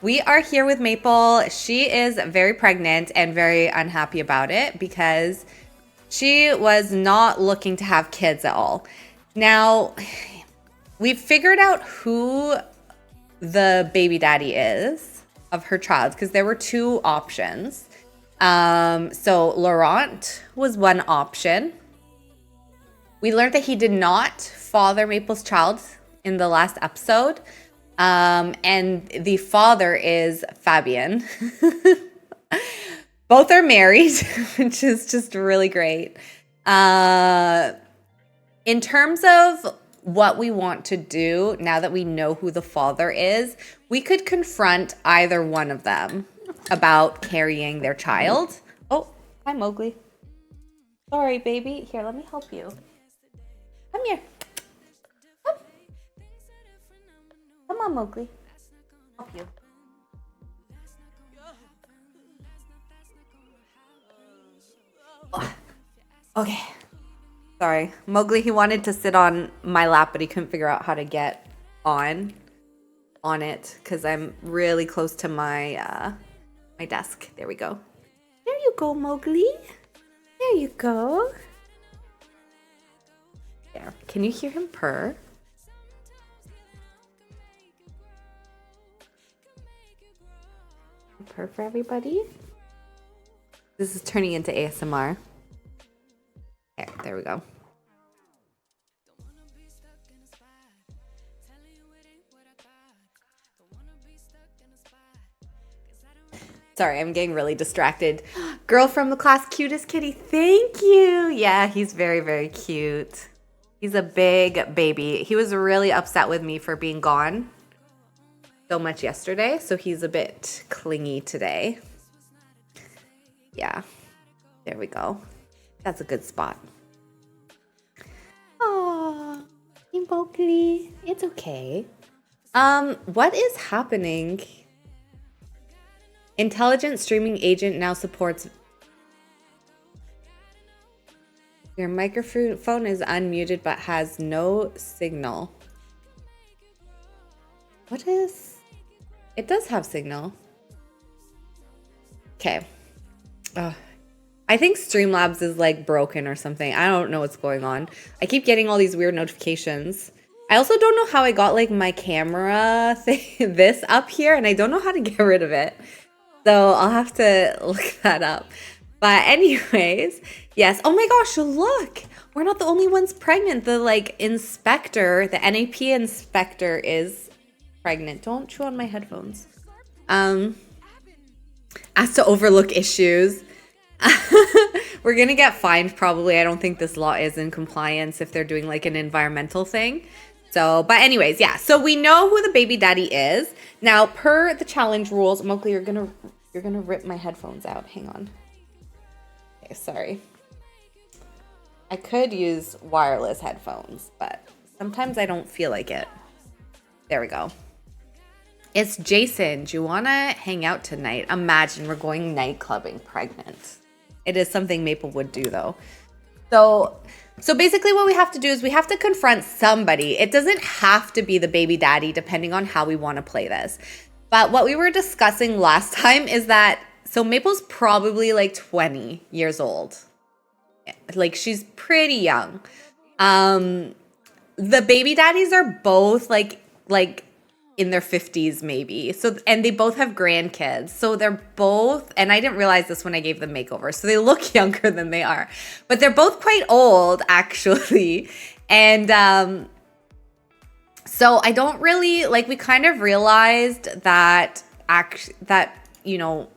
We are here with Maple. She is very pregnant and very unhappy about it because she was not looking to have kids at all. Now, we've figured out who the baby daddy is of her child because there were two options. So Laurent was one option. We learned that he did not father Maple's child in the last episode. And the father is Fabien. Both are married, which is just really great. In terms of what we want to do, now that we know who the father is, we could confront either one of them about carrying their child. Oh, hi, Mowgli. Sorry, baby. Here, let me help you. Come here. Come on, Mowgli. Help you. Oh, okay. Sorry. Mowgli, he wanted to sit on my lap, but he couldn't figure out how to get on it because I'm really close to my my desk. There we go. There you go, Mowgli. There you go. There. Can you hear him purr? Purr for everybody. This is turning into ASMR. There we go. Sorry, I'm getting really distracted. Girl from the class, cutest kitty. Thank you. Yeah, he's very, very cute. He's a big baby. He was really upset with me for being gone so much yesterday, so he's a bit clingy today. Yeah, there we go. That's a good spot. Aww, Mowgli. It's okay. What is happening? Intelligent streaming agent now supports. Your microphone is unmuted but has no signal. What is? It does have signal. Okay. I think Streamlabs is like broken or something. I don't know what's going on. I keep getting all these weird notifications. I also don't know how I got like my camera thing, this up here, and I don't know how to get rid of it. So I'll have to look that up. But anyways, yes. Oh my gosh, look. We're not the only ones pregnant. The like inspector, the NAP inspector is pregnant. Don't chew on my headphones. As to overlook issues. We're gonna get fined probably. I don't think this law is in compliance if they're doing like an environmental thing. So, but anyways, yeah. So we know who the baby daddy is. Now, per the challenge rules, Mowgli, you're gonna rip my headphones out. Hang on. Okay, sorry. I could use wireless headphones, but sometimes I don't feel like it. There we go. It's Jason. Do you want to hang out tonight? Imagine we're going night clubbing pregnant. It is something Maple would do, though. So basically what we have to do is we have to confront somebody. It doesn't have to be the baby daddy, depending on how we want to play this. But what we were discussing last time is that, so Maple's probably like 20 years old. Like she's pretty young. The baby daddies are both like in their 50s maybe. So, and they both have grandkids. So they're both, and I didn't realize this when I gave them makeovers. So they look younger than they are, but they're both quite old actually. And, so I don't really like, we kind of realized that you know,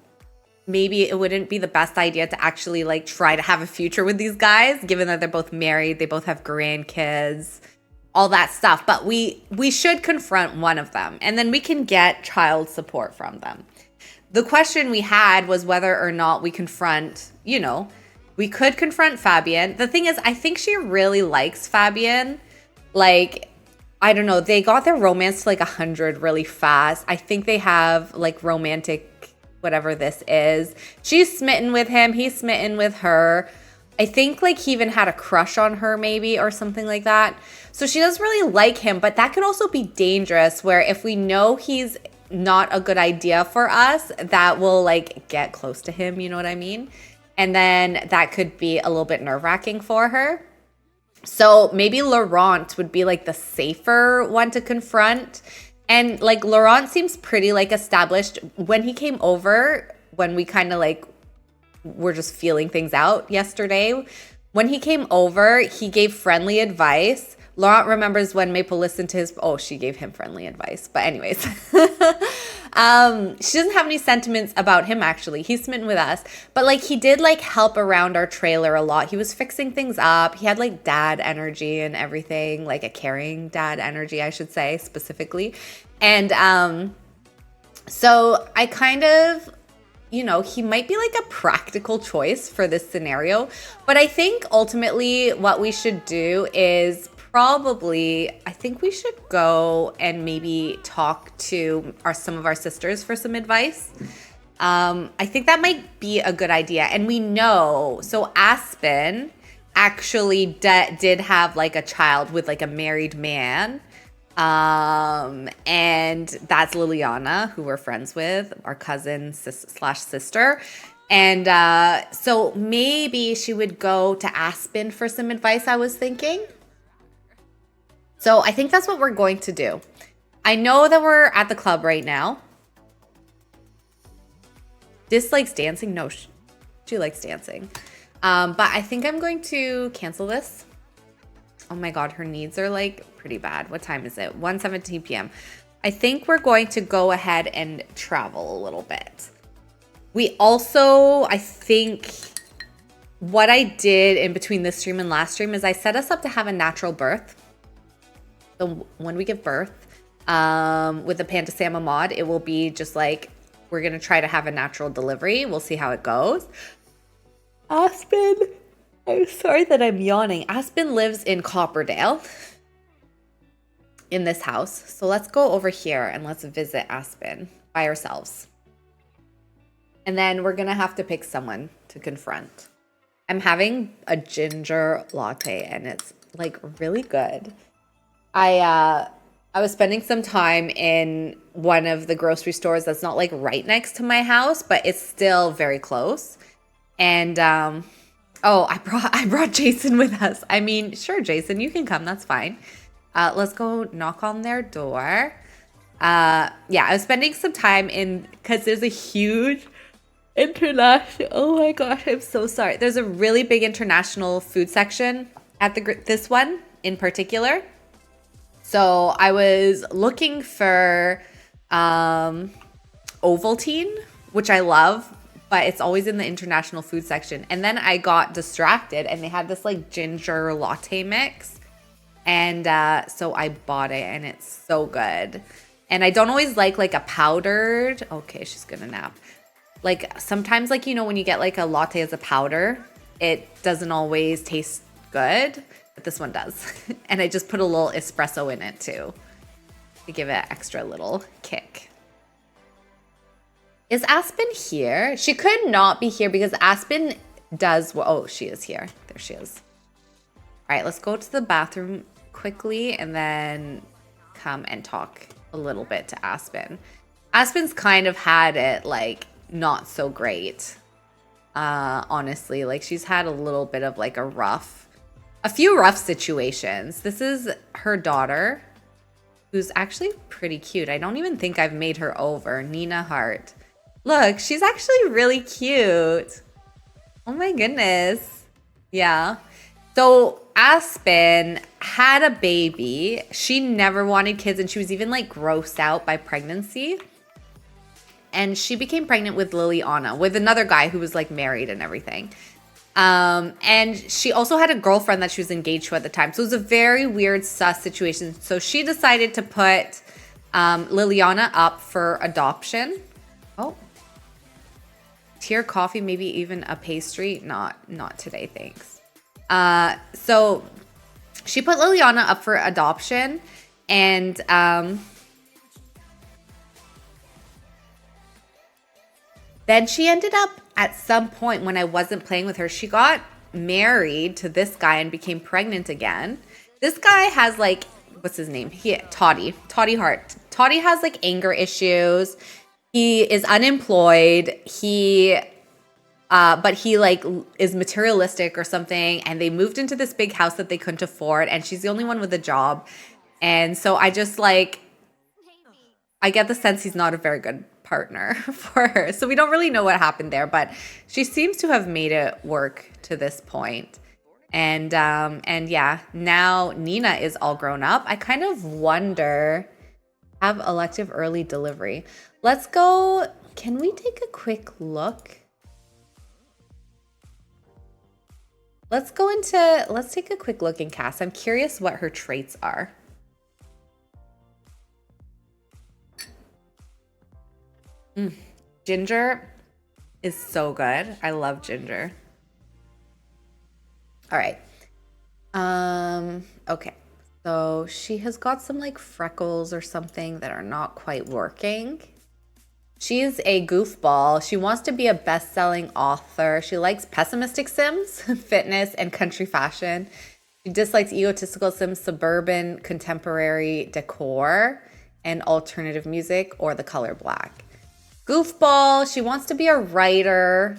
maybe it wouldn't be the best idea to actually like try to have a future with these guys, given that they're both married, they both have grandkids, all that stuff. But we should confront one of them, and then we can get child support from them. The question we had was whether or not we confront, you know, we could confront Fabien. The thing is, I think she really likes Fabien. Like, I don't know, they got their romance to like 100 really fast. I think they have like romantic, whatever this is. She's smitten with him, he's smitten with her. I think like he even had a crush on her maybe or something like that. So she doesn't really like him, but that could also be dangerous where if we know he's not a good idea for us that will like get close to him, you know what I mean? And then that could be a little bit nerve-wracking for her. So maybe Laurent would be like the safer one to confront. And like Laurent seems pretty like established. When he came over, when we kind of like were just feeling things out yesterday, when he came over, he gave friendly advice. Laurent remembers when Maple listened to his, oh, she gave him friendly advice. But anyways, she doesn't have any sentiments about him, actually. He's smitten with us. But like he did like help around our trailer a lot. He was fixing things up. He had like dad energy and everything, like a caring dad energy, I should say, specifically. And so I kind of, you know, he might be like a practical choice for this scenario. But I think ultimately what we should do is probably, I think we should go and maybe talk to some of our sisters for some advice. I think that might be a good idea. And we know, so Aspen actually did have like a child with like a married man. And that's Liliana, who we're friends with, our cousin slash sister. And so maybe she would go to Aspen for some advice, I was thinking. So I think that's what we're going to do. I know that we're at the club right now. Dislikes dancing? No, she likes dancing. But I think I'm going to cancel this. Oh my God, her needs are like pretty bad. What time is it? 1:17 p.m. I think we're going to go ahead and travel a little bit. We also, I think what I did in between this stream and last stream is I set us up to have a natural birth. So when we give birth with the Pantasama mod, it will be just like, we're going to try to have a natural delivery. We'll see how it goes. Aspen, I'm sorry that I'm yawning. Aspen lives in Copperdale in this house. So let's go over here and let's visit Aspen by ourselves. And then we're going to have to pick someone to confront. I'm having a ginger latte and it's like really good. I was spending some time in one of the grocery stores that's not like right next to my house, but it's still very close. And oh, I brought Jason with us. I mean, sure, Jason, you can come. That's fine. Let's go knock on their door. Yeah, I was spending some time in because there's a huge international. Oh my gosh, I'm so sorry. There's a really big international food section at this one in particular. So I was looking for Ovaltine, which I love, but it's always in the international food section. And then I got distracted and they had this like ginger latte mix. And so I bought it and it's so good. And I don't always like a powdered, okay, she's gonna nap. Like sometimes like, you know, when you get like a latte as a powder, it doesn't always taste good. But this one does. And I just put a little espresso in it too to give it an extra little kick. Is Aspen here? She could not be here because Aspen does, oh, she is here. There she is. All right, let's go to the bathroom quickly and then come and talk a little bit to Aspen. Aspen's kind of had it like not so great. Honestly, like she's had a little bit of like a few rough situations. This is her daughter, who's actually pretty cute. I don't even think I've made her over. Nina Hart. Look, she's actually really cute. Oh my goodness. Yeah. So Aspen had a baby. She never wanted kids and she was even like grossed out by pregnancy. And she became pregnant with Liliana, with another guy who was like married and everything. And she also had a girlfriend that she was engaged to at the time. So it was a very weird, sus situation. So she decided to put Liliana up for adoption. Oh. Tea or coffee, maybe even a pastry. Not today, thanks. So she put Liliana up for adoption. And then she ended up at some point when I wasn't playing with her, she got married to this guy and became pregnant again. This guy has like what's his name? Toddy Hart. Toddy has like anger issues. He is unemployed. But he like is materialistic or something, and they moved into this big house that they couldn't afford, and she's the only one with a job. And so I just like, I get the sense he's not a very good partner for her. So we don't really know what happened there, but she seems to have made it work to this point. And yeah, now Nina is all grown up. I kind of wonder, have elective early delivery. Let's go. Can we take a quick look? Let's take a quick look in Cass. I'm curious what her traits are. Ginger is so good. I love Ginger. All right. Okay. So she has got some like freckles or something that are not quite working. She's a goofball. She wants to be a best-selling author. She likes pessimistic Sims, fitness, and country fashion. She dislikes egotistical Sims, suburban, contemporary decor, and alternative music, or the color black. Goofball. She wants to be a writer.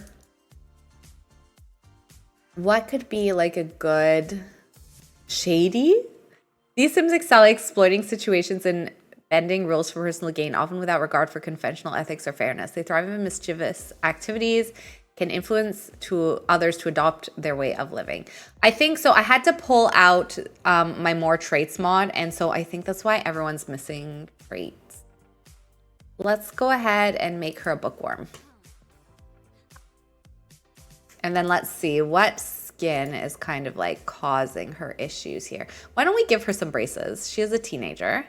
What could be like a good shady? These Sims excel at exploiting situations and bending rules for personal gain, often without regard for conventional ethics or fairness. They thrive in mischievous activities, can influence to others to adopt their way of living. I think so. I had to pull out my more traits mod, and so I think that's why everyone's missing traits. Let's go ahead and make her a bookworm. And then let's see what skin is kind of like causing her issues here. Why don't we give her some braces? She is a teenager.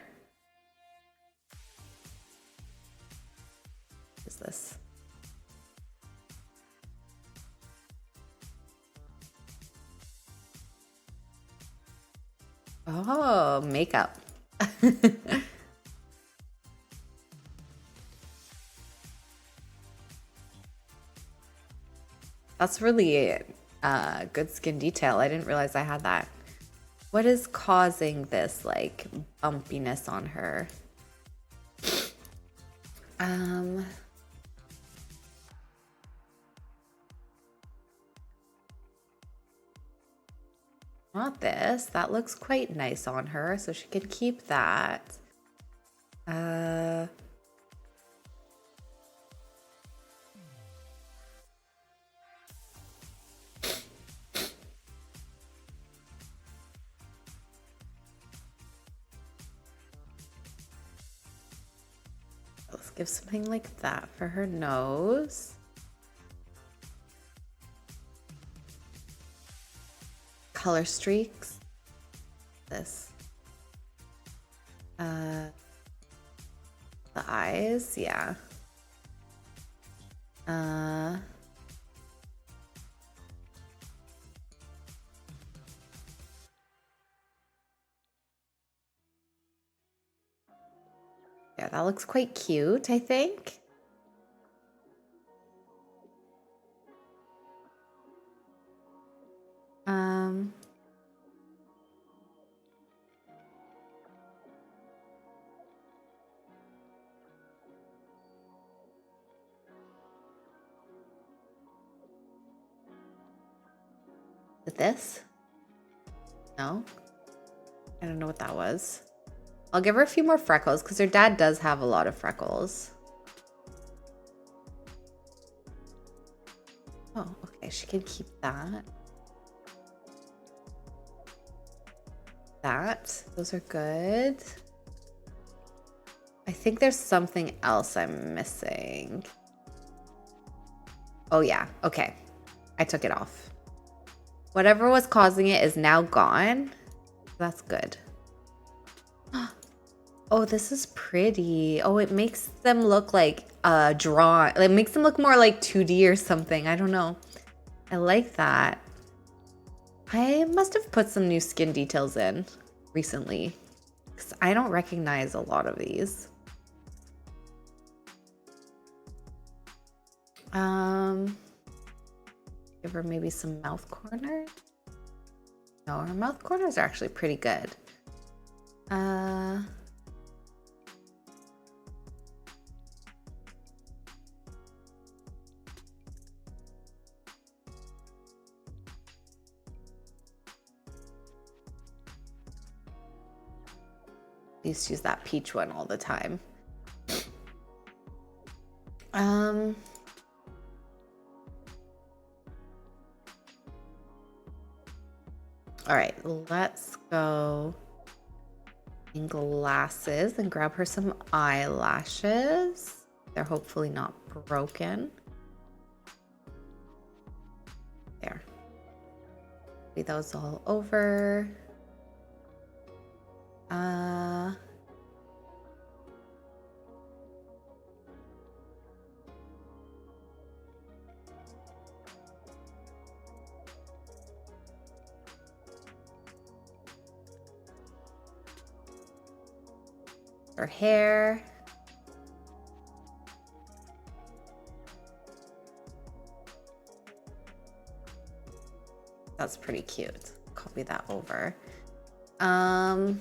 What is this? Oh, makeup. That's really good skin detail. I didn't realize I had that. What is causing this like bumpiness on her? Not this. That looks quite nice on her, so she can keep that. Let's give something like that for her nose. Color streaks. This. The eyes, yeah. Yeah, that looks quite cute, I think. With this? No? I don't know what that was. I'll give her a few more freckles because her dad does have a lot of freckles. Oh, okay. She can keep that. Those are good. I think there's something else I'm missing. Oh yeah, okay. I took it off. Whatever was causing it is now gone. That's good. Oh, this is pretty. Oh, it makes them look like drawn. It makes them look more like 2D or something. I don't know. I like that. I must have put some new skin details in recently because I don't recognize a lot of these. Give her maybe some mouth corners. No, her mouth corners are actually pretty good. I used to use that peach one all the time. All right, let's go in glasses and grab her some eyelashes. They're hopefully not broken. There. Be those all over. Her hair. That's pretty cute. Copy that over. Why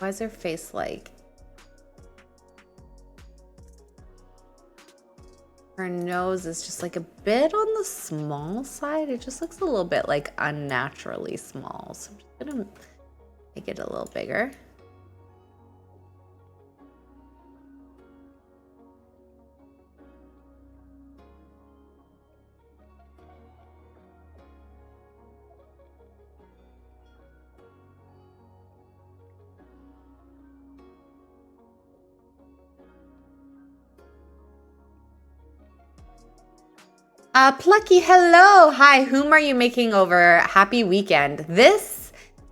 is her face like? Her nose is just like a bit on the small side. It just looks a little bit like unnaturally small. So I'm just gonna make it a little bigger. Plucky, hello. Hi, whom are you making over? Happy weekend.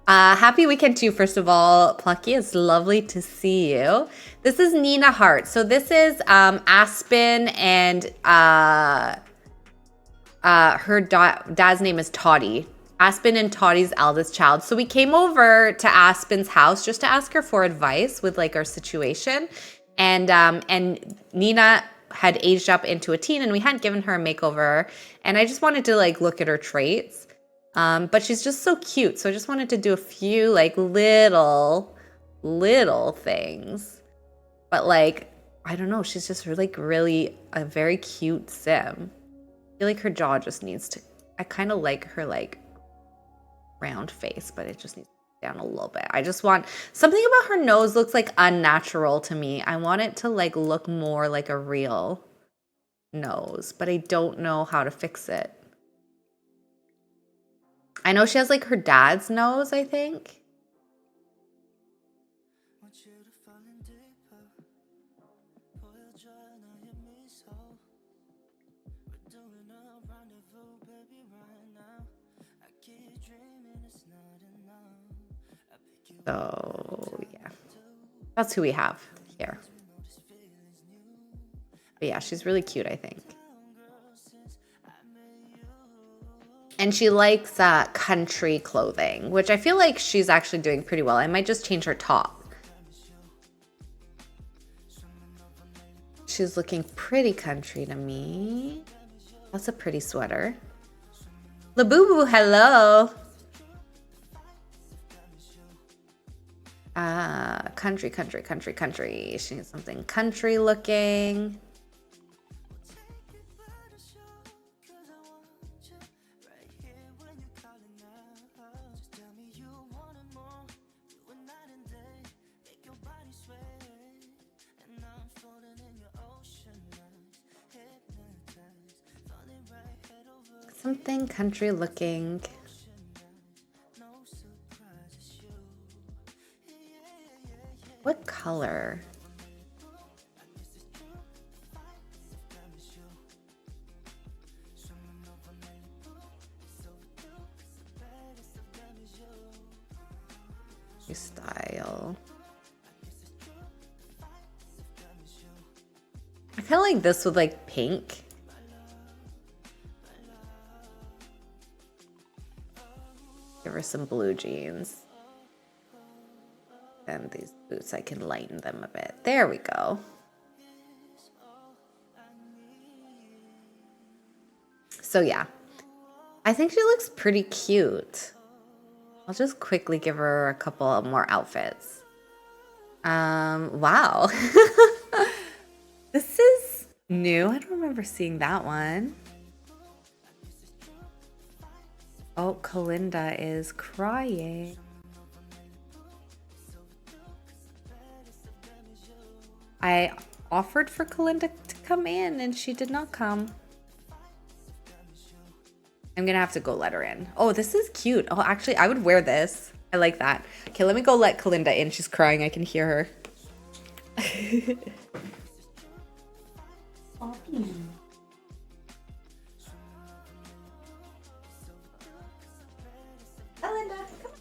Happy weekend to you, first of all, Plucky. It's lovely to see you. This is Nina Hart. So this is Aspen, and her dad's name is Toddy. Aspen and Toddy's eldest child. So we came over to Aspen's house just to ask her for advice with like our situation. And Nina had aged up into a teen, and we hadn't given her a makeover, and I just wanted to like look at her traits, but she's just so cute, so I just wanted to do a few like little things, but like I don't know, she's just really a very cute sim. I feel like her jaw just needs to, I kind of like her like round face, but it just needs down a little bit. I just want something about her nose looks like unnatural to me. I want it to like look more like a real nose, but I don't know how to fix it. I know she has like her dad's nose, I think. So yeah, that's who we have here. But yeah, she's really cute, I think. And she likes country clothing, which I feel like she's actually doing pretty well. I might just change her top. She's looking pretty country to me. That's a pretty sweater. Labubu, hello. Country. She needs something country looking. Something country looking. What color? Style. I kind of like this with like pink. Give her some blue jeans. And these boots, I can lighten them a bit. There we go. So yeah, I think she looks pretty cute. I'll just quickly give her a couple of more outfits. Wow. This is new. I don't remember seeing that one. Oh, Kalinda is crying. I offered for Kalinda to come in and she did not come. I'm gonna have to go let her in. Oh, this is cute. Oh, actually, I would wear this. I like that. Okay, let me go let Kalinda in. She's crying. I can hear her. Kalinda, come on.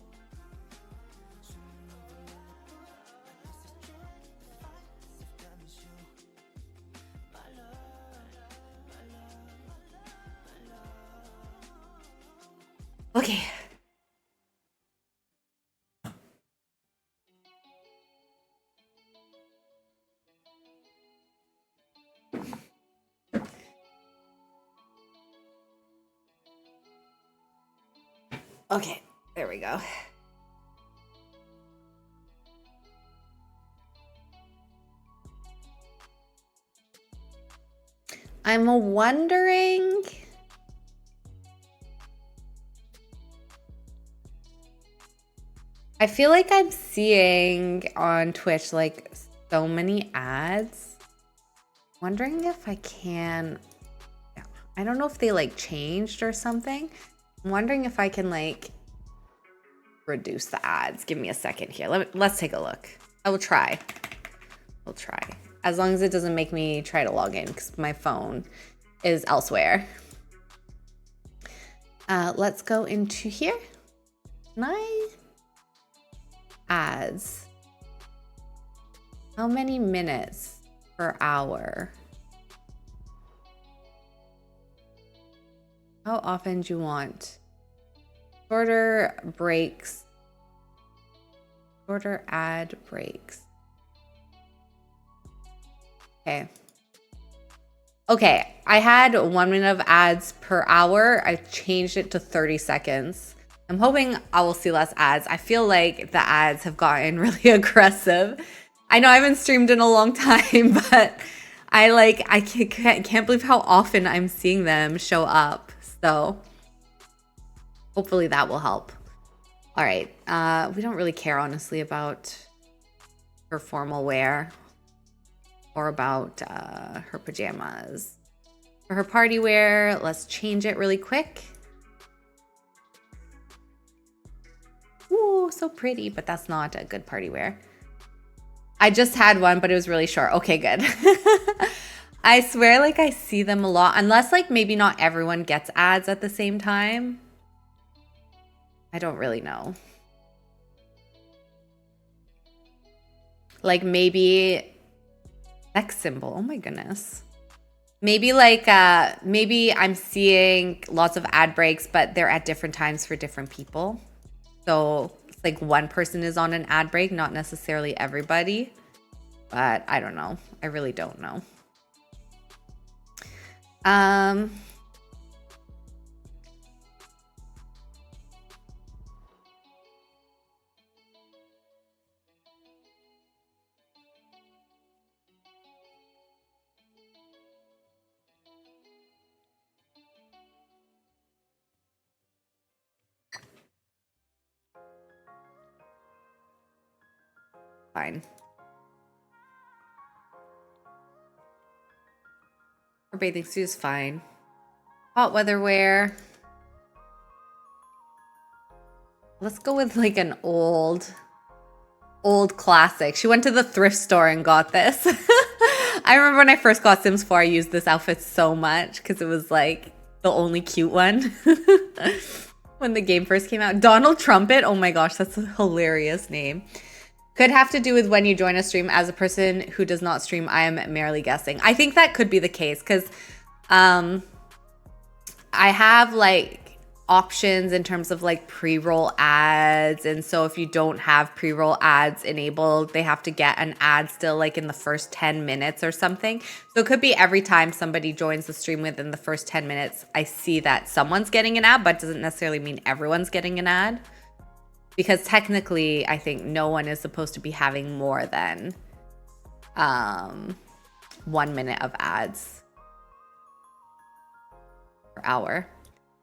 Okay. Okay, there we go. I'm wondering... I feel like I'm seeing on Twitch like so many ads. Wondering if I can... I don't know if they like changed or something. I'm wondering if I can like reduce the ads. Give me a second here. Let's take a look. I will try. We'll try. As long as it doesn't make me try to log in because my phone is elsewhere. Let's go into here. Ads. How many minutes per hour? How often do you want? Shorter breaks. Shorter ad breaks. Okay. Okay, I had 1 minute of ads per hour. I changed it to 30 seconds. I'm hoping I will see less ads. I feel like the ads have gotten really aggressive. I know I haven't streamed in a long time, but I can't believe how often I'm seeing them show up. So hopefully that will help. All right. We don't really care, honestly, about her formal wear or about her pajamas. For her party wear, let's change it really quick. Ooh, so pretty, but that's not a good party wear. I just had one, but it was really short. Okay, good. I swear, like, I see them a lot. Unless, like, maybe not everyone gets ads at the same time. I don't really know. Like, maybe... sex symbol. Oh, my goodness. Maybe, like, maybe I'm seeing lots of ad breaks, but they're at different times for different people. So it's like one person is on an ad break, not necessarily everybody. But I don't know. I really don't know. Fine. Her bathing suit is fine. Hot weather wear. Let's go with like an old classic. She went to the thrift store and got this. I remember when I first got Sims 4, I used this outfit so much because it was like the only cute one when the game first came out. Donald Trumpet. Oh my gosh, that's a hilarious name. Could have to do with when you join a stream. As a person who does not stream, I am merely guessing. I think that could be the case because I have like options in terms of like pre-roll ads. And so if you don't have pre-roll ads enabled, they have to get an ad still like in the first 10 minutes or something. So it could be every time somebody joins the stream within the first 10 minutes, I see that someone's getting an ad, but doesn't necessarily mean everyone's getting an ad. Because technically, I think no one is supposed to be having more than 1 minute of ads per hour.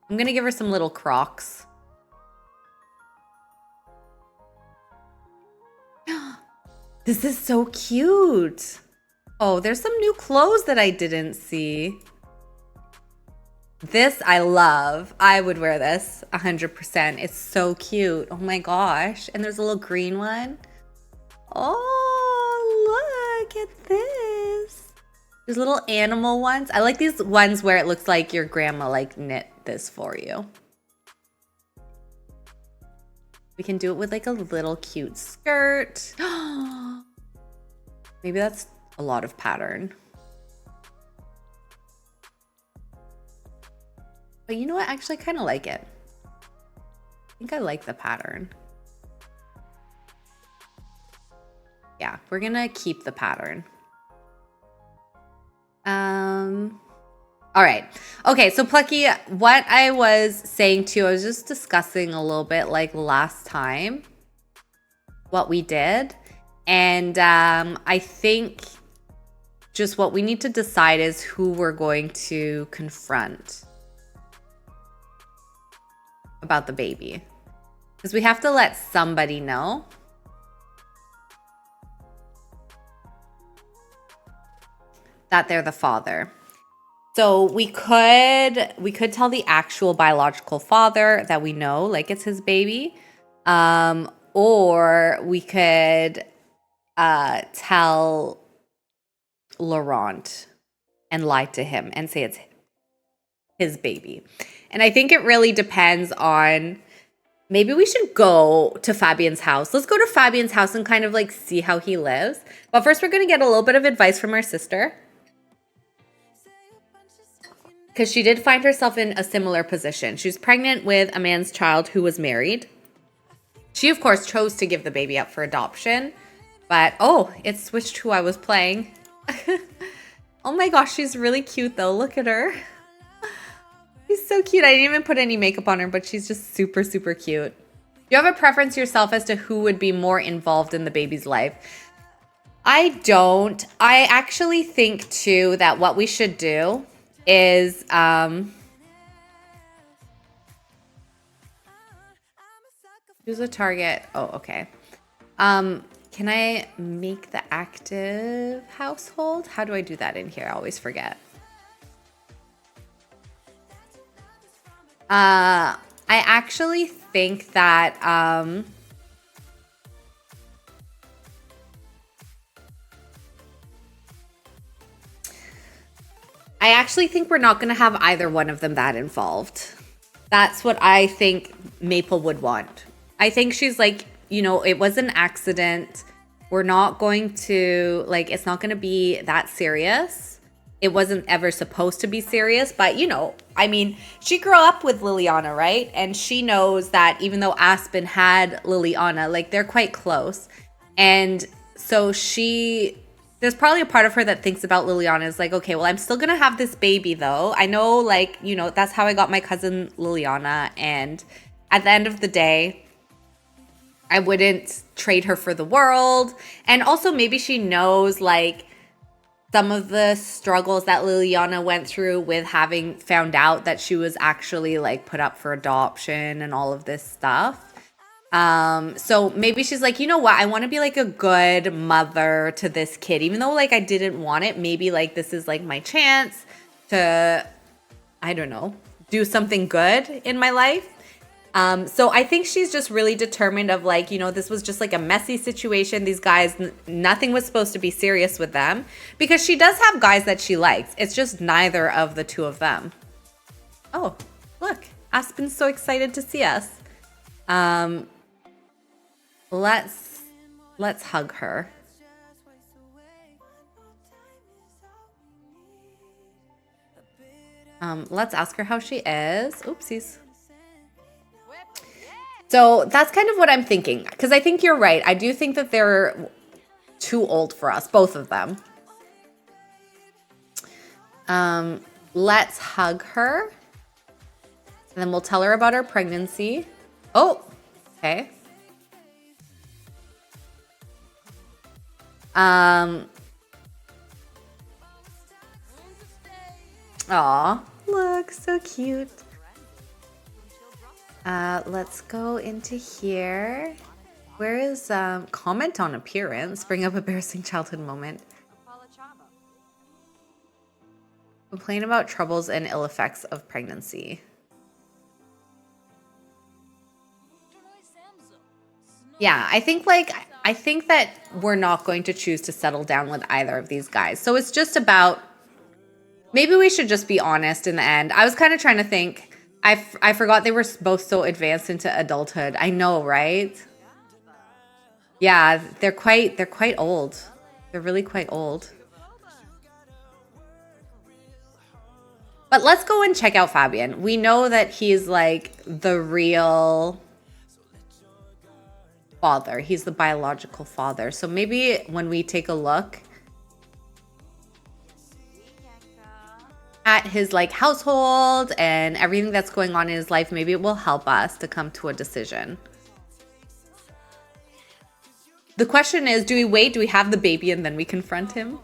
I'm going to give her some little Crocs. This is so cute. Oh, there's some new clothes that I didn't see. This I love. I would wear this 100%. It's so cute. Oh my gosh. And there's a little green one. Oh, look at this. There's little animal ones. I like these ones where it looks like your grandma like knit this for you. We can do it with like a little cute skirt. Maybe that's a lot of pattern. But you know what? I actually kind of like it. I think I like the pattern. Yeah, we're gonna keep the pattern. All right. Okay, so Plucky, what I was saying to you, I was just discussing a little bit like last time what we did. And I think just what we need to decide is who we're going to confront about the baby. Because we have to let somebody know. That they're the father. So we could tell the actual biological father that we know, like it's his baby. Or we could tell Laurent and lie to him and say it's his baby. And I think it really depends on, maybe we should go to Fabian's house. Let's go to Fabian's house and kind of like see how he lives. But first we're going to get a little bit of advice from our sister. Because she did find herself in a similar position. She was pregnant with a man's child who was married. She, of course, chose to give the baby up for adoption. But, oh, it switched who I was playing. Oh my gosh, she's really cute, though. Look at her. She's so cute. I didn't even put any makeup on her, but she's just super, super cute. Do you have a preference yourself as to who would be more involved in the baby's life? I don't. I actually think, too, that what we should do is who's a target? Oh, okay. Can I make the active household? How do I do that in here? I always forget. I actually think that we're not going to have either one of them that involved. That's what I think Maple would want. I think she's like, you know, it was an accident. We're not going to, like, it's not going to be that serious. It wasn't ever supposed to be serious. But, you know, I mean, she grew up with Liliana, right? And she knows that even though Aspen had Liliana, like, they're quite close. And so there's probably a part of her that thinks about Liliana is like, okay, well, I'm still going to have this baby, though. I know, like, you know, that's how I got my cousin Liliana. And at the end of the day, I wouldn't trade her for the world. And also maybe she knows, like, some of the struggles that Liliana went through with having found out that she was actually, like, put up for adoption and all of this stuff. So maybe she's like, you know what? I want to be like a good mother to this kid, even though like I didn't want it. Maybe like this is like my chance to, I don't know, do something good in my life. So I think she's just really determined of like, you know, this was just like a messy situation. These guys, nothing was supposed to be serious with them because she does have guys that she likes. It's just neither of the two of them. Oh, look, Aspen's so excited to see us. Let's hug her. Let's ask her how she is. Oopsies. So that's kind of what I'm thinking. Because I think you're right. I do think that they're too old for us, both of them. Let's hug her. And then we'll tell her about her pregnancy. Oh, okay. Aw, look, so cute. Let's go into here. Where is comment on appearance? Bring up embarrassing childhood moment. Complain about troubles and ill effects of pregnancy. Yeah, I think that we're not going to choose to settle down with either of these guys. So it's just about, maybe we should just be honest in the end. I was kind of trying to think. I forgot they were both so advanced into adulthood. I know, right? Yeah, they're quite old. They're really quite old. But let's go and check out Fabian. We know that he's like the real father. He's the biological father. So maybe when we take a look at his like household and everything that's going on in his life, maybe it will help us to come to a decision. The question is, do we wait? Do we have the baby and then we confront him?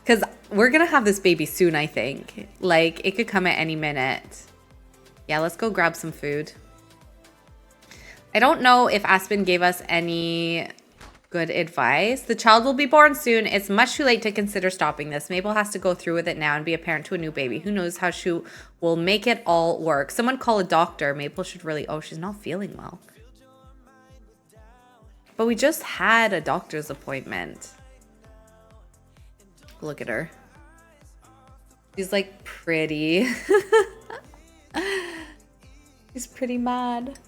Because we're going to have this baby soon, I think. Like, it could come at any minute. Yeah, let's go grab some food. I don't know if Aspen gave us any good advice. The child will be born soon. It's much too late to consider stopping this. Mabel has to go through with it now and be a parent to a new baby. Who knows how she will make it all work. Someone call a doctor. Mabel should really... Oh, she's not feeling well. But we just had a doctor's appointment. Look at her. She's like pretty. She's pretty mad.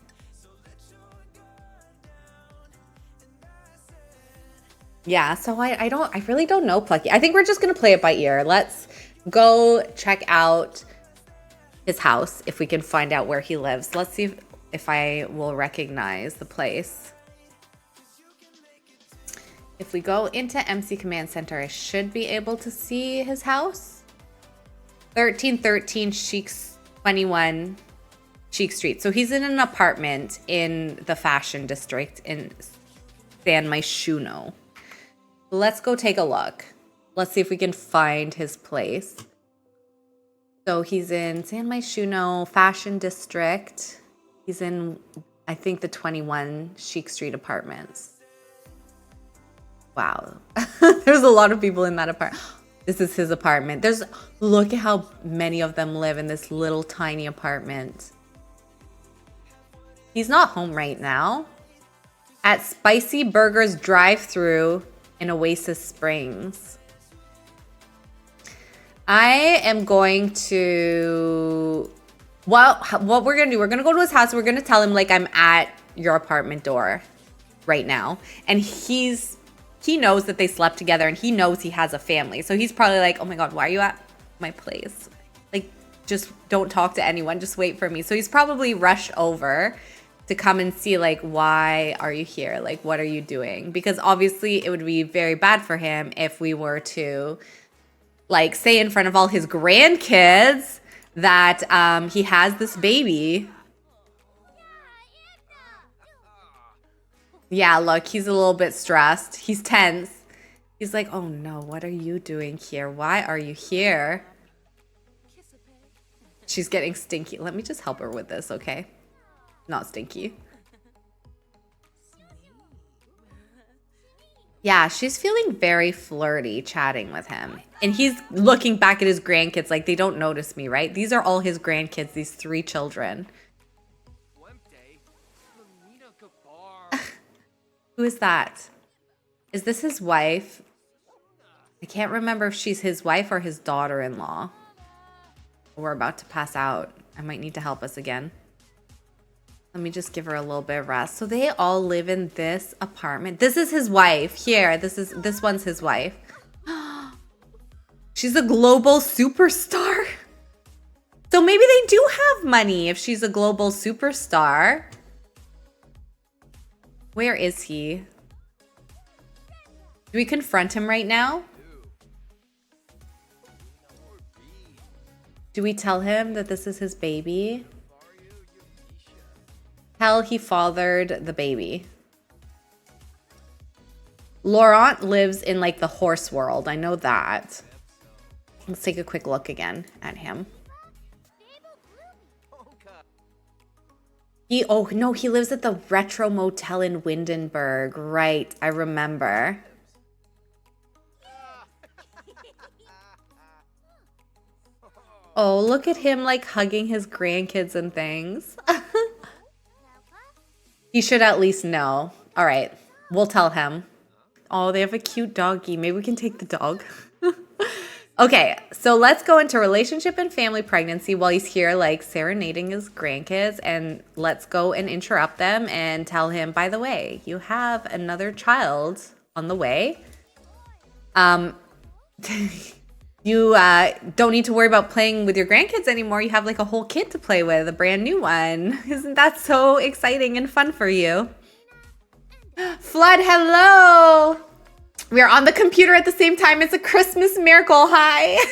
Yeah, so I really don't know, Plucky. I think we're just gonna play it by ear. Let's go check out his house if we can find out where he lives. Let's see if I will recognize the place. If we go into MC Command Center, I should be able to see his house. 1313 21 Cheek Street. So he's in an apartment in the fashion district in San Myshuno. Let's go take a look. Let's see if we can find his place. So he's in San Myshuno fashion district. He's in, I think, the 21 Cheek Street apartments. Wow. There's a lot of people in that apartment. This is his apartment. Look at how many of them live in this little tiny apartment. He's not home right now. At Spicy Burgers drive-thru in Oasis Springs. I am going to... Well, what we're going to do, we're going to go to his house. We're going to tell him, like, I'm at your apartment door right now. And he knows that they slept together and he knows he has a family. So he's probably like, oh my God, why are you at my place? Like, just don't talk to anyone. Just wait for me. So he's probably rushed over to come and see, like, why are you here? Like, what are you doing? Because obviously it would be very bad for him if we were to, like, say in front of all his grandkids that he has this baby. Yeah, look, he's a little bit stressed. He's tense. He's like, oh no, what are you doing here? Why are you here? She's getting stinky. Let me just help her with this, okay? Not stinky. Yeah, she's feeling very flirty chatting with him. And he's looking back at his grandkids like, they don't notice me, right? These are all his grandkids, these 3 children. Who is that? Is this his wife? I can't remember if she's his wife or his daughter-in-law. We're about to pass out. I might need to help us again. Let me just give her a little bit of rest. So they all live in this apartment. This is his wife. Here, this one's his wife. She's a global superstar. So maybe they do have money if she's a global superstar. Where is he? Do we confront him right now? Do we tell him that this is his baby? Hell, he fathered the baby. Laurent lives in like the horse world. I know that. Let's take a quick look again at him. Oh no, he lives at the Retro Motel in Windenburg. Right, I remember. Oh, look at him like hugging his grandkids and things. He should at least know. All right, we'll tell him. Oh, they have a cute doggy. Maybe we can take the dog. Okay, so let's go into relationship and family pregnancy while he's here, like serenading his grandkids. And let's go and interrupt them and tell him, by the way, you have another child on the way. You don't need to worry about playing with your grandkids anymore. You have like a whole kid to play with, a brand new one. Isn't that so exciting and fun for you? Flood, hello. We are on the computer at the same time. It's a Christmas miracle. Hi.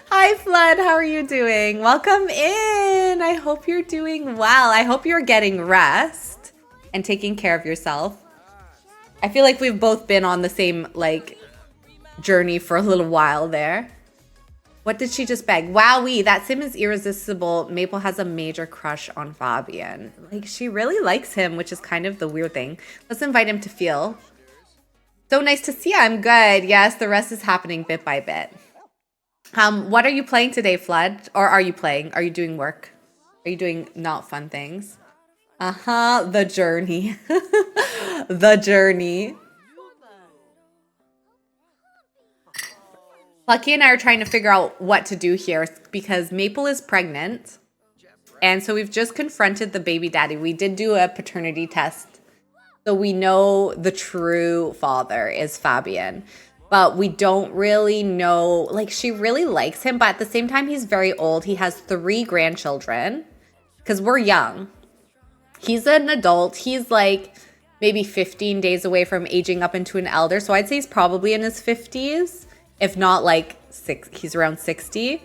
Hi, Flood. How are you doing? Welcome in. I hope you're doing well. I hope you're getting rest and taking care of yourself. I feel like we've both been on the same like journey for a little while there. What did she just beg? Wowee, that sim is irresistible. Maple has a major crush on Fabian. Like, she really likes him, which is kind of the weird thing. Let's invite him to feel. So nice to see you. I'm good. Yes, the rest is happening bit by bit. What are you playing today, Flood? Or are you playing? Are you doing work? Are you doing not fun things? The journey. The journey. Lucky and I are trying to figure out what to do here because Maple is pregnant. And so we've just confronted the baby daddy. We did do a paternity test. So we know the true father is Fabian. But we don't really know, like she really likes him. But at the same time, he's very old. He has 3 grandchildren because we're young. He's an adult. He's like maybe 15 days away from aging up into an elder. So I'd say he's probably in his 50s. If not like he's around 60.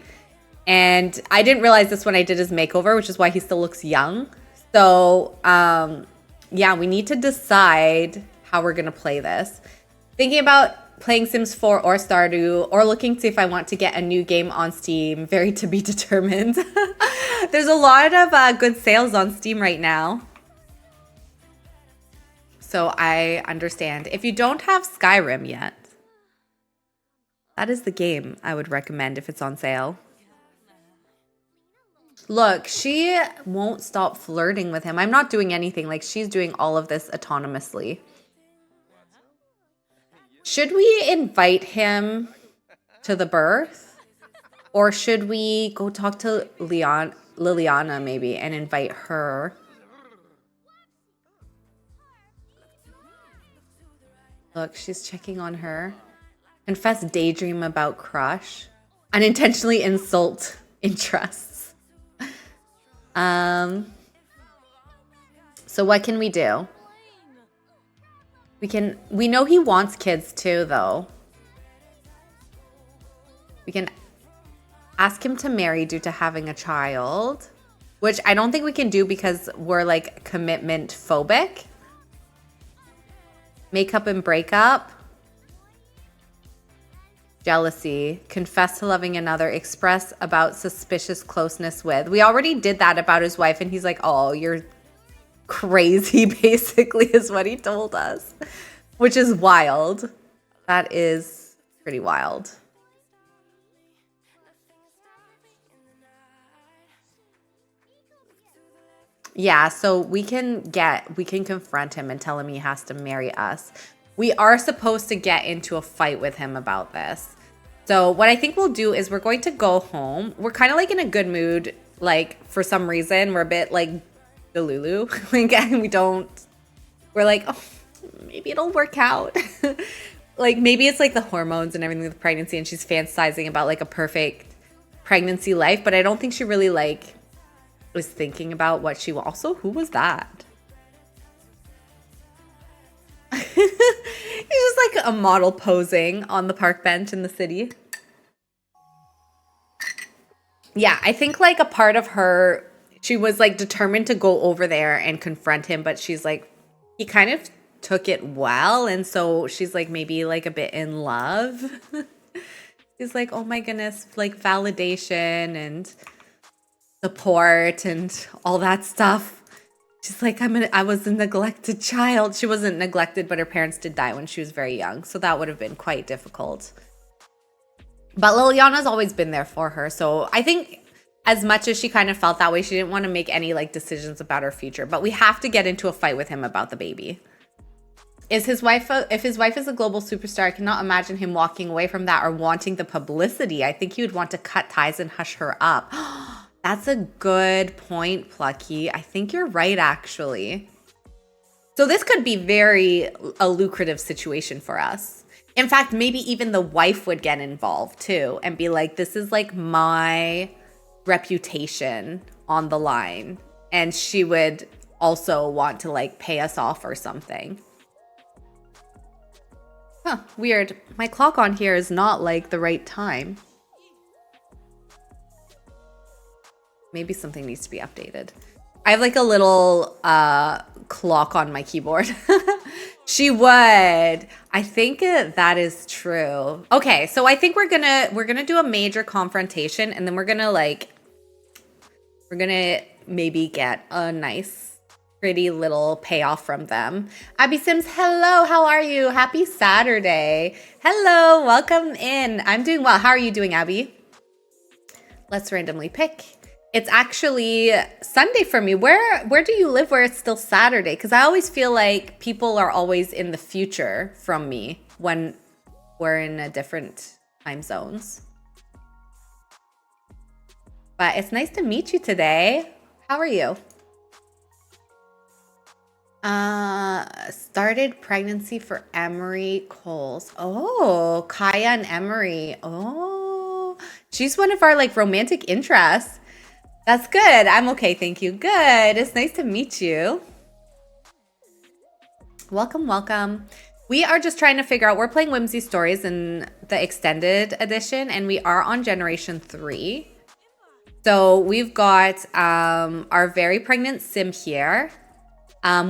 And I didn't realize this when I did his makeover, which is why he still looks young. So, yeah, we need to decide how we're going to play this. Thinking about playing Sims 4 or Stardew or looking to see if I want to get a new game on Steam. Very to be determined. There's a lot of good sales on Steam right now. So I understand. If you don't have Skyrim yet, that is the game I would recommend if it's on sale. Look, she won't stop flirting with him. I'm not doing anything. Like, she's doing all of this autonomously. Should we invite him to the birth? Or should we go talk to Liliana maybe and invite her? Look, she's checking on her. Confess daydream about crush. Unintentionally insult interests. So what can we do? We know he wants kids too, though. We can ask him to marry due to having a child, which I don't think we can do because we're like commitment phobic. Makeup and breakup. Jealousy, confess to loving another, express about suspicious closeness with. We already did that about his wife, and he's like, oh, you're crazy, basically, is what he told us, which is wild. That is pretty wild. Yeah, so we can confront him and tell him he has to marry us. We are supposed to get into a fight with him about this. So what I think we'll do is we're going to go home. We're kind of like in a good mood. Like, for some reason, we're a bit like delulu. We're like, oh, maybe it'll work out. Like, maybe it's like the hormones and everything with pregnancy and she's fantasizing about like a perfect pregnancy life, but I don't think she really like was thinking about what she also, who was that? He's just like a model posing on the park bench in the city. Yeah, I think like a part of her, she was like determined to go over there and confront him, but she's like, he kind of took it well. And so she's like maybe like a bit in love. She's like, oh my goodness, like validation and support and all that stuff. She's like, I was a neglected child. She wasn't neglected, but her parents did die when she was very young. So that would have been quite difficult. But Liliana's always been there for her. So I think as much as she kind of felt that way, she didn't want to make any like decisions about her future. But we have to get into a fight with him about the baby. If his wife is a global superstar, I cannot imagine him walking away from that or wanting the publicity. I think he would want to cut ties and hush her up. That's a good point, Plucky. I think you're right, actually. So this could be a lucrative situation for us. In fact, maybe even the wife would get involved too and be like, this is like my reputation on the line. And she would also want to like pay us off or something. Huh, weird. My clock on here is not like the right time. Maybe something needs to be updated. I have like a little clock on my keyboard. She would. I think that is true. Okay, so I think we're gonna do a major confrontation, and then we're gonna maybe get a nice pretty little payoff from them. Abby Sims, hello, how are you? Happy Saturday. Hello, welcome in. I'm doing well. How are you doing, Abby? Let's randomly pick. It's actually Sunday for me. Where do you live where it's still Saturday? Because I always feel like people are always in the future from me when we're in a different time zones. But it's nice to meet you today. How are you? Started pregnancy for Emery Coles. Oh, Kaya and Emery. Oh, she's one of our like romantic interests. That's good. I'm okay, thank you. Good. It's nice to meet you. Welcome, welcome. We are just trying to figure out, we're playing Whimsy Stories in the extended edition, and we are on generation 3. So we've got our very pregnant sim here.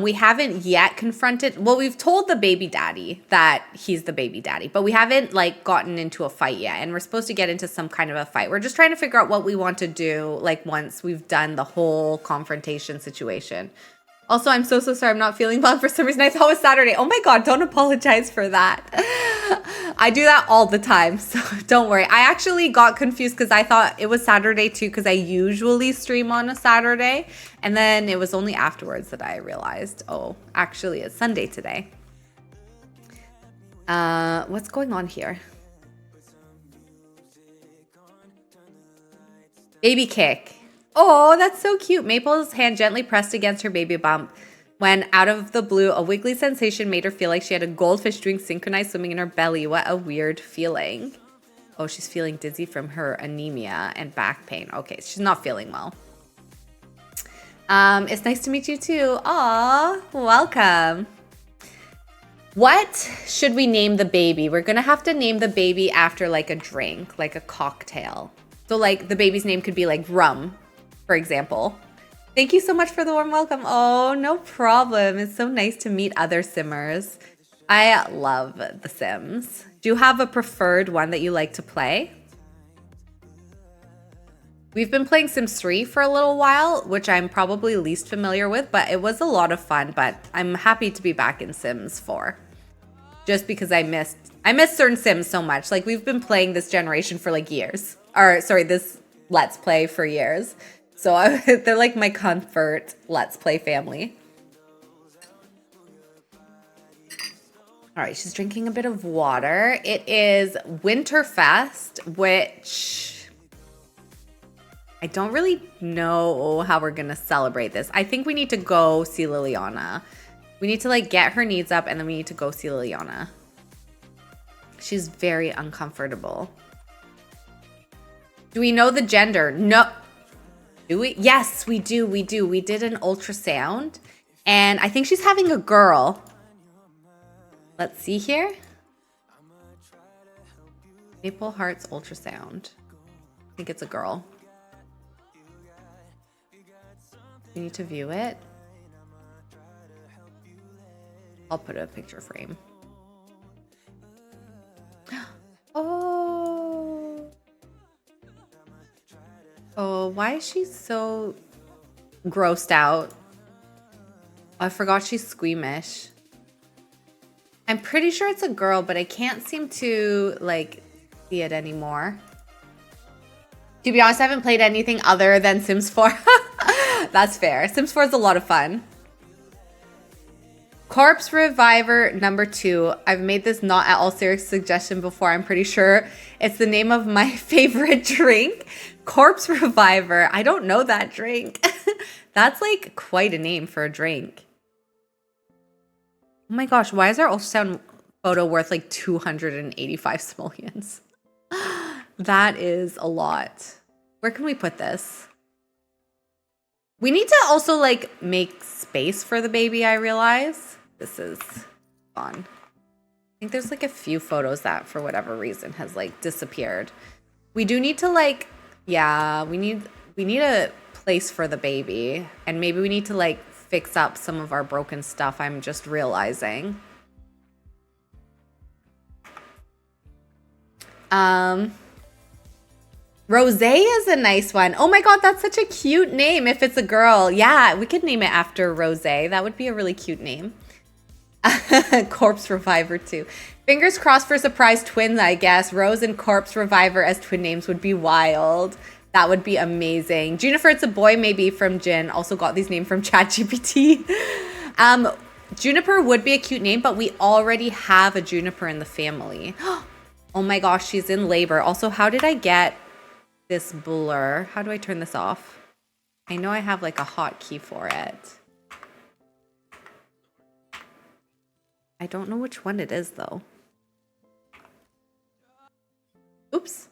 We haven't yet confronted, well, we've told the baby daddy that he's the baby daddy, but we haven't like gotten into a fight yet, and we're supposed to get into some kind of a fight. We're just trying to figure out what we want to do, like once we've done the whole confrontation situation. Also, I'm so sorry. I'm not feeling well for some reason. I thought it was Saturday. Oh my God, don't apologize for that. I do that all the time, so don't worry. I actually got confused because I thought it was Saturday too, because I usually stream on a Saturday. And then it was only afterwards that I realized, oh, actually it's Sunday today. What's going on here? Baby kick. Oh, that's so cute. Maple's hand gently pressed against her baby bump when out of the blue, a wiggly sensation made her feel like she had a goldfish doing synchronized swimming in her belly. What a weird feeling. Oh, she's feeling dizzy from her anemia and back pain. Okay, she's not feeling well. It's nice to meet you too. Aw, welcome. What should we name the baby? We're gonna have to name the baby after like a drink, like a cocktail. So like the baby's name could be like rum, for example. Thank you so much for the warm welcome. Oh, no problem. It's so nice to meet other Simmers. I love The Sims. Do you have a preferred one that you like to play? We've been playing Sims 3 for a little while, which I'm probably least familiar with, but it was a lot of fun. But I'm happy to be back in Sims 4. Just because I missed certain Sims so much. Like we've been playing this generation for like years. Or sorry, this Let's Play for years. So they're like my comfort Let's Play family. All right, she's drinking a bit of water. It is Winterfest, which I don't really know how we're gonna celebrate this. I think we need to go see Liliana. We need to like get her needs up, and then we need to go see Liliana. She's very uncomfortable. Do we know the gender? No. Do we? Yes, we do. We do. We did an ultrasound. And I think she's having a girl. Let's see here. Maple Hearts ultrasound. I think it's a girl. We need to view it. I'll put a picture frame. Oh. Oh, why is she so grossed out? I forgot she's squeamish. I'm pretty sure it's a girl, but I can't seem to like see it anymore. To be honest, I haven't played anything other than Sims 4. That's fair. Sims 4 is a lot of fun. Corpse Reviver number 2. I've made this not at all serious suggestion before. I'm pretty sure it's the name of my favorite drink. Corpse Reviver. I don't know that drink. That's like quite a name for a drink. Oh my gosh, why is our ultrasound photo worth like 285 simoleons? That is a lot. Where can we put this? We need to also like make space for the baby, I realize. This is fun. I think there's like a few photos that for whatever reason has like disappeared. We do need to like, yeah, we need a place for the baby. And maybe we need to like fix up some of our broken stuff, I'm just realizing. Rosé is a nice one. Oh my god, that's such a cute name if it's a girl. Yeah, we could name it after Rosé. That would be a really cute name. Corpse Reviver too. Fingers crossed for surprise twins, I guess. Rose and Corpse Reviver as twin names would be wild. That would be amazing. Juniper, it's a boy, maybe from Jin. Also got these names from ChatGPT. Juniper would be a cute name, but we already have a Juniper in the family. Oh my gosh, she's in labor. Also, how did I get this blur? How do I turn this off? I know I have like a hotkey for it. I don't know which one it is though. Oops.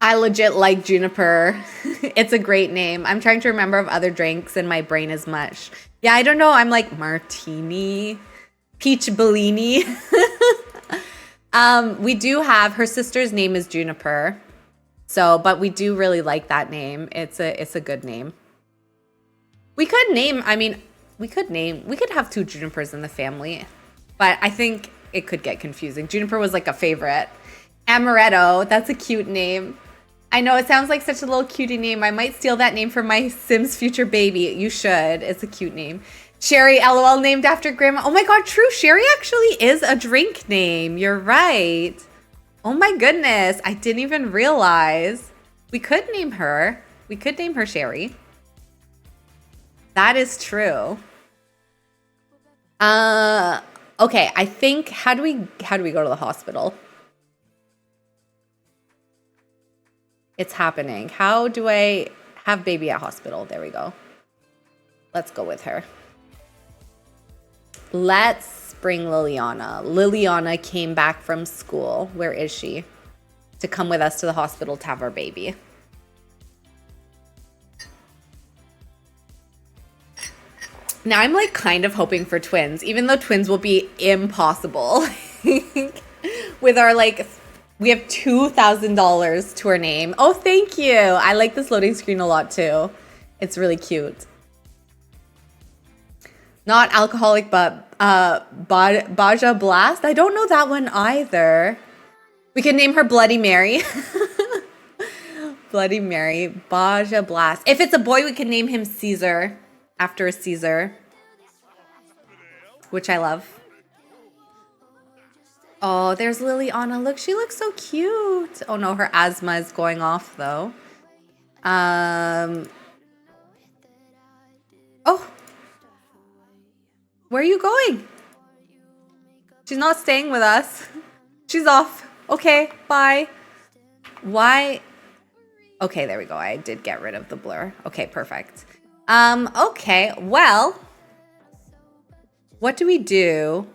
I legit like Juniper. It's a great name. I'm trying to remember of other drinks and my brain is mush. Yeah, I don't know. I'm like martini, peach bellini. We do have, her sister's name is Juniper. So, but we do really like that name. It's a good name. We could name, I mean, we could have 2 Junipers in the family, but I think it could get confusing. Juniper was like a favorite. Amaretto, that's a cute name. I know it sounds like such a little cutie name. I might steal that name for my Sims future baby. You should. It's a cute name. Sherry, LOL, named after grandma. Oh my god, true. Sherry actually is a drink name. You're right. Oh my goodness. I didn't even realize. We could name her. We could name her Sherry. That is true. Okay, I think how do we go to the hospital? It's happening. How do I have baby at hospital? There we go. Let's go with her. Let's bring Liliana. Liliana came back from school. Where is she? To come with us to the hospital to have our baby. Now I'm like kind of hoping for twins, even though twins will be impossible. With our like, we have $2,000 to our name. Oh, thank you. I like this loading screen a lot too. It's really cute. Not alcoholic, but Baja Blast. I don't know that one either. We could name her Bloody Mary. Bloody Mary, Baja Blast. If it's a boy, we could name him Caesar, after a Caesar, which I love. Oh, there's Liliana. Look, she looks so cute. Oh no, her asthma is going off though. Oh. Where are you going? She's not staying with us. She's off. Okay, bye. Why? Okay, there we go. I did get rid of the blur. Okay, perfect. Okay, well, What do we do?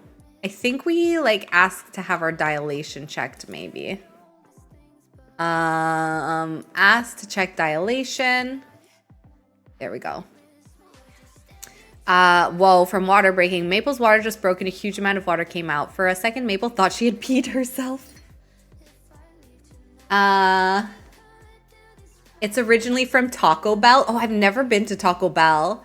I think we like ask to have our dilation checked maybe. Ask to check dilation. There we go. Whoa, from water breaking. Maple's water just broke and a huge amount of water came out. For a second, Maple thought she had peed herself. It's originally from Taco Bell. Oh, I've never been to Taco Bell.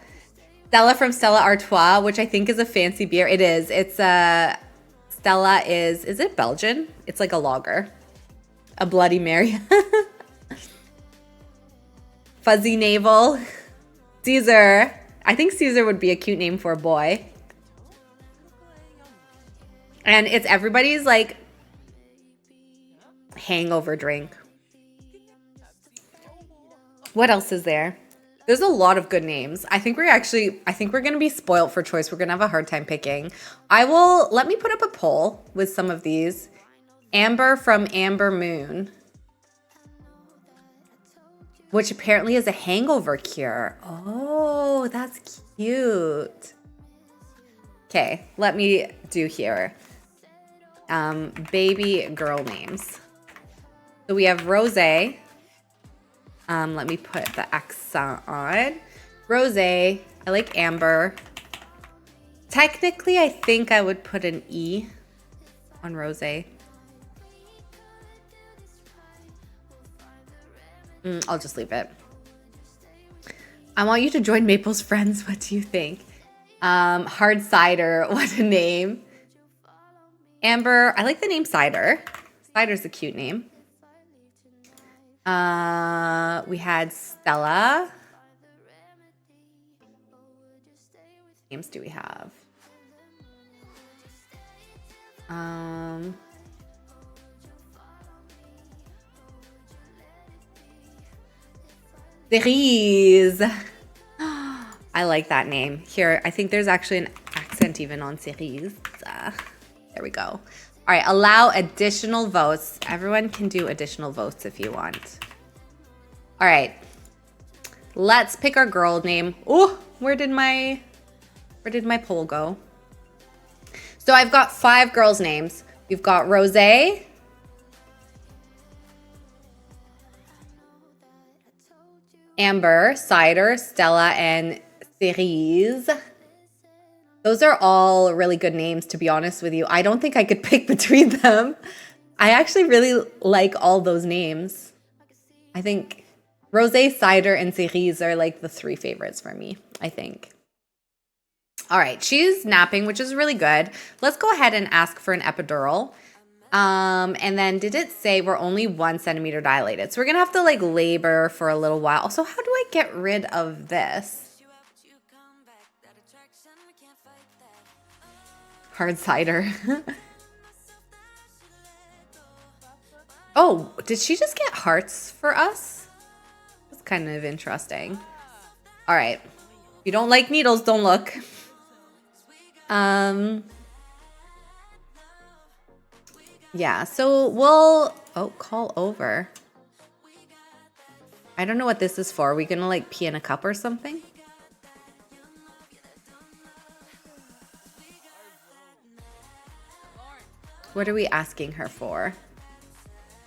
Stella from Stella Artois, which I think is a fancy beer. It is. It's Stella is it Belgian? It's like a lager. A Bloody Mary. Fuzzy Navel. Caesar. I think Caesar would be a cute name for a boy. And it's everybody's like hangover drink. What else is there? There's a lot of good names. I think we're going to be spoiled for choice. We're going to have a hard time picking. Let me put up a poll with some of these. Amber from Amber Moon, which apparently is a hangover cure. Oh, that's cute. Okay, let me do here. Baby girl names. So we have Rose. Let me put the accent on. Rose. I like Amber. Technically, I think I would put an E on Rose. I'll just leave it. I want you to join Maple's friends. What do you think? Hard Cider. What a name. Amber. I like the name Cider. Cider's a cute name. We had Stella. What names do we have? Cerise. I like that name. Here, I think there's actually an accent even on Cerise. There we go. All right, allow additional votes. Everyone can do additional votes if you want. All right, let's pick our girl name. Oh, where did my poll go? So I've got 5 girls' names. We've got Rose, Amber, Cider, Stella, and Cerise. Those are all really good names, to be honest with you. I don't think I could pick between them. I actually really like all those names. I think Rose, Cider, and Cerise are like the 3 favorites for me, I think. All right, she's napping, which is really good. Let's go ahead and ask for an epidural. And then did it say we're only 1 centimeter dilated? So we're gonna have to like labor for a little while. Also, how do I get rid of this? Hard cider. Oh, did she just get hearts for us? That's kind of interesting. All right. If you don't like needles, don't look. Yeah, so we'll call over. I don't know what this is for. Are we gonna like pee in a cup or something? What are we asking her for?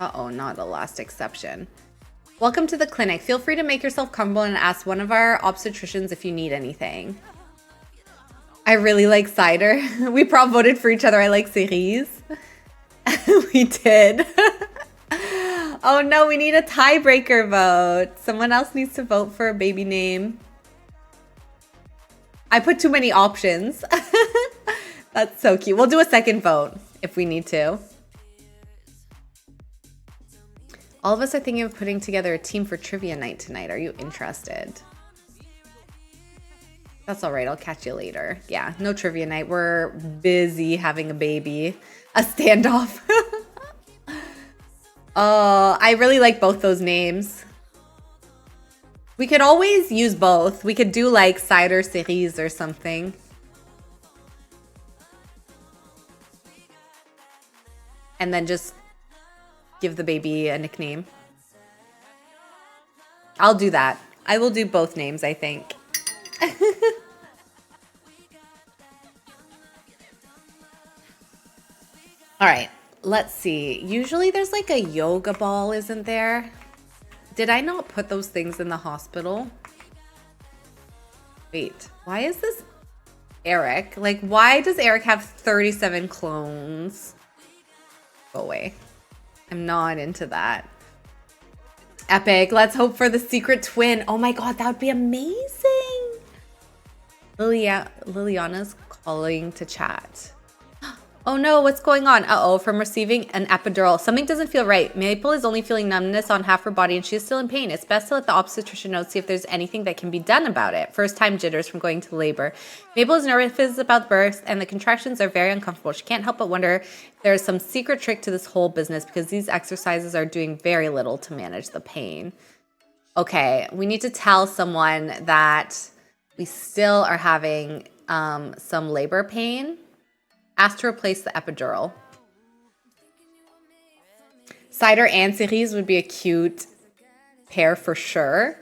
Uh-oh, not a last exception. Welcome to the clinic. Feel free to make yourself comfortable and ask one of our obstetricians if you need anything. I really like cider. We prop voted for each other. I like Cerise. We did. Oh no, we need a tiebreaker vote. Someone else needs to vote for a baby name. I put too many options. That's so cute. We'll do a second vote if we need to. All of us are thinking of putting together a team for trivia night tonight. Are you interested? That's all right. I'll catch you later. Yeah, no trivia night. We're busy having a baby. A standoff. Oh, I really like both those names. We could always use both. We could do like Cider Cerise or something. And then just give the baby a nickname. I'll do that. I will do both names, I think. All right, let's see. Usually there's like a yoga ball, isn't there? Did I not put those things in the hospital? Wait, why is this Eric? Like, why does Eric have 37 clones? Go away. I'm not into that. Epic. Let's hope for the secret twin. Oh my god, that would be amazing. Liliana's calling to chat. Oh no, what's going on? Uh-oh, from receiving an epidural. Something doesn't feel right. Maple is only feeling numbness on half her body and she's still in pain. It's best to let the obstetrician know, see if there's anything that can be done about it. First time jitters from going to labor. Maple is nervous about the birth and the contractions are very uncomfortable. She can't help but wonder if there's some secret trick to this whole business because these exercises are doing very little to manage the pain. Okay, we need to tell someone that we still are having some labor pain. Asked to replace the epidural. Cider and Cerise would be a cute pair for sure.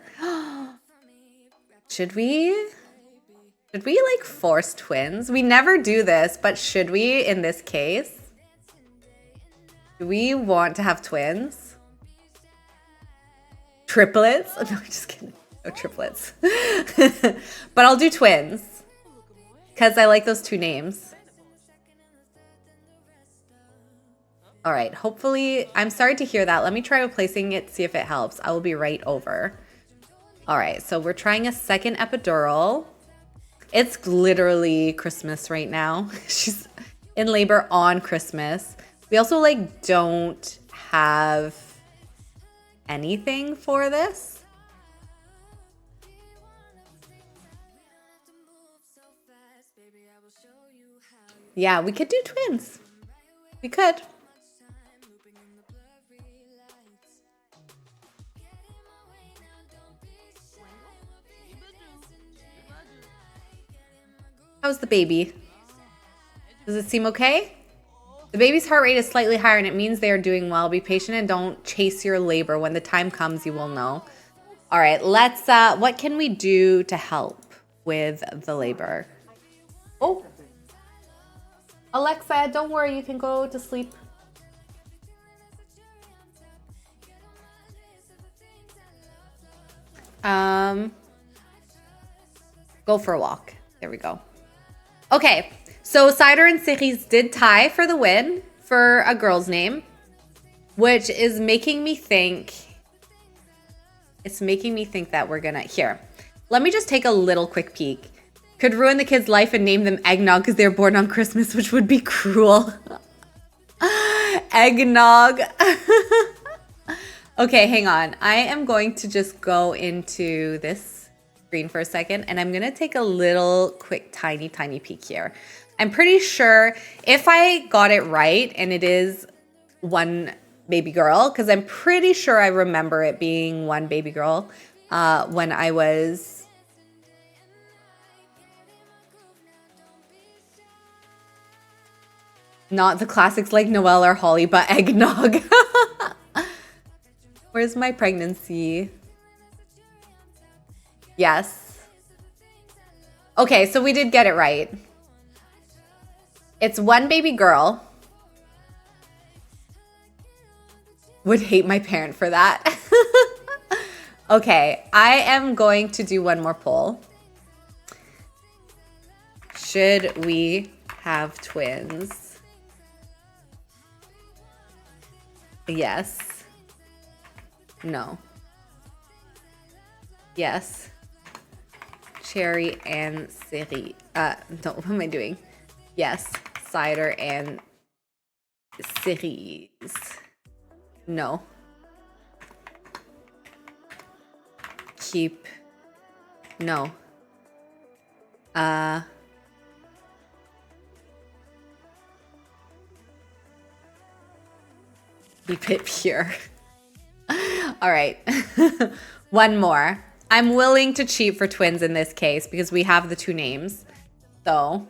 Should we like force twins? We never do this, but should we in this case? Do we want to have twins? Triplets? No, I'm just kidding. No triplets. But I'll do twins because I like those two names. All right, hopefully, I'm sorry to hear that. Let me try replacing it, see if it helps. I will be right over. All right, so we're trying a second epidural. It's literally Christmas right now. She's in labor on Christmas. We also like don't have anything for this. Yeah, we could do twins. We could. How's the baby? Does it seem okay? The baby's heart rate is slightly higher and it means they are doing well. Be patient and don't chase your labor. When the time comes, you will know. All right, let's, what can we do to help with the labor? Oh, Alexa, don't worry, you can go to sleep. Go for a walk. There we go. Okay, so Cider and Cerise did tie for the win for a girl's name, which is making me think, it's making me think that we're gonna, here, let me just take a little quick peek. Could ruin the kid's life and name them Eggnog because they're born on Christmas, which would be cruel. Eggnog. Okay, hang on. I am going to just go into this screen for a second and I'm gonna take a little quick tiny peek here. I'm pretty sure if I got it right and it is one baby girl, because I'm pretty sure I remember it being one baby girl when I was not the classics like Noelle or Holly, but Eggnog. Where's my pregnancy? Yes. Okay, so we did get it right. It's one baby girl. Would hate my parent for that. Okay, I am going to do one more poll. Should we have twins? Yes. No. Yes. Cherry and Cerise. No, what am I doing? Yes. Cider and Cerise. No. Keep. No. Keep it pure. All right. One more. I'm willing to cheat for twins in this case because we have the two names. So,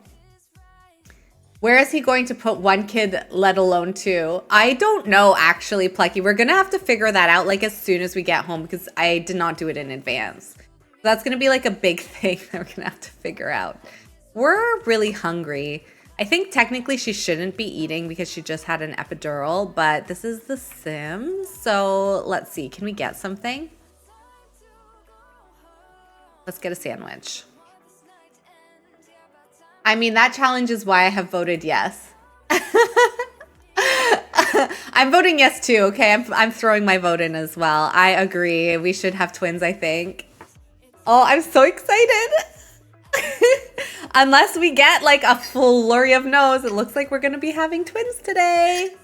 where is he going to put one kid, let alone two? I don't know, actually, Plucky. We're going to have to figure that out like as soon as we get home because I did not do it in advance. So that's going to be like a big thing that we're going to have to figure out. We're really hungry. I think technically she shouldn't be eating because she just had an epidural, but this is The Sims. So let's see, can we get something? Let's get a sandwich. I mean, that challenge is why I have voted yes. I'm voting yes too, okay? I'm throwing my vote in as well. I agree. We should have twins, I think. Oh, I'm so excited. Unless we get like a flurry of no's, it looks like we're gonna be having twins today.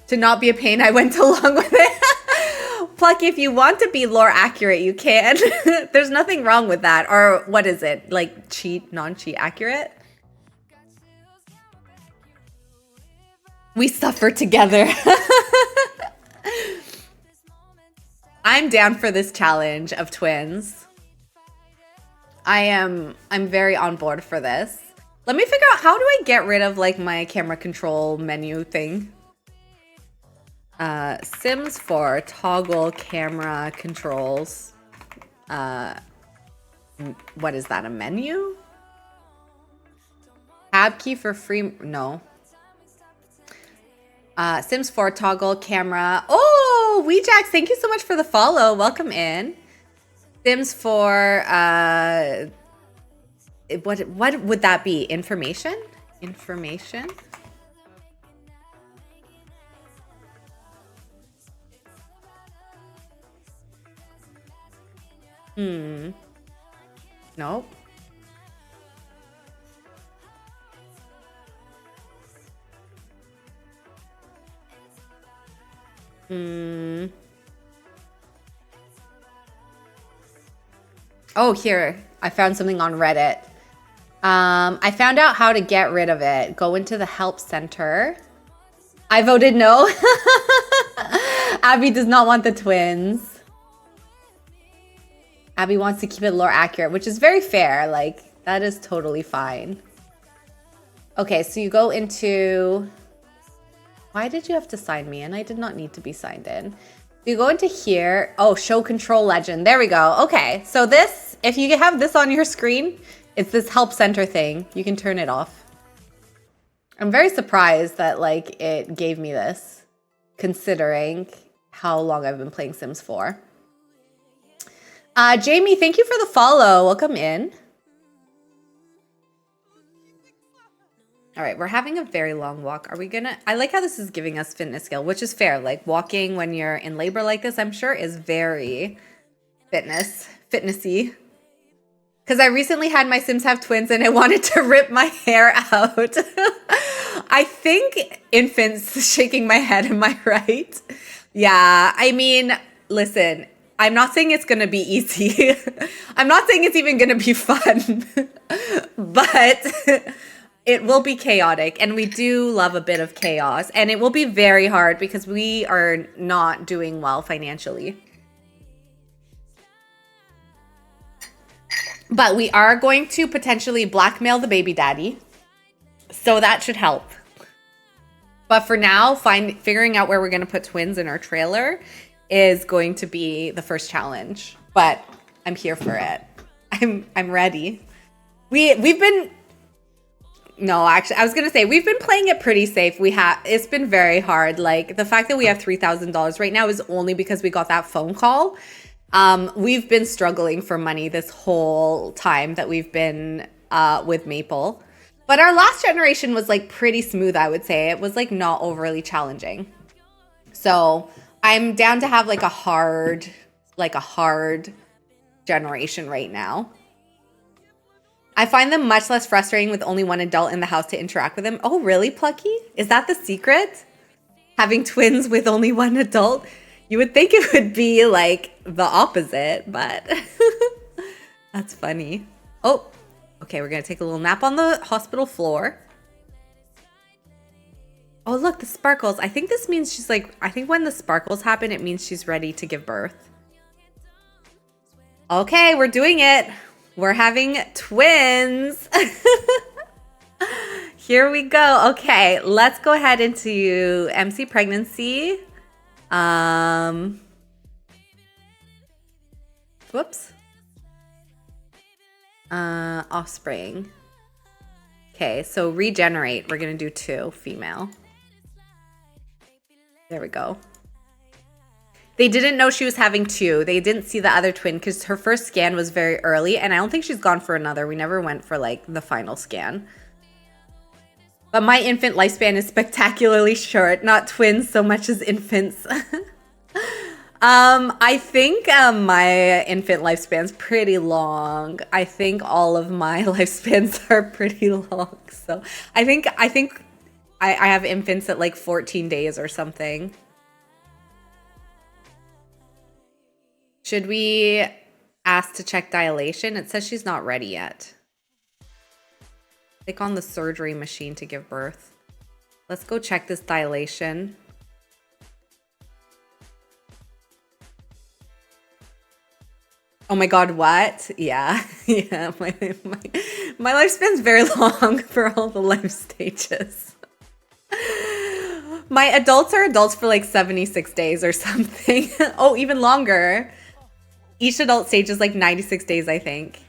To not be a pain, I went along with it. Plucky, if you want to be lore accurate, you can. There's nothing wrong with that. Or what is it? Like cheat, non-cheat accurate? We suffer together. I'm down for this challenge of twins. I'm very on board for this. Let me figure out, how do I get rid of like my camera control menu thing? Sims 4 toggle camera controls. What is that, a menu? Tab key for free, no. Sims 4 toggle camera. Oh, Weejax, thank you so much for the follow. Welcome in. Sims 4, what would that be? Information? Information? Nope. Oh, here. I found something on Reddit. I found out how to get rid of it. Go into the help center. I voted no. Abby does not want the twins. Abby wants to keep it lore accurate, which is very fair. Like, that is totally fine. Okay, so you go into... Why did you have to sign me in? I did not need to be signed in. You go into here. Oh, show control legend. There we go. Okay, so this, if you have this on your screen, it's this help center thing. You can turn it off. I'm very surprised that like it gave me this, considering how long I've been playing Sims 4. Jamie, thank you for the follow. Welcome in. All right, we're having a very long walk. Are we gonna... I like how this is giving us fitness skill, which is fair. Like, walking when you're in labor like this, I'm sure is very fitnessy. Because I recently had my Sims have twins and I wanted to rip my hair out. I think infants shaking my head, am I right? Yeah, I mean, listen, I'm not saying it's gonna be easy. I'm not saying it's even gonna be fun. But... it will be chaotic, and we do love a bit of chaos, and it will be very hard because we are not doing well financially. But we are going to potentially blackmail the baby daddy, so that should help. But for now, figuring out where we're going to put twins in our trailer is going to be the first challenge. But I'm here for it. I'm ready. We've been... No, actually, I was going to say, we've been playing it pretty safe. It's been very hard. Like, the fact that we have $3,000 right now is only because we got that phone call. We've been struggling for money this whole time that we've been with Maple. But our last generation was, like, pretty smooth, I would say. It was, like, not overly challenging. So, I'm down to have, like, a hard generation right now. I find them much less frustrating with only one adult in the house to interact with them. Oh, really, Plucky? Is that the secret? Having twins with only one adult? You would think it would be like the opposite, but that's funny. Oh, okay, we're gonna take a little nap on the hospital floor. Oh, look, the sparkles. I think this means she's like, I think when the sparkles happen, it means she's ready to give birth. Okay, we're doing it. We're having twins. Here we go. Okay, let's go ahead into MC pregnancy. Whoops. Offspring. Okay, so regenerate. We're going to do 2 female. There we go. They didn't know she was having 2. They didn't see the other twin because her first scan was very early. And I don't think she's gone for another. We never went for like the final scan. But my infant lifespan is spectacularly short. Not twins so much as infants. I think my infant lifespan's pretty long. I think all of my lifespans are pretty long. So I think I have infants at like 14 days or something. Should we ask to check dilation? It says she's not ready yet. Click on the surgery machine to give birth. Let's go check this dilation. Oh my god, what? Yeah. Yeah, my lifespan's very long for all the life stages. My adults are adults for like 76 days or something. Oh, even longer. Each adult stage is like 96 days, I think.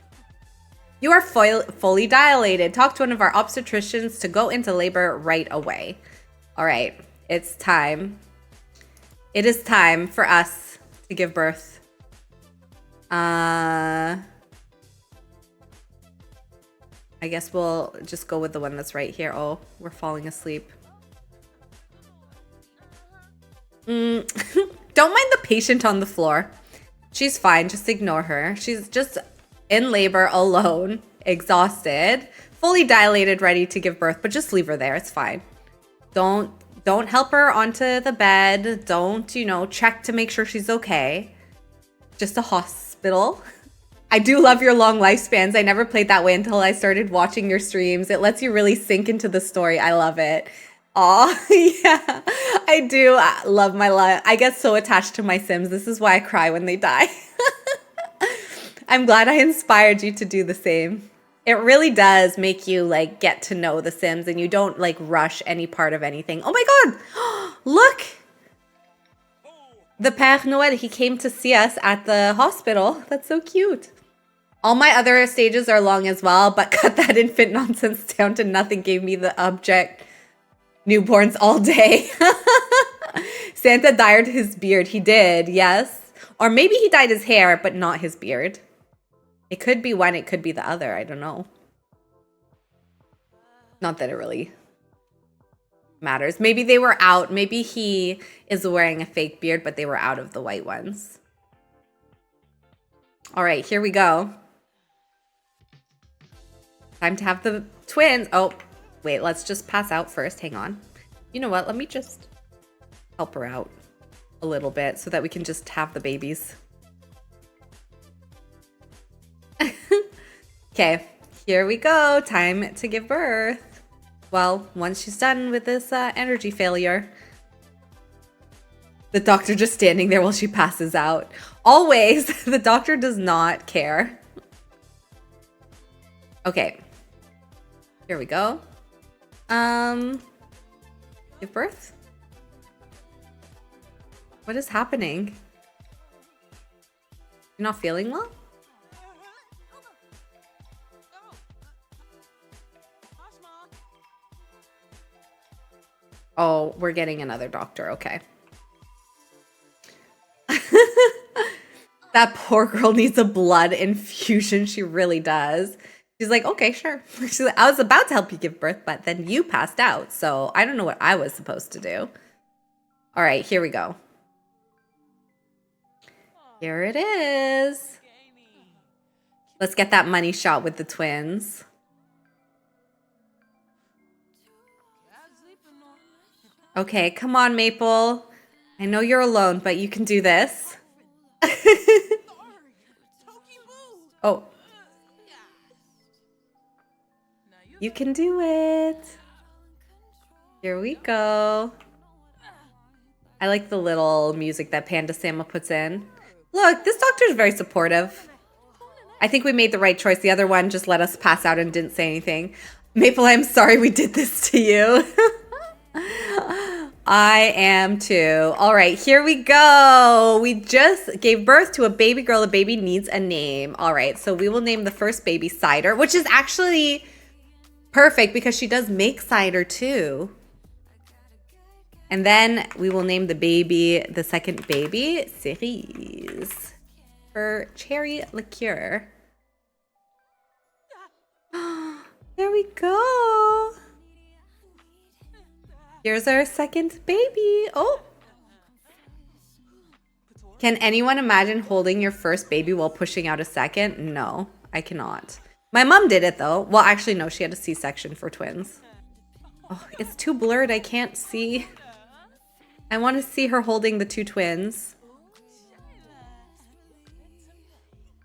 You are fully dilated. Talk to one of our obstetricians to go into labor right away. All right, it's time. It is time for us to give birth. I guess we'll just go with the one that's right here. Oh, we're falling asleep. Don't mind the patient on the floor. She's fine. Just ignore her. She's just in labor alone, exhausted, fully dilated, ready to give birth, but just leave her there. It's fine. Don't help her onto the bed. Don't, you know, check to make sure she's okay. Just a hospital. I do love your long lifespans. I never played that way until I started watching your streams. It lets you really sink into the story. I love it. Aw, yeah, I do love my life. I get so attached to my Sims. This is why I cry when they die. I'm glad I inspired you to do the same. It really does make you like get to know the Sims and you don't like rush any part of anything. Oh my god, look! The Père Noël, he came to see us at the hospital. That's so cute. All my other stages are long as well, but cut that infant nonsense down to nothing. Gave me the object. Newborns all day. Santa dyed his beard. He did, yes. Or maybe he dyed his hair, but not his beard. It could be one, it could be the other. I don't know. Not that it really matters. Maybe they were out. Maybe he is wearing a fake beard, but they were out of the white ones. All right, here we go. Time to have the twins. Oh, wait, let's just pass out first. Hang on. You know what? Let me just help her out a little bit so that we can just have the babies. Okay, here we go. Time to give birth. Well, once she's done with this energy failure. The doctor just standing there while she passes out. Always, the doctor does not care. Okay, here we go. Give birth? What is happening? You're not feeling well? Oh, we're getting another doctor. Okay. That poor girl needs a blood infusion. She really does. She's like, okay, sure. She's like, I was about to help you give birth, but then you passed out. So I don't know what I was supposed to do. All right, here we go. Here it is. Let's get that money shot with the twins. Okay, come on, Maple. I know you're alone, but you can do this. Oh. You can do it. Here we go. I like the little music that Panda Sama puts in. Look, this doctor is very supportive. I think we made the right choice. The other one just let us pass out and didn't say anything. Maple, I'm sorry we did this to you. I am too. All right, here we go. We just gave birth to a baby girl. A baby needs a name. All right, so we will name the first baby Cider, which is actually Perfect, because she does make cider too. And then we will name the second baby, Cerise, for cherry liqueur. There we go. Here's our second baby. Oh. Can anyone imagine holding your first baby while pushing out a second? No, I cannot. My mom did it though. Well, actually, no, she had a C-section for twins. Oh, it's too blurred. I can't see. I want to see her holding the two twins.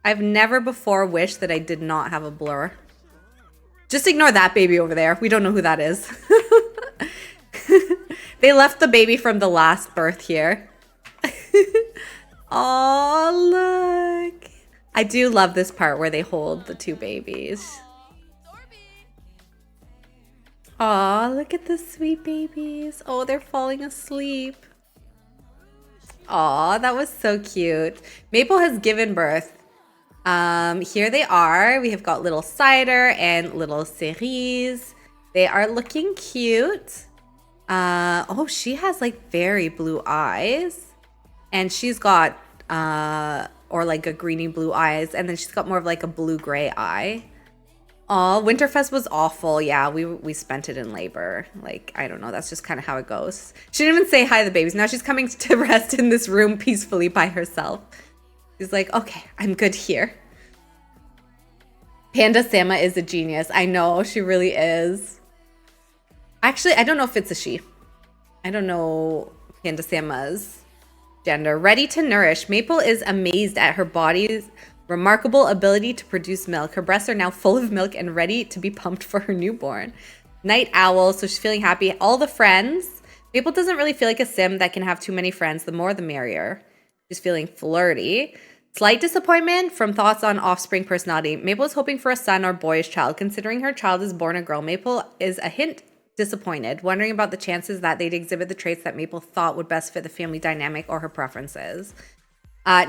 I've never before wished that I did not have a blur. Just ignore that baby over there. We don't know who that is. They left the baby from the last birth here. Oh, look. I do love this part where they hold the two babies. Oh, look at the sweet babies. Oh, they're falling asleep. Oh, that was so cute. Maple has given birth. Here they are. We have got little Cider and little Cerise. They are looking cute. Oh, she has like very blue eyes. And she's got, or like a greeny blue eyes. And then she's got more of like a blue-gray eye. Oh, Winterfest was awful. Yeah, we spent it in labor. Like, I don't know. That's just kind of how it goes. She didn't even say hi to the babies. Now she's coming to rest in this room peacefully by herself. She's like, okay, I'm good here. Panda Sama is a genius. I know, she really is. Actually, I don't know if it's a she. I don't know Panda Sama's gender. Ready to nourish. Maple is amazed at her body's remarkable ability to produce milk. Her breasts are now full of milk and ready to be pumped for her newborn. Night owl, so she's feeling happy. All the friends. Maple doesn't really feel like a sim that can have too many friends. The more, the merrier. She's feeling flirty. Slight disappointment from thoughts on offspring personality. Maple is hoping for a son or boyish child. Considering her child is born a girl, Maple is a hint disappointed, wondering about the chances that they'd exhibit the traits that Maple thought would best fit the family dynamic or her preferences.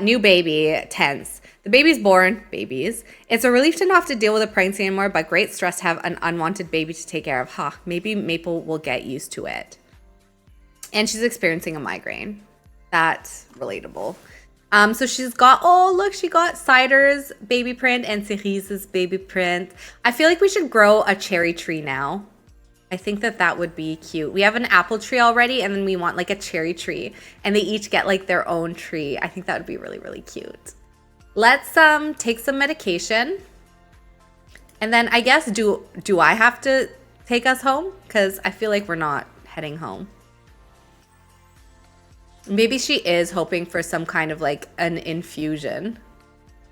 New baby, tense. The baby's born, babies. It's a relief to not have to deal with a pregnancy anymore, but great stress to have an unwanted baby to take care of. Maybe Maple will get used to it. And she's experiencing a migraine. That's relatable. So she's got, oh, look, she got Cider's baby print and Cerise's baby print. I feel like we should grow a cherry tree now. I think that that would be cute. We have an apple tree already, and then we want like a cherry tree, and they each get like their own tree. I think that would be really, really cute. Let's take some medication. And then I guess, do I have to take us home? Because I feel like we're not heading home. Maybe she is hoping for some kind of like an infusion.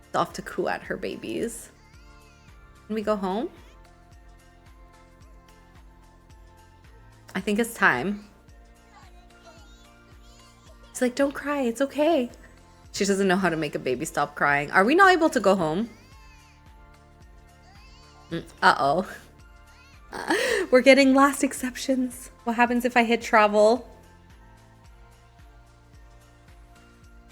It's off to coo at her babies. Can we go home? I think it's time. She's like, don't cry, it's okay. She doesn't know how to make a baby stop crying. Are we not able to go home? Uh-oh. We're getting last exceptions. What happens if I hit travel?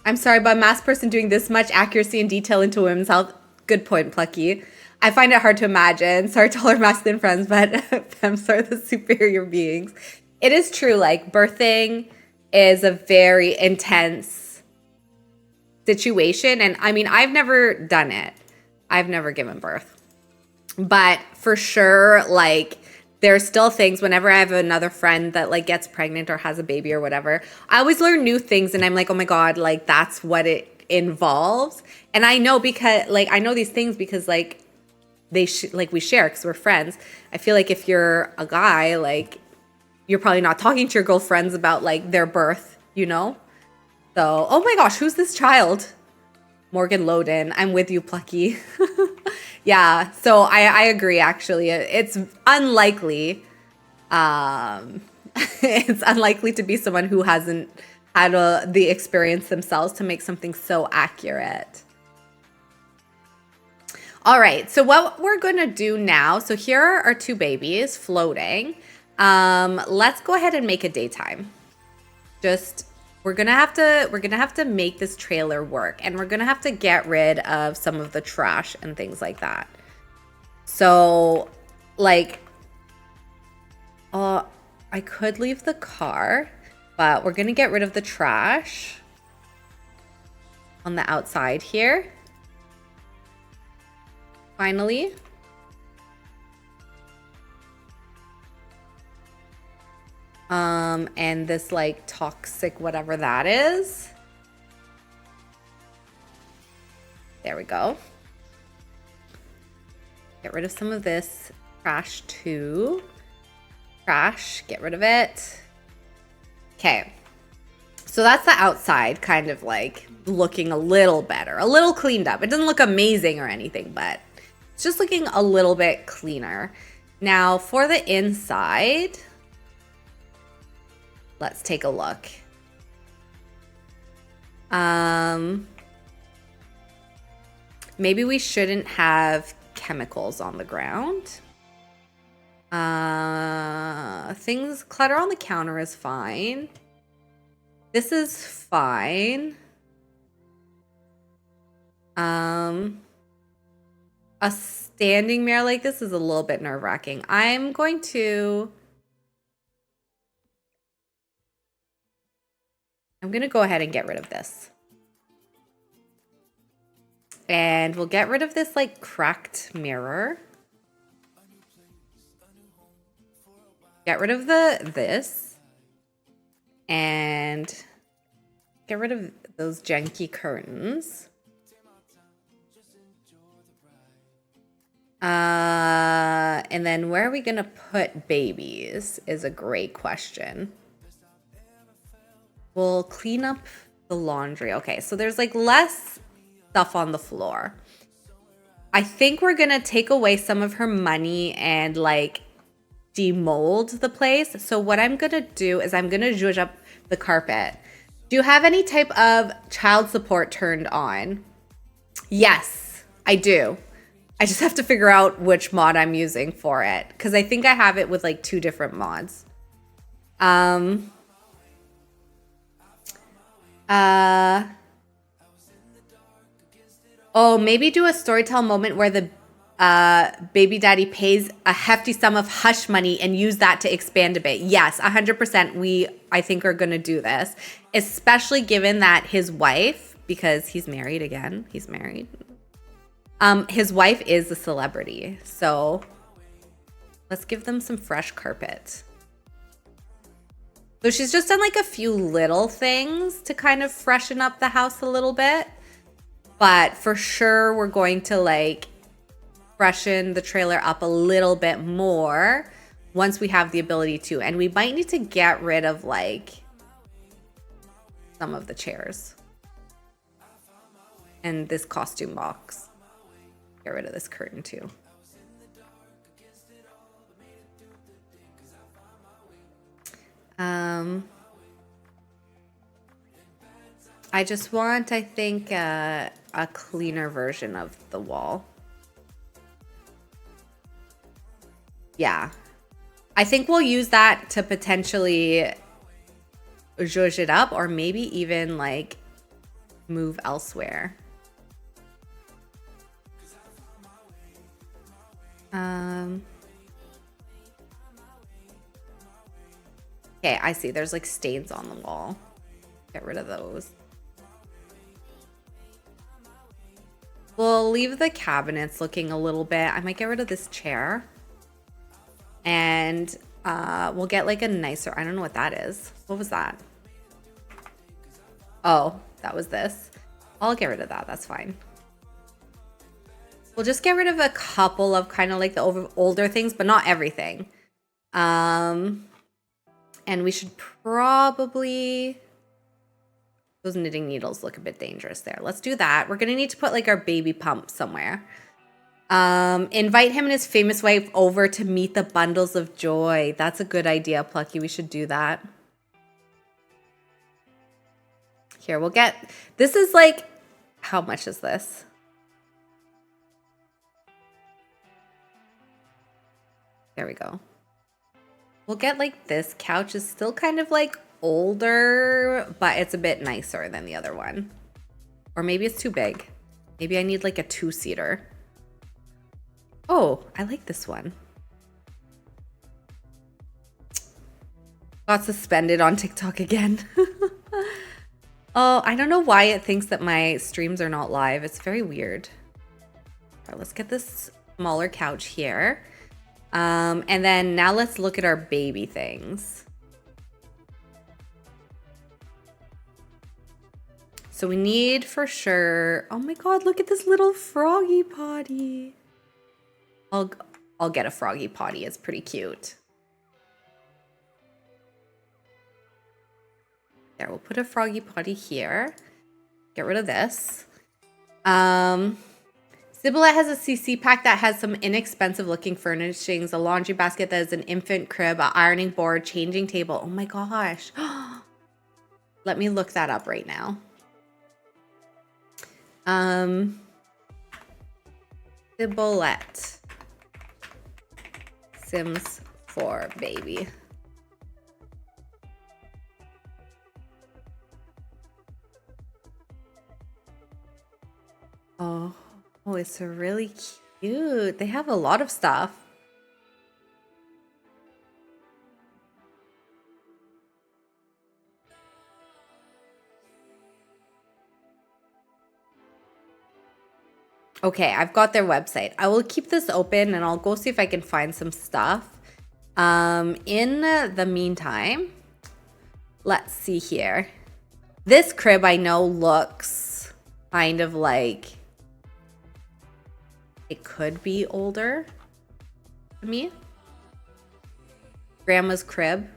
I'm sorry, but a masked person doing this much accuracy and detail into women's health. Good point, Plucky. I find it hard to imagine. Sorry to all our masculine friends, but femmes are the superior beings. It is true, like, birthing is a very intense situation. And I mean, I've never done it. I've never given birth. But for sure, like, there's still things whenever I have another friend that like gets pregnant or has a baby or whatever, I always learn new things and I'm like, oh my God, like that's what it involves. And I know because like, I know these things because like like we share because we're friends. I feel like if you're a guy, like you're probably not talking to your girlfriends about like their birth, you know? So, oh my gosh, who's this child? Morgan Loden. I'm with you, Plucky. Yeah, so I agree, actually. It's unlikely. It's unlikely to be someone who hasn't had the experience themselves to make something so accurate. All right, so what we're going to do now, so here are our two babies floating. Let's go ahead and make a daytime. We're gonna have to make this trailer work, and we're gonna have to get rid of some of the trash and things like that. So like I could leave the car, but we're gonna get rid of the trash on the outside here. Finally. And this like toxic whatever that is. There we go. Get rid of some of this trash too. Trash, get rid of it. Okay. So that's the outside, kind of like looking a little better, a little cleaned up. It doesn't look amazing or anything, but it's just looking a little bit cleaner. Now for the inside, let's take a look. Maybe we shouldn't have chemicals on the ground. Things, clutter on the counter is fine. This is fine. A standing mirror like this is a little bit nerve-wracking. I'm going to go ahead and get rid of this. And we'll get rid of this like cracked mirror. Get rid of this. And get rid of those janky curtains. And then where are we gonna put babies is a great question. We'll clean up the laundry. Okay, so there's like less stuff on the floor. I think we're gonna take away some of her money and like demold the place. So what I'm gonna do is I'm gonna zhuzh up the carpet. Do you have any type of child support turned on? Yes, I do. I just have to figure out which mod I'm using for it, because I think I have it with like 2 different mods. Oh, maybe do a storytell moment where the baby daddy pays a hefty sum of hush money and use that to expand a bit. Yes, 100% we, I think, are going to do this, especially given that his wife, because he's married again, he's married. His wife is a celebrity, so let's give them some fresh carpet. So she's just done like a few little things to kind of freshen up the house a little bit. But for sure, we're going to like freshen the trailer up a little bit more once we have the ability to. And we might need to get rid of like some of the chairs and this costume box. Get rid of this curtain too. I just want, I think, a cleaner version of the wall. Yeah. I think we'll use that to potentially zhuzh it up, or maybe even like move elsewhere. Okay, I see. There's like stains on the wall. Get rid of those. We'll leave the cabinets looking a little bit. I might get rid of this chair. And we'll get like a nicer, I don't know what that is. What was that? Oh, that was this. I'll get rid of that. That's fine. We'll just get rid of a couple of kind of like the older things, but not everything. And we should probably... Those knitting needles look a bit dangerous there. Let's do that. We're going to need to put like our baby pump somewhere. Invite him and his famous wife over to meet the bundles of joy. That's a good idea, Plucky. We should do that. Here, we'll get... This is like... How much is this? There we go. We'll get like this couch is still kind of like older, but it's a bit nicer than the other one. Or maybe it's too big. Maybe I need like a 2-seater. Oh, I like this one. Got suspended on TikTok again. Oh, I don't know why it thinks that my streams are not live. It's very weird. All right, let's get this smaller couch here. And then now let's look at our baby things. So we need for sure, oh my God, look at this little froggy potty. I'll get a froggy potty. It's pretty cute. There, we'll put a froggy potty here. Get rid of this. Sibylette has a CC pack that has some inexpensive looking furnishings, a laundry basket that is an infant crib, an ironing board, changing table. Oh my gosh. Let me look that up right now. Sibylette. Sims 4 baby. Oh, it's really cute. They have a lot of stuff. Okay, I've got their website. I will keep this open and I'll go see if I can find some stuff. In the meantime, let's see here. This crib I know looks kind of like it could be older to me. Grandma's crib.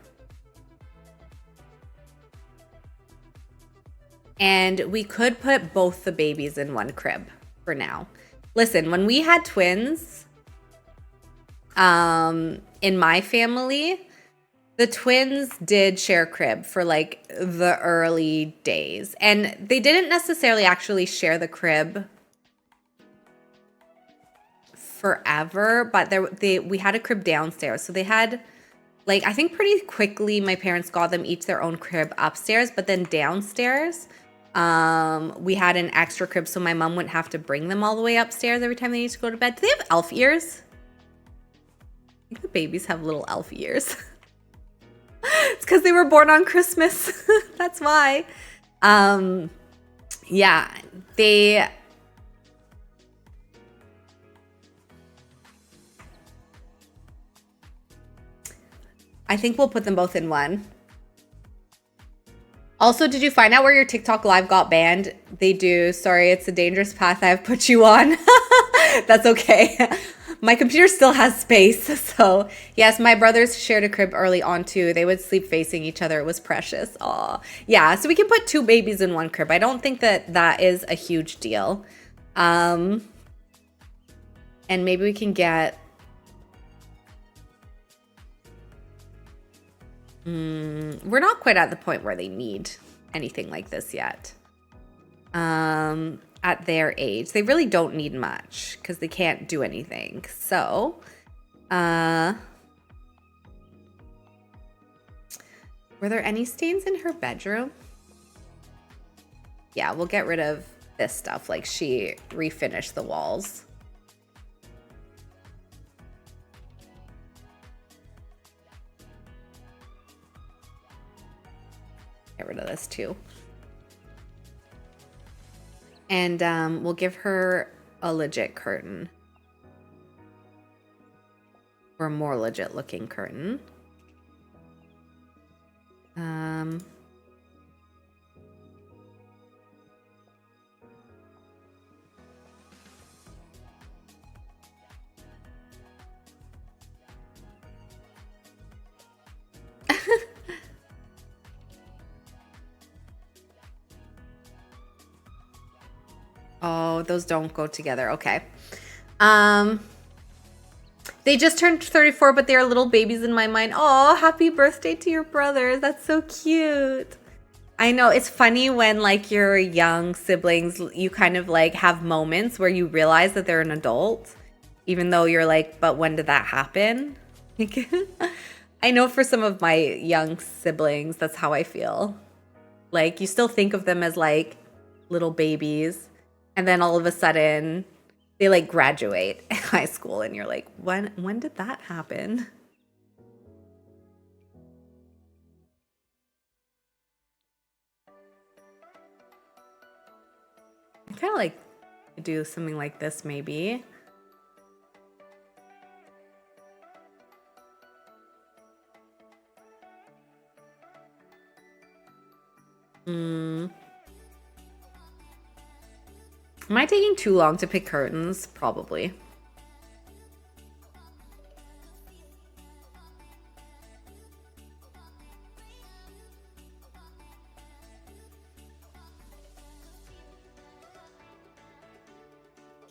And we could put both the babies in one crib for now. Listen, when we had twins, in my family, the twins did share crib for like the early days. And they didn't necessarily actually share the crib forever, but we had a crib downstairs. So they had, like, I think pretty quickly my parents got them each their own crib upstairs, but then downstairs, we had an extra crib so my mom wouldn't have to bring them all the way upstairs every time they need to go to bed. Do they have elf ears? I think the babies have little elf ears. It's because they were born on Christmas. That's why. Yeah, I think we'll put them both in one. Also, did you find out where your TikTok live got banned? They do. Sorry, it's a dangerous path I've put you on. That's okay. My computer still has space. So yes, my brothers shared a crib early on too. They would sleep facing each other. It was precious. Aw. Yeah, so we can put two babies in one crib. I don't think that is a huge deal. And maybe we can get... we're not quite at the point where they need anything like this yet. At their age, they really don't need much because they can't do anything. So, were there any stains in her bedroom? Yeah, we'll get rid of this stuff. Like, she refinished the walls. Get rid of this too. And we'll give her a legit curtain. Or a more legit looking curtain. Oh, those don't go together. Okay. They just turned 34, but they're little babies in my mind. Oh, happy birthday to your brothers. That's so cute. I know, it's funny when like your young siblings, you kind of like have moments where you realize that they're an adult, even though you're like, but when did that happen? I know for some of my young siblings, that's how I feel. Like you still think of them as like little babies. And then all of a sudden, they like graduate high school, and you're like, when did that happen? I kind of like to do something like this maybe. Am I taking too long to pick curtains? Probably.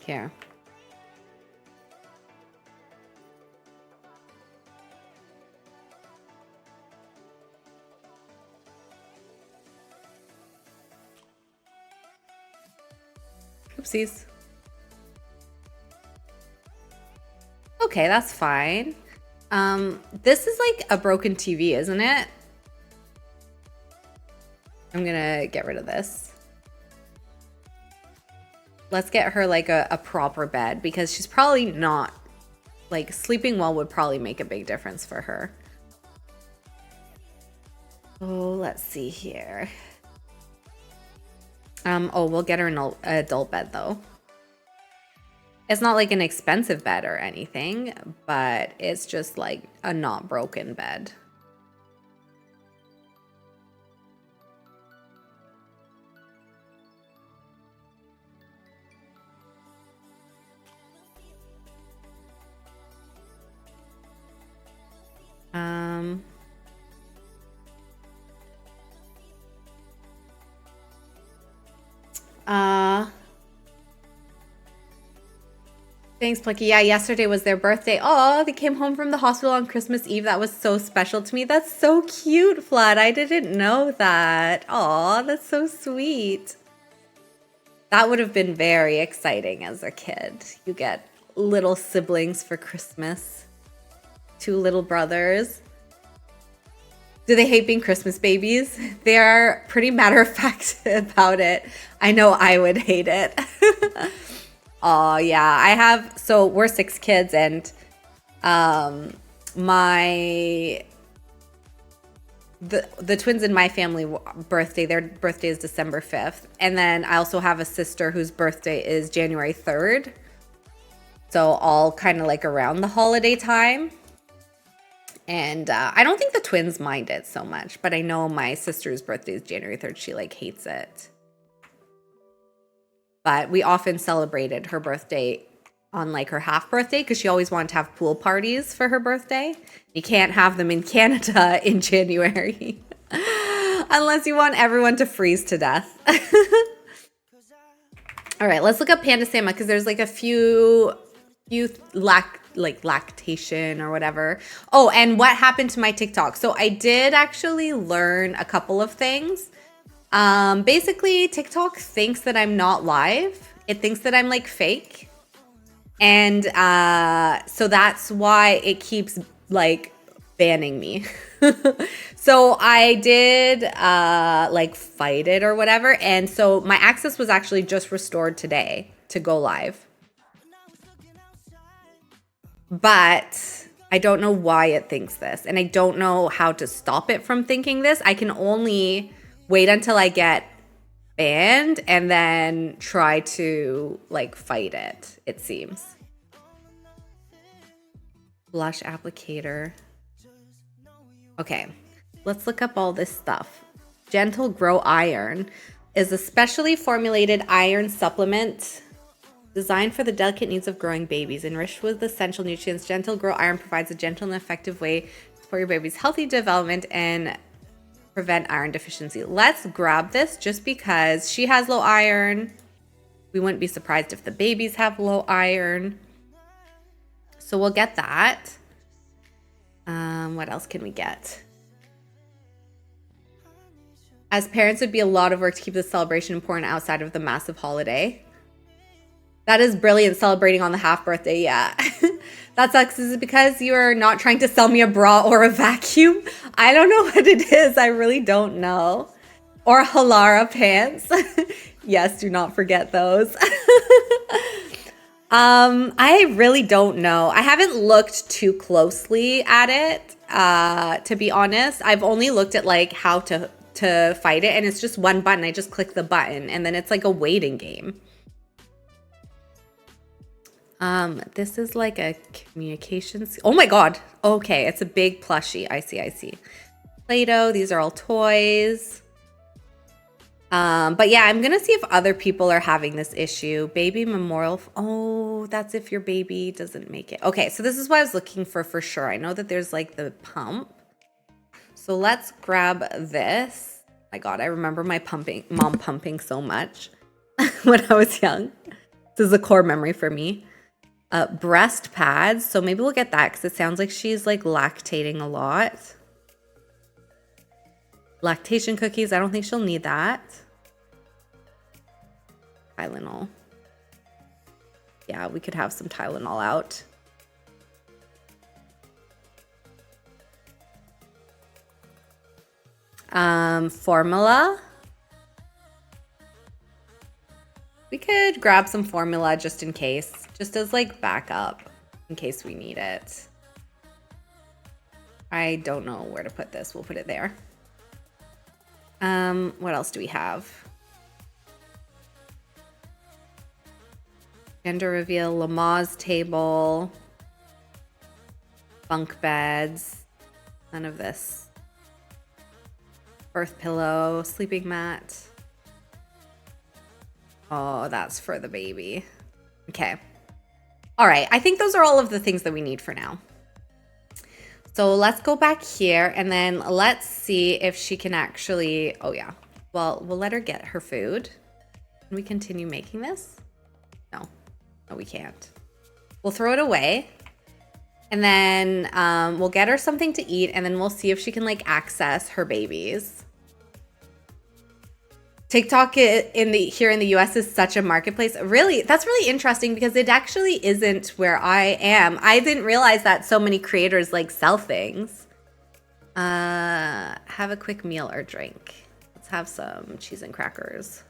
Here. Oopsies. Okay, that's fine. This is like a broken TV, isn't it? I'm gonna get rid of this. Let's get her like a proper bed because she's probably not, like, sleeping well would probably make a big difference for her. Oh, let's see here. Oh, we'll get her an adult bed though. It's not like an expensive bed or anything, but it's just like a not broken bed. Thanks, Plucky. Yeah, yesterday was their birthday. Oh, they came home from the hospital on Christmas Eve. That was so special to me. That's so cute, Flood. I didn't know that. Oh, that's so sweet. That would have been very exciting as a kid. You get little siblings for Christmas. 2 little brothers. Do they hate being Christmas babies? They are pretty matter of fact about it. I know I would hate it. Oh yeah, I have, so we're 6 kids and the twins in my family birthday, their birthday is December 5th. And then I also have a sister whose birthday is January 3rd. So all kind of like around the holiday time. And I don't think the twins mind it so much, but I know my sister's birthday is January 3rd. She like hates it. But we often celebrated her birthday on like her half birthday because she always wanted to have pool parties for her birthday. You can't have them in Canada in January unless you want everyone to freeze to death. All right, let's look up Panda Sama because there's like a few lactation or whatever. Oh, and what happened to my TikTok? So I did actually learn a couple of things. Basically, TikTok thinks that I'm not live. It thinks that I'm like fake. And so that's why it keeps like banning me. So I did like fight it or whatever. And so my access was actually just restored today to go live. But I don't know why it thinks this. And I don't know how to stop it from thinking this. I can only wait until I get banned and then try to like fight it, it seems. Blush applicator. Okay, let's look up all this stuff. Gentle Grow Iron is a specially formulated iron supplement designed for the delicate needs of growing babies. Enriched with essential nutrients, Gentle Grow Iron provides a gentle and effective way to support your baby's healthy development and prevent iron deficiency. Let's grab this just because she has low iron. We wouldn't be surprised if the babies have low iron. So we'll get that. What else can we get? As parents, it'd be a lot of work to keep this celebration important outside of the massive holiday. That is brilliant, celebrating on the half birthday, yeah. That sucks. Is it because you're not trying to sell me a bra or a vacuum? I don't know what it is. I really don't know. Or Halara pants. Yes, do not forget those. I really don't know. I haven't looked too closely at it, to be honest. I've only looked at like how to fight it, and it's just one button. I just click the button and then it's like a waiting game. This is like a communications. Oh my God. Okay, it's a big plushie. I see. Play-Doh. These are all toys. But yeah, I'm gonna see if other people are having this issue. Baby memorial. Oh, that's if your baby doesn't make it. Okay, so this is what I was looking for sure. I know that there's like the pump. So let's grab this. My God, I remember my mom pumping so much when I was young. This is a core memory for me. Breast pads. So maybe we'll get that because it sounds like she's like lactating a lot. Lactation cookies. I don't think she'll need that. Tylenol. Yeah, we could have some Tylenol out. Formula. We could grab some formula just in case, just as like backup in case we need it. I don't know where to put this. We'll put it there. What else do we have? Gender reveal, Lamaze table, bunk beds, none of this. Birth pillow, sleeping mat. Oh, that's for the baby. Okay. All right. I think those are all of the things that we need for now. So let's go back here and then let's see if she can actually, oh yeah. Well, we'll let her get her food. Can we continue making this? No, we can't. We'll throw it away and then we'll get her something to eat and then we'll see if she can like access her babies. TikTok here in the US is such a marketplace. Really, that's really interesting because it actually isn't where I am. I didn't realize that so many creators like sell things. Have a quick meal or drink. Let's have some cheese and crackers.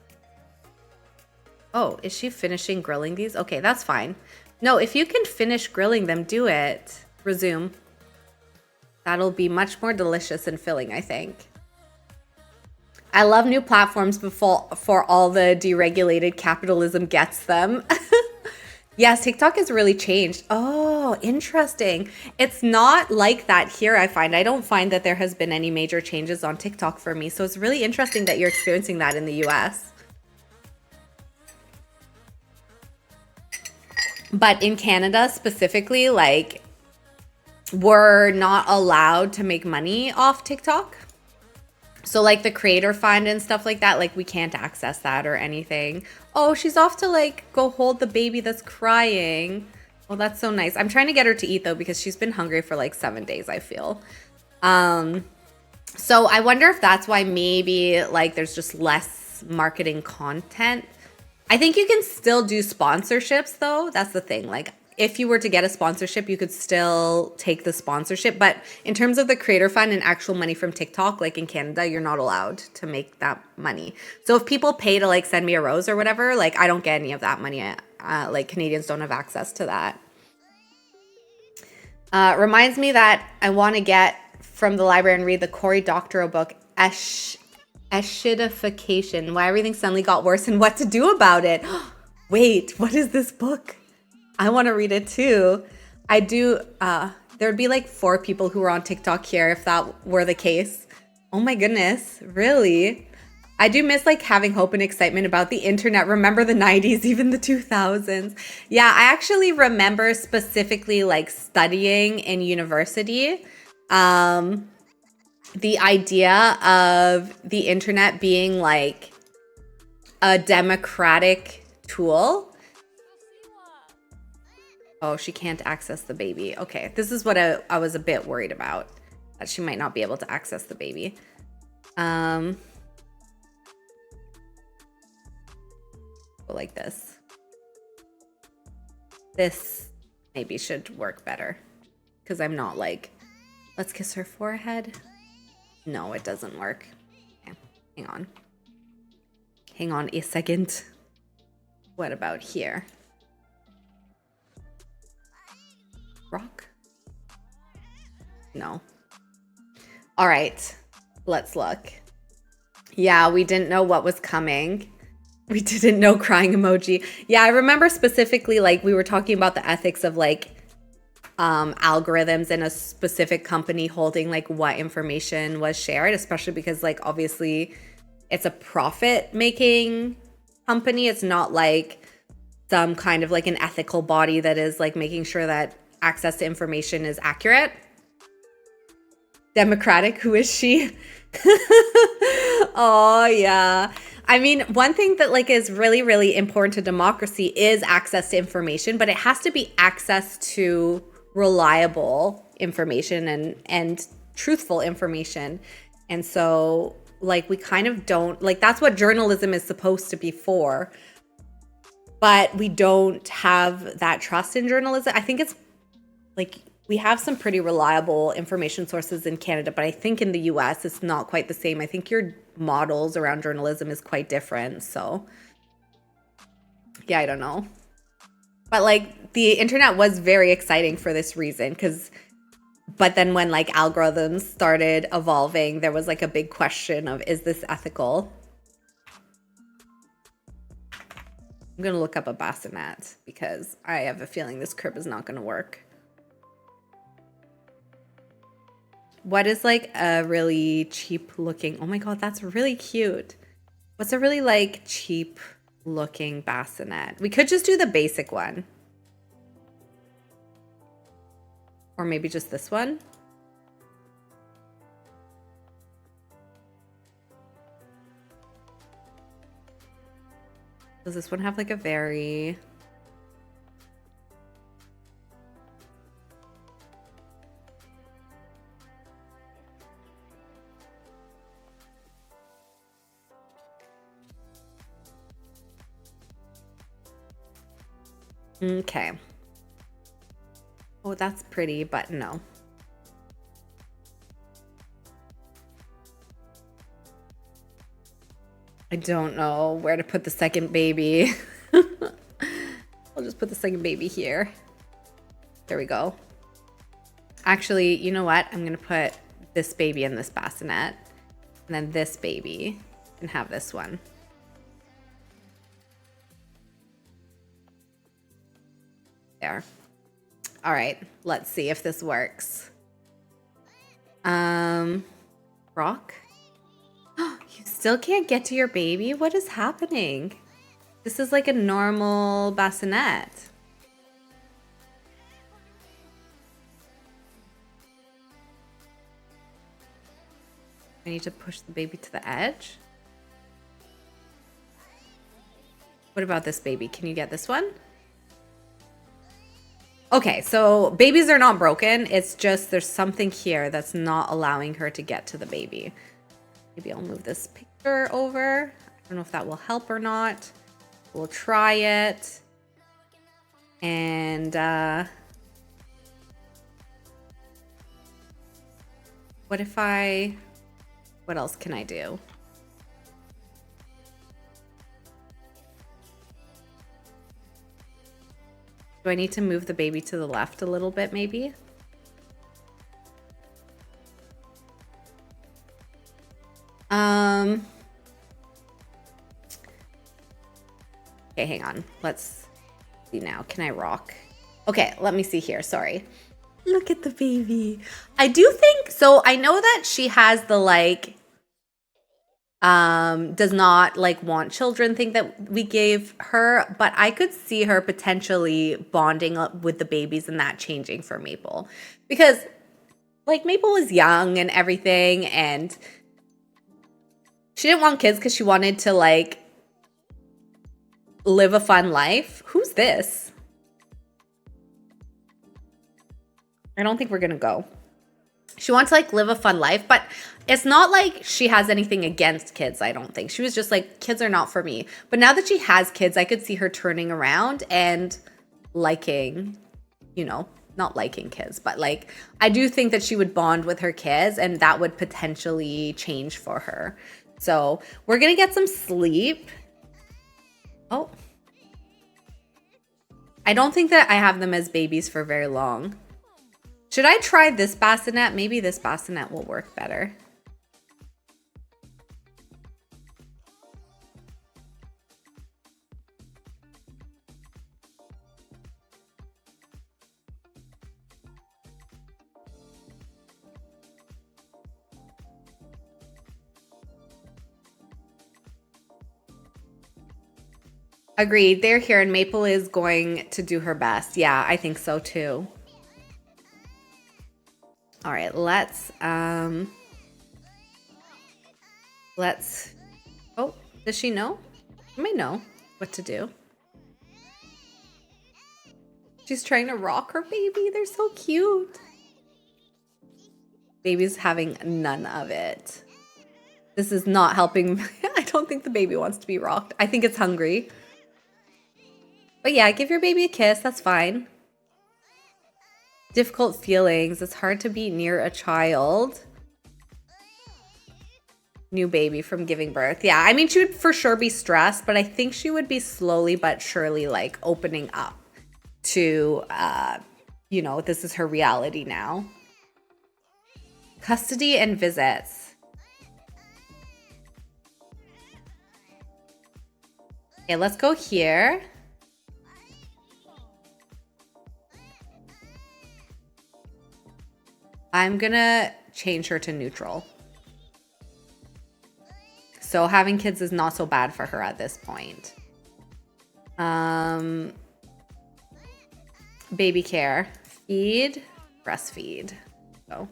Oh, is she finishing grilling these? Okay, that's fine. No, if you can finish grilling them, do it. Resume. That'll be much more delicious and filling, I think. I love new platforms before all the deregulated capitalism gets them. Yes, TikTok has really changed. Oh, interesting. It's not like that here, I find. I don't find that there has been any major changes on TikTok for me. So it's really interesting that you're experiencing that in the US. But in Canada specifically, like, we're not allowed to make money off TikTok. So like the creator fund and stuff like that, like we can't access that or anything. Oh, she's off to like go hold the baby that's crying. Oh, that's so nice. I'm trying to get her to eat though because she's been hungry for like 7 days, I feel. So I wonder if that's why maybe like there's just less marketing content. I think you can still do sponsorships though. That's the thing. Like if you were to get a sponsorship, you could still take the sponsorship. But in terms of the creator fund and actual money from TikTok, like in Canada, you're not allowed to make that money. So if people pay to like send me a rose or whatever, like I don't get any of that money. Like Canadians don't have access to that. Reminds me that I want to get from the library and read the Cory Doctorow book, Acidification, Why Everything Suddenly Got Worse and What to Do About It. Wait, what is this book? I want to read it too. I do. There'd be like 4 people who were on TikTok here if that were the case. Oh my goodness, really? I do miss like having hope and excitement about the internet. Remember the 90s, even the 2000s. Yeah, I actually remember specifically like studying in university. The idea of the internet being like a democratic tool. Oh, she can't access the baby. Okay, this is what I was a bit worried about, that she might not be able to access the baby. Go like this. This maybe should work better because I'm not like, let's kiss her forehead. No, it doesn't work. Okay, hang on. Hang on a second. What about here? Rock? No. All right, let's look. Yeah, we didn't know what was coming. We didn't know crying emoji. Yeah, I remember specifically, like, we were talking about the ethics of like algorithms in a specific company holding like what information was shared, especially because like obviously it's a profit making company. It's not like some kind of like an ethical body that is like making sure that access to information is accurate. Democratic, who is she? Oh, yeah. I mean, one thing that like is really, really important to democracy is access to information, but it has to be access to reliable information and truthful information. And so like we kind of don't like that's what journalism is supposed to be for. But we don't have that trust in journalism. I think it's like we have some pretty reliable information sources in Canada, but I think in the US it's not quite the same. I think your models around journalism is quite different. So yeah, I don't know. But like the internet was very exciting for this reason but then when like algorithms started evolving, there was like a big question of, is this ethical? I'm going to look up a bassinet because I have a feeling this crib is not going to work. What is like a really cheap looking, oh my God, that's really cute. What's a really like cheap looking bassinet? We could just do the basic one. Or maybe just this one. Does this one have like a very... Okay. Oh, that's pretty, but no. I don't know where to put the second baby. I'll just put the second baby here. There we go. Actually, you know what? I'm going to put this baby in this bassinet. And then this baby and have this one. There. All right, let's see if this works. Rock? You still can't get to your baby? What is happening? This is like a normal bassinet. I need to push the baby to the edge. What about this baby? Can you get this one? Okay, so babies are not broken. It's just there's something here that's not allowing her to get to the baby. Maybe I'll move this picture over. I don't know if that will help or not. We'll try it. And what else can I do? Do I need to move the baby to the left a little bit, maybe? Okay, hang on. Let's see now. Can I rock? Okay, let me see here. Sorry. Look at the baby. I do think, so I know that she has the like, does not like want children thing that we gave her, but I could see her potentially bonding up with the babies and that changing for Maple, because like Maple was young and everything, and she didn't want kids because she wanted to like live a fun life. Who's this? I don't think we're gonna go. She wants to like live a fun life, but it's not like she has anything against kids, I don't think. She was just like, kids are not for me. But now that she has kids, I could see her turning around and liking, you know, not liking kids, but like, I do think that she would bond with her kids and that would potentially change for her. So we're gonna get some sleep. Oh. I don't think that I have them as babies for very long. Should I try this bassinet? Maybe this bassinet will work better. Agreed. They're here and Maple is going to do her best. Yeah, I think so too. All right, let's oh, does she know? She might know what to do. She's trying to rock her baby. They're so cute. Baby's having none of it. This is not helping. I don't think the baby wants to be rocked. I think it's hungry. But yeah, give your baby a kiss. That's fine. Difficult feelings. It's hard to be near a child. New baby from giving birth. Yeah, I mean, she would for sure be stressed, but I think she would be slowly but surely like opening up to, you know, this is her reality now. Custody and visits. Okay, let's go here. I'm gonna change her to neutral. So having kids is not so bad for her at this point. Baby care. Feed, breastfeed. So.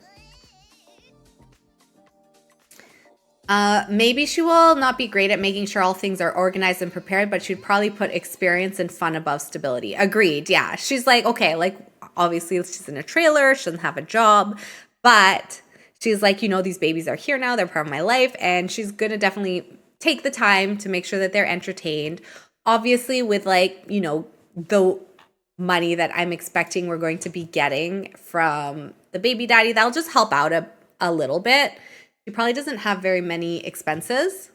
Maybe she will not be great at making sure all things are organized and prepared, but she'd probably put experience and fun above stability. Agreed. Yeah. She's like, okay, like obviously she's in a trailer. She doesn't have a job, but she's like, you know, these babies are here now. They're part of my life. And she's going to definitely take the time to make sure that they're entertained. Obviously with like, you know, the money that I'm expecting we're going to be getting from the baby daddy, that'll just help out a little bit. She probably doesn't have very many expenses,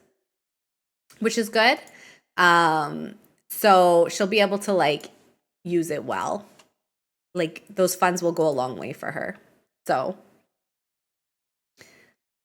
which is good. So she'll be able to like use it well. Like those funds will go a long way for her. So,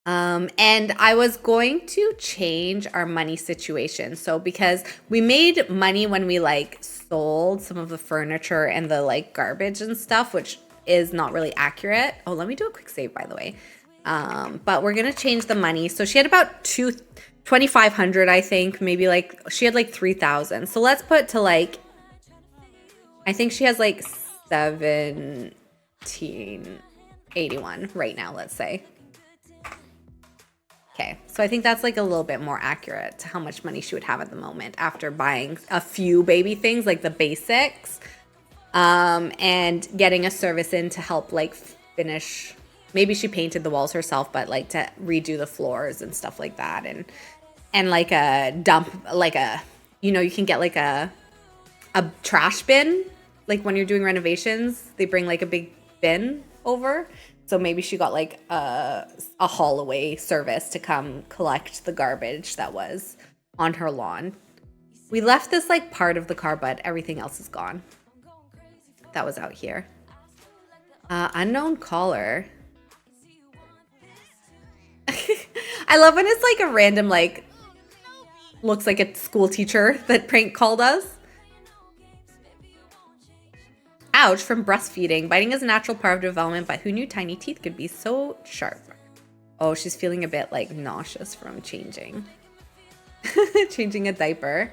and I was going to change our money situation. So because we made money when we like sold some of the furniture and the like garbage and stuff, which is not really accurate. Oh, let me do a quick save, by the way. But we're going to change the money. So she had about 2,500, I think, maybe like she had like 3,000. So let's put to like, I think she has like 1781 right now, let's say. Okay, so I think that's like a little bit more accurate to how much money she would have at the moment after buying a few baby things like the basics, and getting a service in to help like finish. Maybe she painted the walls herself, but like to redo the floors and stuff like that, and like a dump, like a, you know, you can get like a trash bin, like when you're doing renovations, they bring like a big bin over. So maybe she got like a haul away service to come collect the garbage that was on her lawn. We left this like part of the car, but everything else is gone. That was out here. Unknown caller. I love when it's like a random, like, looks like a school teacher that prank called us. Ouch, from breastfeeding. Biting is a natural part of development, but who knew tiny teeth could be so sharp? Oh, she's feeling a bit like nauseous from changing. Changing a diaper.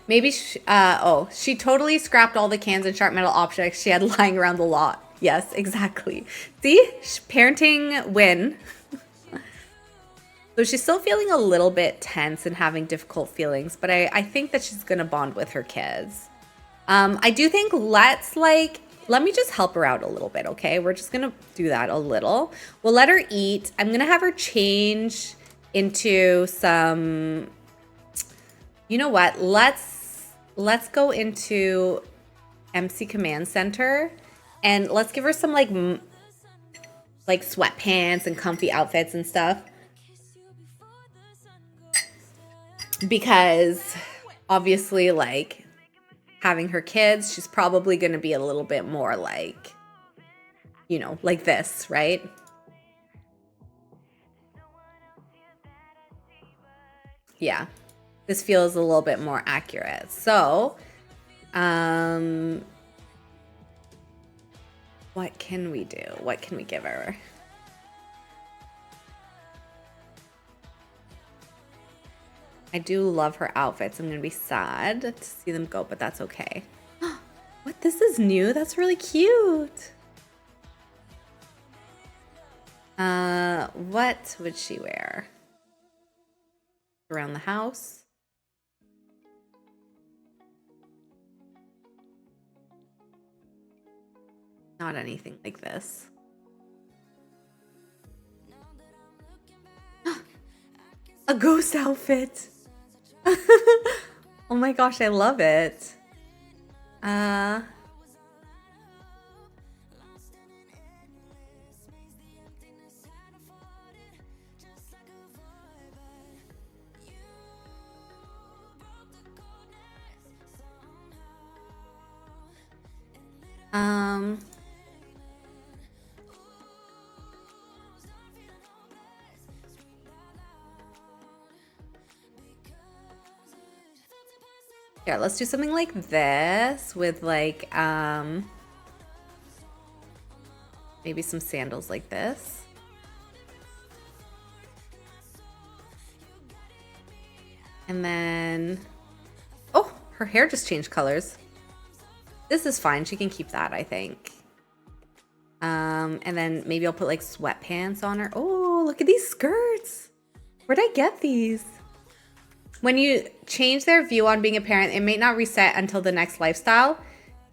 Maybe, she totally scrapped all the cans and sharp metal objects she had lying around the lot. Yes, exactly. See? Parenting win. So she's still feeling a little bit tense and having difficult feelings, but I think that she's going to bond with her kids. I do think let me just help her out a little bit, okay? We're just going to do that a little. We'll let her eat. I'm going to have her change into some, you know what? Let's go into MC Command Center and let's give her some like sweatpants and comfy outfits and stuff. Because obviously like having her kids, she's probably going to be a little bit more like, you know, like this, right? Yeah, this feels a little bit more accurate. So, what can we do? What can we give her? I do love her outfits. I'm going to be sad to see them go, but that's okay. What? This is new? That's really cute. What would she wear? Around the house? Not anything like this. A ghost outfit. Oh my gosh, I love it. Yeah, let's do something like this with like maybe some sandals like this. And then oh, her hair just changed colors. This is fine. She can keep that, I think. And then maybe I'll put like sweatpants on her. Oh, look at these skirts. Where'd I get these? When you change their view on being a parent, it may not reset until the next lifestyle.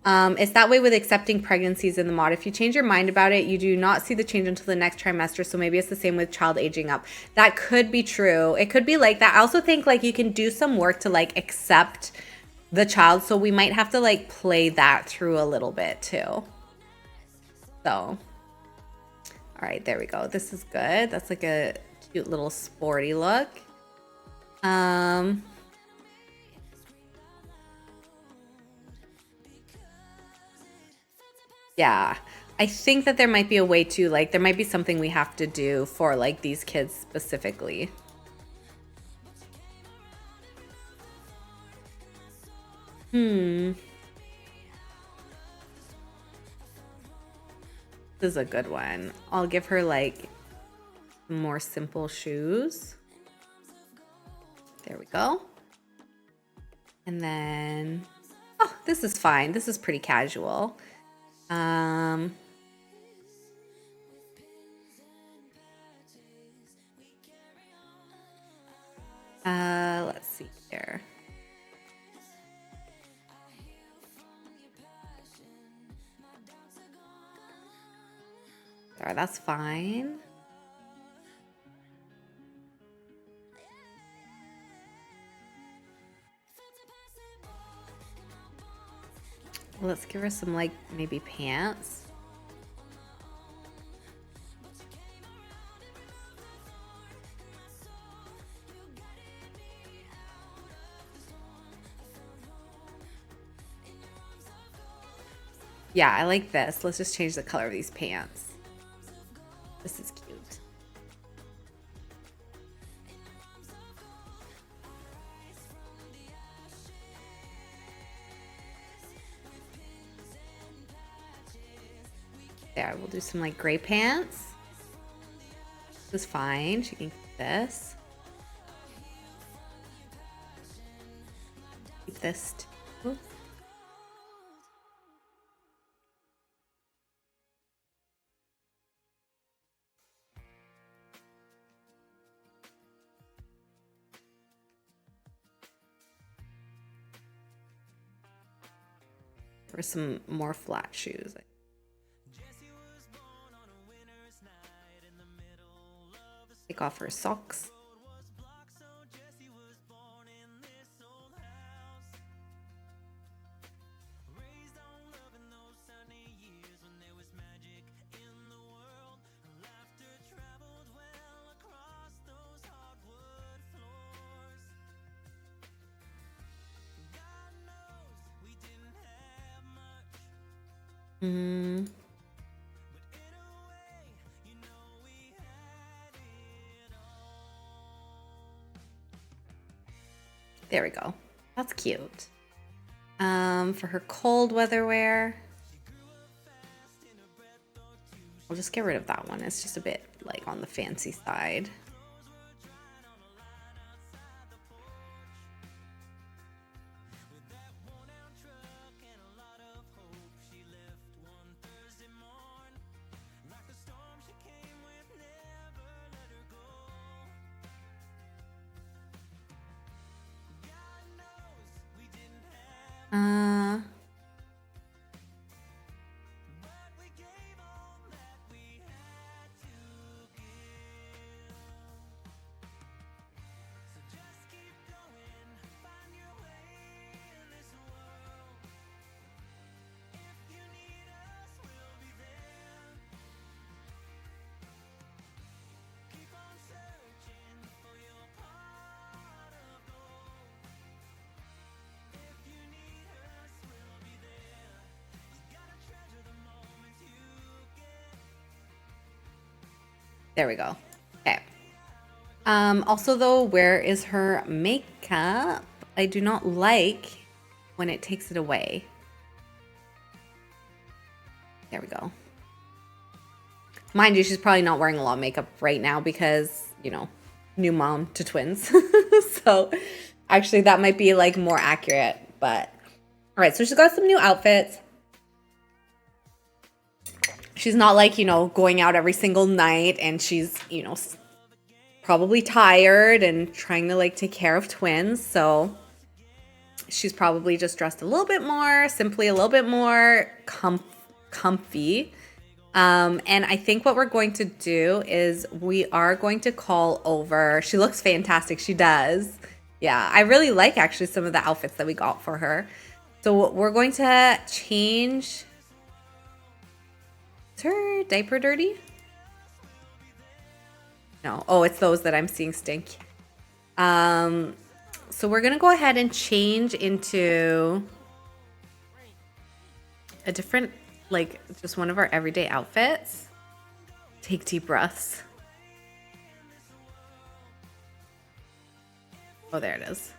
It's that way with accepting pregnancies in the mod. If you change your mind about it, you do not see the change until the next trimester. So maybe it's the same with child aging up. That could be true. It could be like that. I also think like you can do some work to like accept the child. So we might have to like play that through a little bit too. So, all right, there we go. This is good. That's like a cute little sporty look. Yeah, I think that there might be a way to like, there might be something we have to do for like these kids specifically. This is a good one. I'll give her like more simple shoes. There we go. And then, oh, this is fine. This is pretty casual. Let's see here. There, that's fine. Let's give her some like maybe pants. Yeah, I like this. Let's just change the color of these pants. This is cute. There, we'll do some like gray pants. This is fine. She can keep this. Keep this too. For some more flat shoes. Take off her socks. There we go. That's cute. For her cold weather wear, I'll just get rid of that one. It's just a bit like on the fancy side. There we go. Okay. Also though, where is her makeup? I do not like when it takes it away. There we go. Mind you, she's probably not wearing a lot of makeup right now because, you know, new mom to twins. So actually that might be like more accurate, but all right. So she's got some new outfits. She's not like, you know, going out every single night, and she's, you know, probably tired and trying to like take care of twins. So she's probably just dressed a little bit more, simply a little bit more comfy. And I think what we're going to do is we are going to call over. She looks fantastic. She does. Yeah, I really like actually some of the outfits that we got for her. So we're going to change. Is her diaper dirty? No. Oh, it's those that I'm seeing stink. So we're going to go ahead and change into a different, like just one of our everyday outfits. Take deep breaths. Oh, there it is.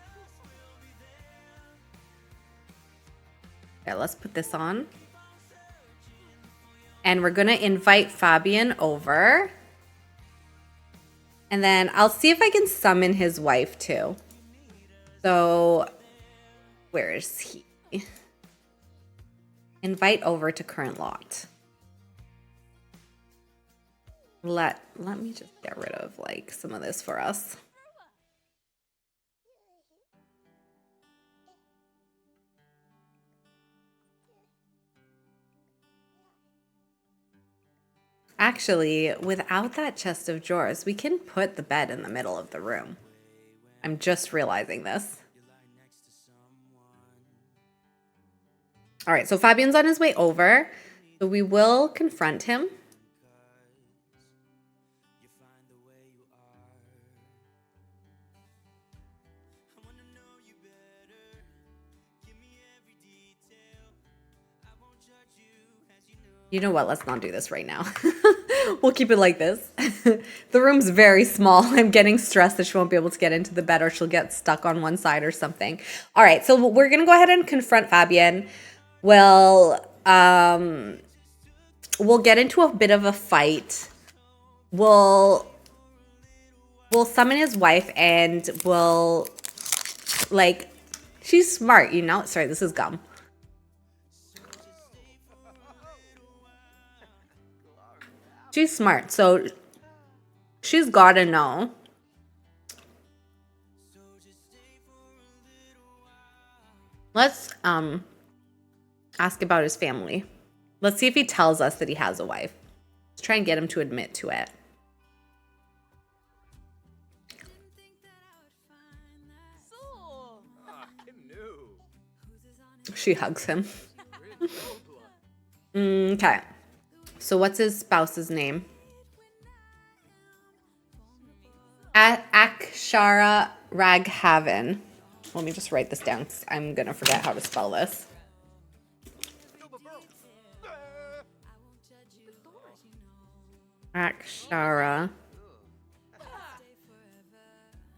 Yeah, let's put this on. And we're going to invite Fabian over. And then I'll see if I can summon his wife too. So where is he? Invite over to current lot. Let me just get rid of like some of this for us. Actually, without that chest of drawers, we can put the bed in the middle of the room. I'm just realizing this. All right, so Fabian's on his way over. So we will confront him. You know what? Let's not do this right now. We'll keep it like this. The room's very small. I'm getting stressed that she won't be able to get into the bed, or she'll get stuck on one side or something. All right, so we're going to go ahead and confront Fabian. We'll get into a bit of a fight. We'll summon his wife, and we'll, like, she's smart, you know? Sorry, this is gum. She's smart, so she's gotta know. Let's ask about his family. Let's see if he tells us that he has a wife. Let's try and get him to admit to it. She hugs him. Okay. So what's his spouse's name? Akshara Raghavan. Let me just write this down because I'm going to forget how to spell this. Akshara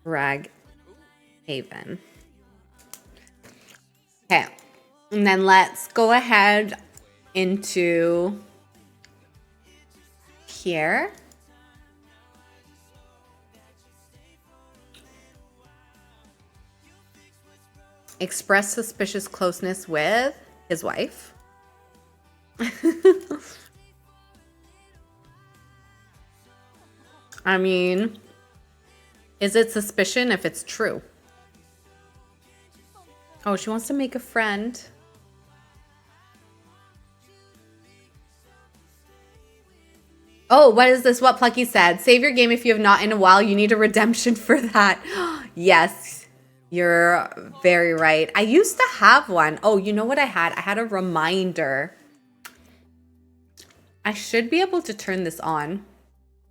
Raghavan. Okay. And then let's go ahead into here. Express suspicious closeness with his wife. I mean, is it suspicion if it's true? Oh, she wants to make a friend. Oh, what is this? What Plucky said. Save your game if you have not in a while. You need a redemption for that. Yes, you're very right. I used to have one. Oh, you know what I had? I had a reminder. I should be able to turn this on.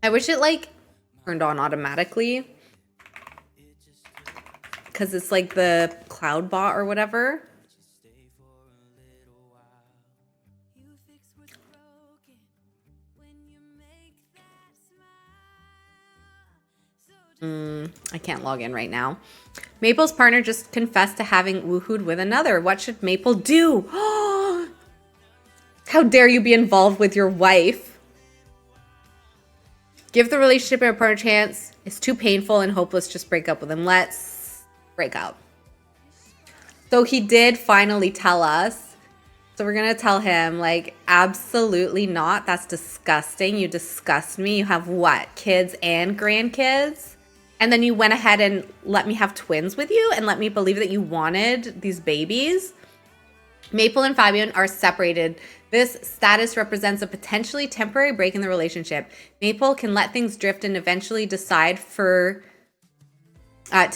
I wish it like turned on automatically. Because it's like the cloud bot or whatever. I can't log in right now. Maple's partner just confessed to having woohooed with another. What should Maple do? How dare you be involved with your wife? Give the relationship and partner a chance. It's too painful and hopeless. Just break up with him. Let's break up. So he did finally tell us. So we're going to tell him, like, absolutely not. That's disgusting. You disgust me. You have what? Kids and grandkids? And then you went ahead and let me have twins with you and let me believe that you wanted these babies? Maple and Fabian are separated. This status represents a potentially temporary break in the relationship. Maple can let things drift and eventually decide to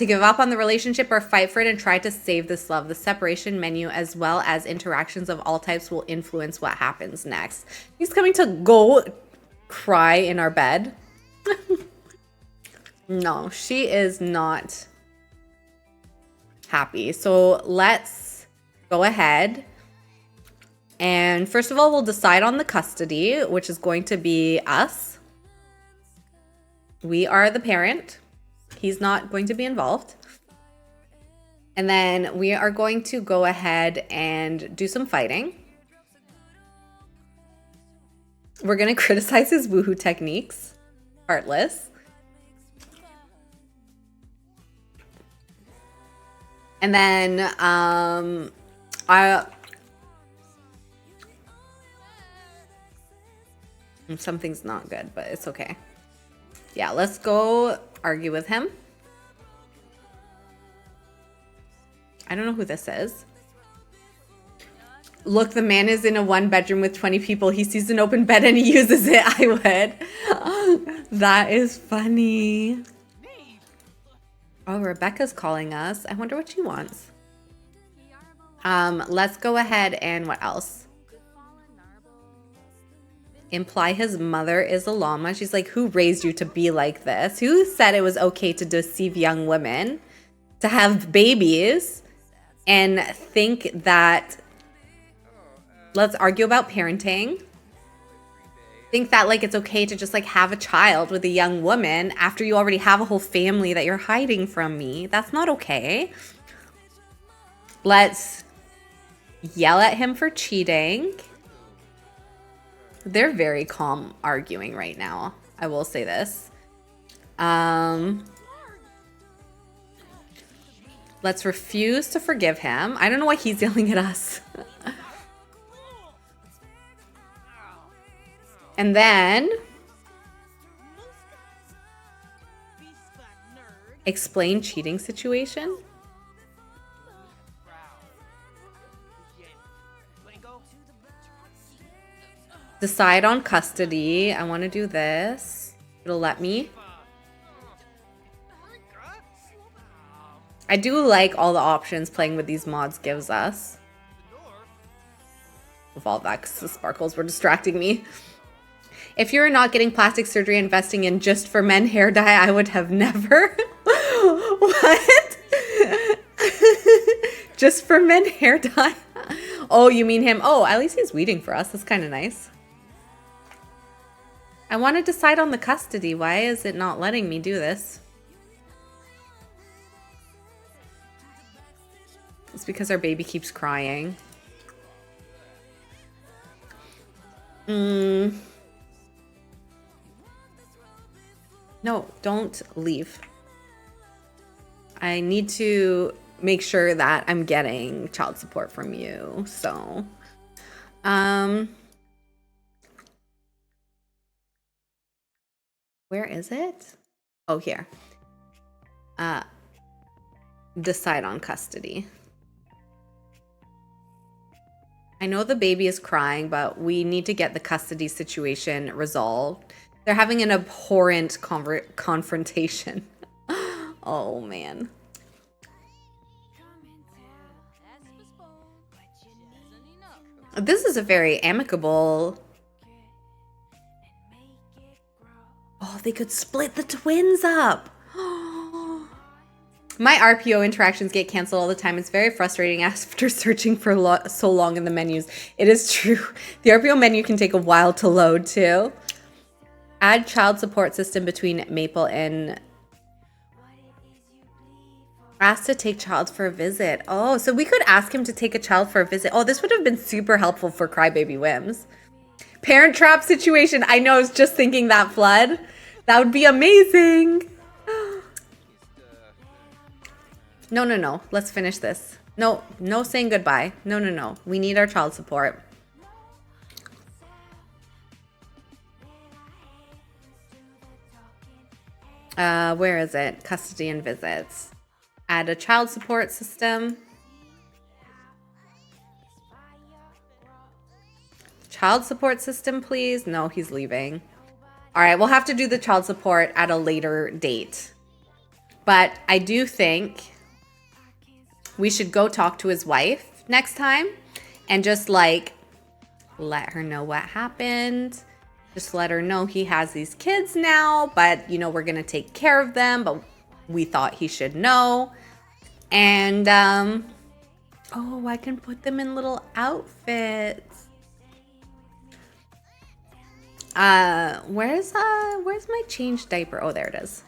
give up on the relationship or fight for it and try to save this love. The separation menu, as well as interactions of all types, will influence what happens next. He's coming to go cry in our bed. No, she is not happy. So let's go ahead. And first of all, we'll decide on the custody, which is going to be us. We are the parent. He's not going to be involved. And then we are going to go ahead and do some fighting. We're going to criticize his woohoo techniques. Heartless. And then something's not good, but it's okay. Yeah, let's go argue with him. I don't know who this is. Look, the man is in a 1-bedroom with 20 people. He sees an open bed and he uses it. I would. That is funny. Oh, Rebecca's calling us. I wonder what she wants. Let's go ahead and what else? Imply his mother is a llama. She's like, who raised you to be like this? Who said it was okay to deceive young women, to have babies, and think that, let's argue about parenting. Think that like it's okay to just like have a child with a young woman after you already have a whole family that you're hiding from me. That's not okay. Let's yell at him for cheating. They're very calm arguing right now. I will say this. Let's refuse to forgive him. I don't know why he's yelling at us. And then explain cheating situation. Decide on custody. I want to do this. It'll let me. I do like all the options playing with these mods gives us. With all that, because the sparkles were distracting me. If you're not getting plastic surgery investing in just for men hair dye, I would have never. What? Just for men hair dye? Oh, you mean him? Oh, at least he's weeding for us. That's kind of nice. I want to decide on the custody. Why is it not letting me do this? It's because our baby keeps crying. No, don't leave. I need to make sure that I'm getting child support from you. So, where is it? Oh, here. Decide on custody. I know the baby is crying, but we need to get the custody situation resolved. They're having an abhorrent confrontation. Oh, man. This is a very amicable... Oh, they could split the twins up. My RPO interactions get canceled all the time. It's very frustrating after searching for so long in the menus. It is true. The RPO menu can take a while to load too. Add child support system between Maple and Asked to take child for a visit. Oh, so we could ask him to take a child for a visit. Oh, this would have been super helpful for Crybaby Whims. Parent trap situation. I know, I was just thinking that, Flood. That would be amazing. No, no, no. Let's finish this. No, no saying goodbye. No, no, no. We need our child support. Where is it? Custody and visits. Add a child support system. Child support system, please. No, he's leaving. All right, we'll have to do the child support at a later date. But I do think we should go talk to his wife next time and just like let her know what happened. Just let her know he has these kids now, but you know, we're going to take care of them, but we thought he should know. And, oh, I can put them in little outfits. Where's my changed diaper? Oh, there it is.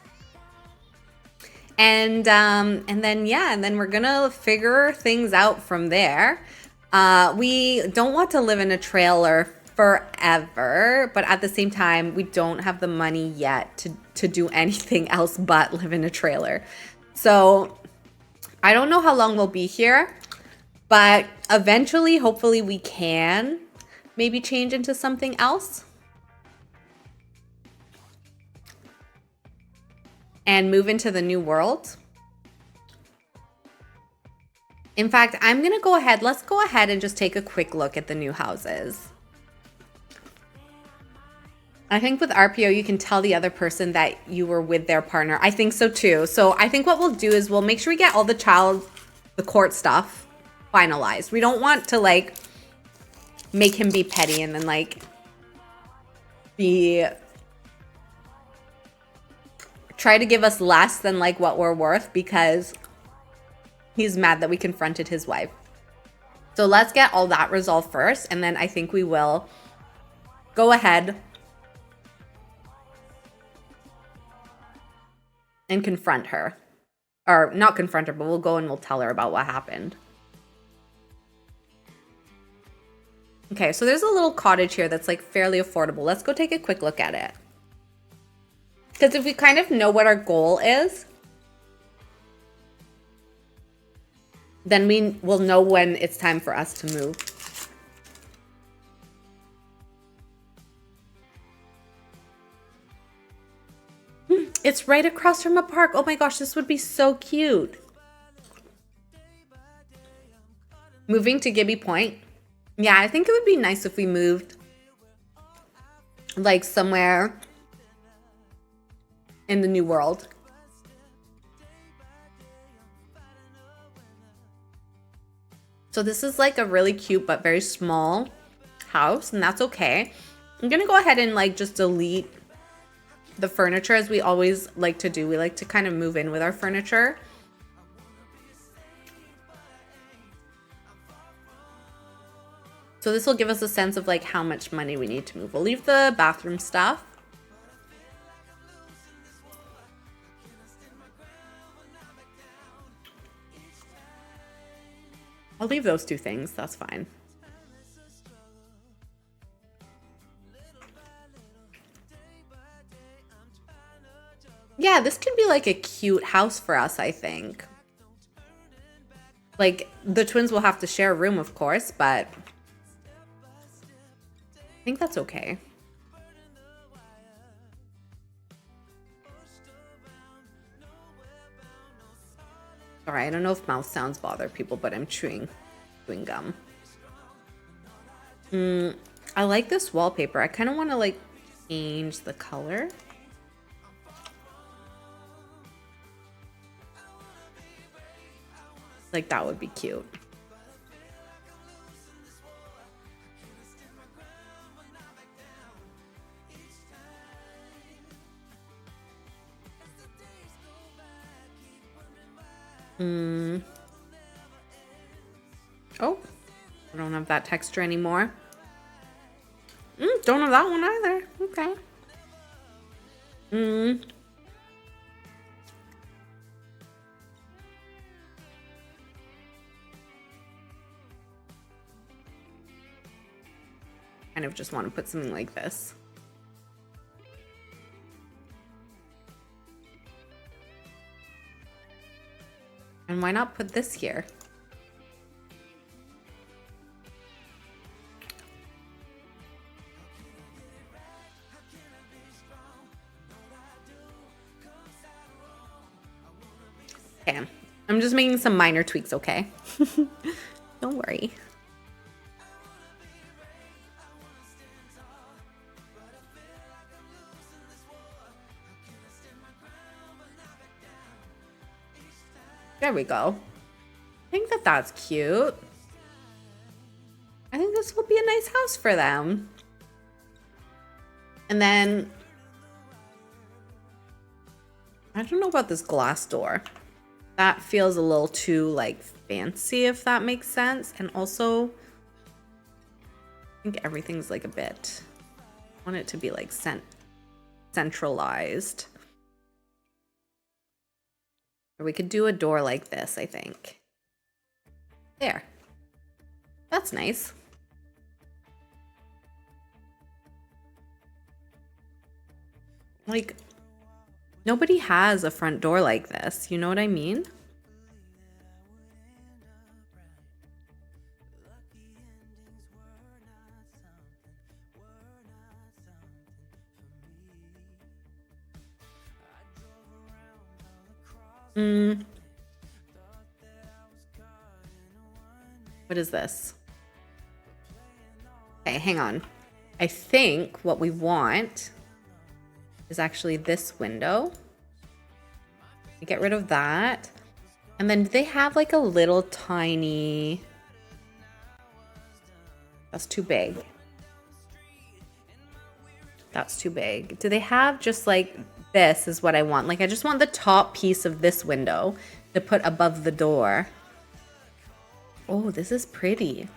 And then, yeah, and then we're gonna figure things out from there. We don't want to live in a trailer forever, but at the same time, we don't have the money yet to do anything else but live in a trailer. So I don't know how long we'll be here, but eventually, hopefully we can maybe change into something else and move into the new world. In fact, I'm gonna go ahead, let's go ahead and just take a quick look at the new houses. I think with RPO, you can tell the other person that you were with their partner. I think so too. So I think what we'll do is we'll make sure we get all the court stuff finalized. We don't want to like make him be petty and then like try to give us less than like what we're worth because he's mad that we confronted his wife. So let's get all that resolved first. And then I think we will go ahead and confront her. Or not confront her, but we'll go and we'll tell her about what happened. Okay, so there's a little cottage here that's like fairly affordable. Let's go take a quick look at it. Because if we kind of know what our goal is, then we will know when it's time for us to move. It's right across from a park. Oh my gosh, this would be so cute. Moving to Gibby Point. Yeah, I think it would be nice if we moved like somewhere in the new world. So this is like a really cute but very small house, and that's okay. I'm gonna go ahead and like just delete the furniture as we always like to do. We like to kind of move in with our furniture. So this will give us a sense of like how much money we need to move. We'll leave the bathroom stuff. I'll leave those two things, that's fine. Yeah, this could be like a cute house for us, I think. Like, the twins will have to share a room, of course, but I think that's okay. Sorry, I don't know if mouth sounds bother people, but I'm chewing gum. I like this wallpaper. I kind of want to like change the color. Like that would be cute. Oh, I don't have that texture anymore. Don't have that one either. Okay. kind of just want to put something like this. And why not put this here? Okay, I'm just making some minor tweaks, okay? Don't worry. There we go. I think that that's cute. I think this will be a nice house for them. And then, I don't know about this glass door. That feels a little too like fancy, if that makes sense. And also, I think everything's like a bit, I want it to be like centralized. Or we could do a door like this, I think. There. That's nice. Like, nobody has a front door like this. You know what I mean? What is this? Okay, hang on. I think what we want is actually this window. Get rid of that. And then do they have like a little tiny... That's too big. That's too big. Do they have just like this is what I want? Like I just want the top piece of this window to put above the door. Oh, this is pretty.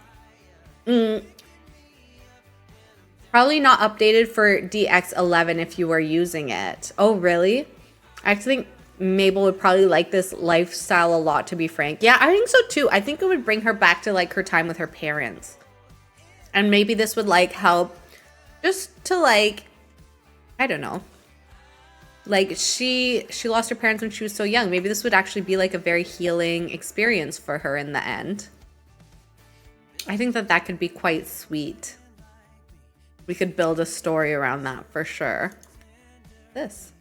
Probably not updated for DX11 if you were using it. Oh, really? I actually think Mabel would probably like this lifestyle a lot, to be frank. Yeah, I think so too. I think it would bring her back to like her time with her parents. And maybe this would like help just to like, I don't know. Like she lost her parents when she was so young. Maybe this would actually be like a very healing experience for her in the end. I think that that could be quite sweet. We could build a story around that for sure. This.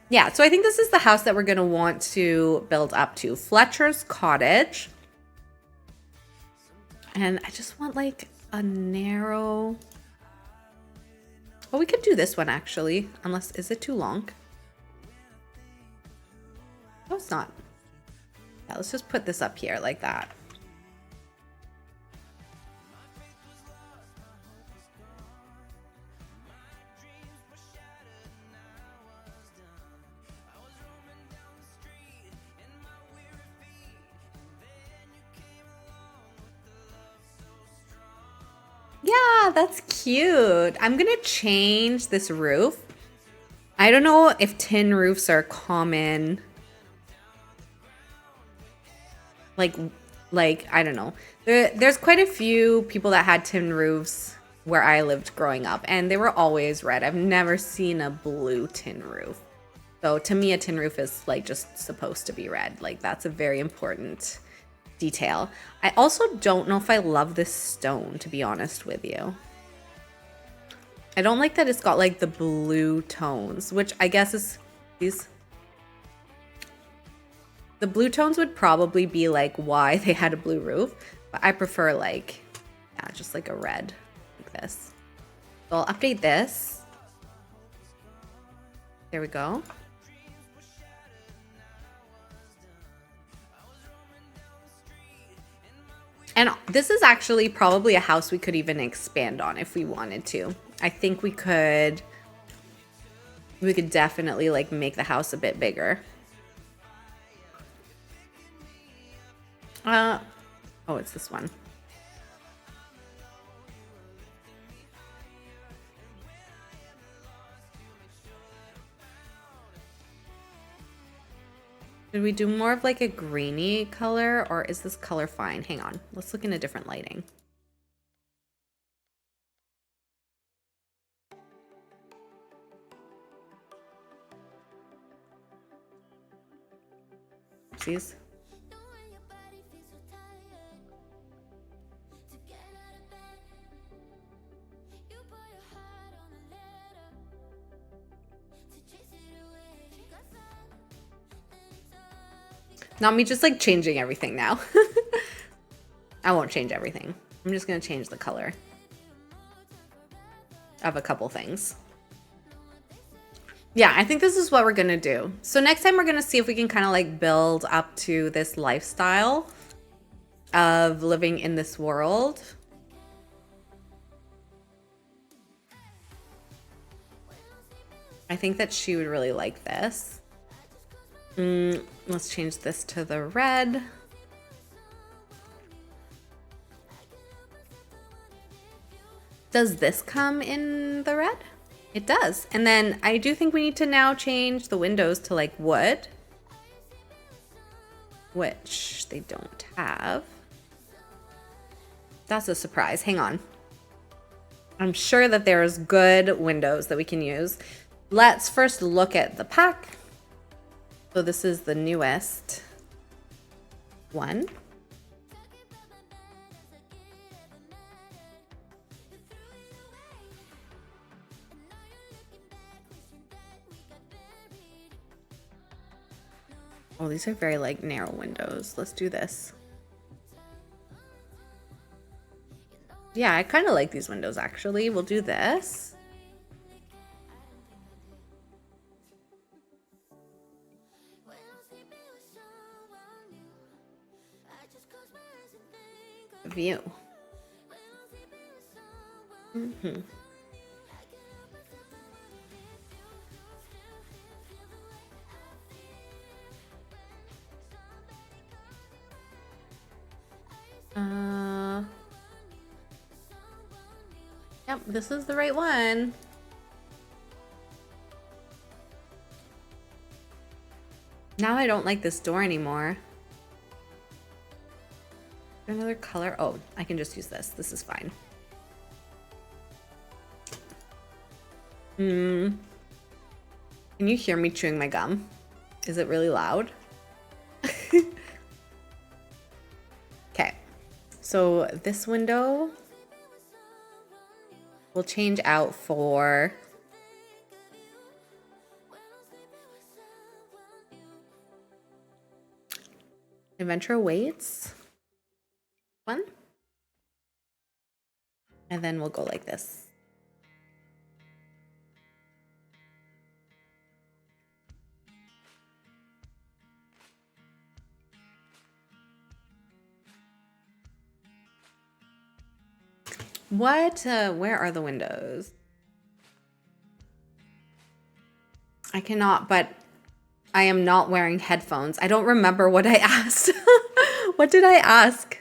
Yeah, so I think this is the house that we're going to want to build up to. Fletcher's Cottage. And I just want like a narrow... Oh, we could do this one actually. Unless, is it too long? No, it's not. Yeah, let's just put this up here like that. Yeah, that's cute. I'm gonna change this roof. I don't know if tin roofs are common. Like I don't know. There's quite a few people that had tin roofs where I lived growing up, and they were always red. I've never seen a blue tin roof. So to me, a tin roof is like just supposed to be red. Like that's a very important detail. I also don't know if I love this stone, to be honest with you. I don't like that it's got like the blue tones, which I guess is these. The blue tones would probably be like why they had a blue roof, but I prefer like, yeah, just like a red like this. So I'll update this. There we go. And this is actually probably a house we could even expand on if we wanted to. I think we could definitely like make the house a bit bigger. Oh, it's this one. Should we do more of like a greeny color, or is this color fine? Hang on, let's look in a different lighting. these. Not me just like changing everything now. I won't change everything. I'm just gonna change the color of a couple things. Yeah, I think this is what we're gonna do. So next time we're gonna see if we can kind of like build up to this lifestyle of living in this world. I think that she would really like this. Let's change this to the red. Does this come in the red? It does. And then I do think we need to now change the windows to like wood, which they don't have. That's a surprise. Hang on. I'm sure that there's good windows that we can use. Let's first look at the pack. So this is the newest one. Oh, these are very like narrow windows. Let's do this. Yeah, I kind of like these windows actually. We'll do this. View. Yep, this is the right one. Now I don't like this door anymore. Another color. Oh, I can just use this. This is fine. Can you hear me chewing my gum? Is it really loud? Okay. So this window will change out for Adventure Awaits. One. And then we'll go like this. What? Where are the windows? I cannot, but I am not wearing headphones. I don't remember what I asked. What did I ask?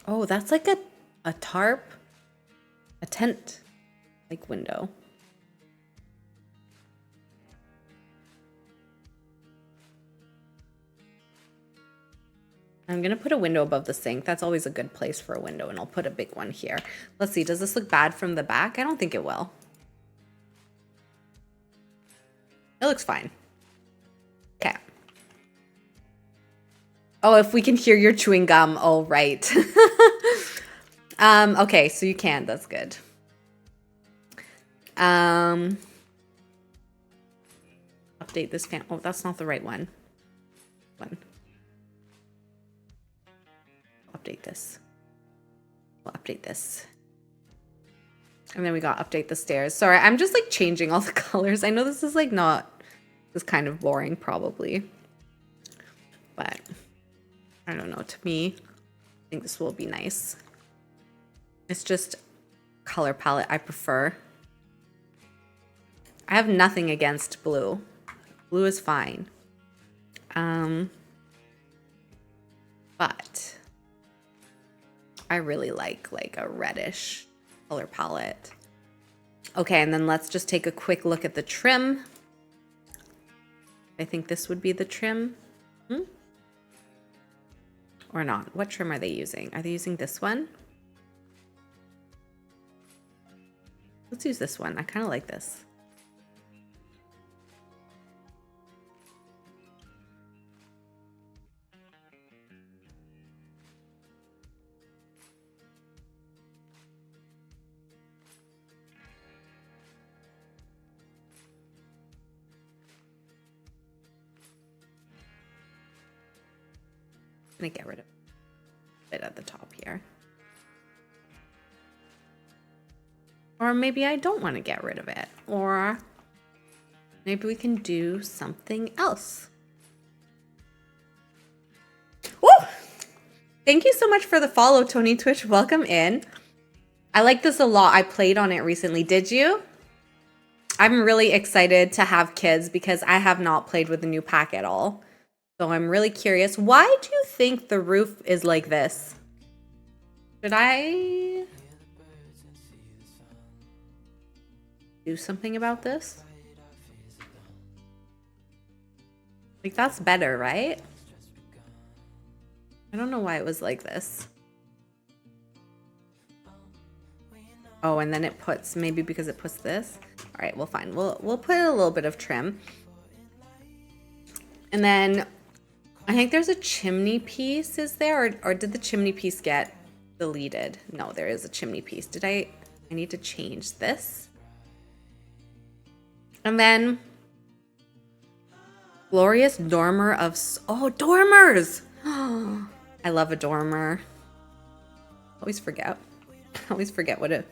Oh, that's like a tarp, a tent, like window. I'm gonna put a window above the sink. That's always a good place for a window, and I'll put a big one here. Let's see, does this look bad from the back? I don't think it will. It looks fine. Okay. Oh, if we can hear your chewing gum. Oh, right. Okay, so you can. That's good. Update this fan. Oh, that's not the right one. Update this. We'll update this. And then we got update the stairs. Sorry, I'm just like changing all the colors. I know this is like not, this is kind of boring probably. But I don't know, to me, I think this will be nice. It's just color palette I prefer. I have nothing against blue. Blue is fine. But I really like a reddish color palette. Okay, and then let's just take a quick look at the trim. I think this would be the trim. or not. What trim are they using? Are they using this one? Let's use this one. I kind of like this. I'm gonna get rid of a bit at the top here. Or maybe I don't want to get rid of it. Or maybe we can do something else. Woo! Thank you so much for the follow, Tony Twitch. Welcome in. I like this a lot. I played on it recently. Did you? I'm really excited to have kids because I have not played with the new pack at all. So I'm really curious. Why do you think the roof is like this? Should I do something about this? Like, that's better, right? I don't know why it was like this. Oh, and then it puts, maybe because it puts this. All right, well, fine. We'll put a little bit of trim. And then I think there's a chimney piece, is there? Or did the chimney piece get deleted? No, there is a chimney piece. Did I need to change this? And then glorious dormer of, oh, dormers. I love a dormer. Always forget what a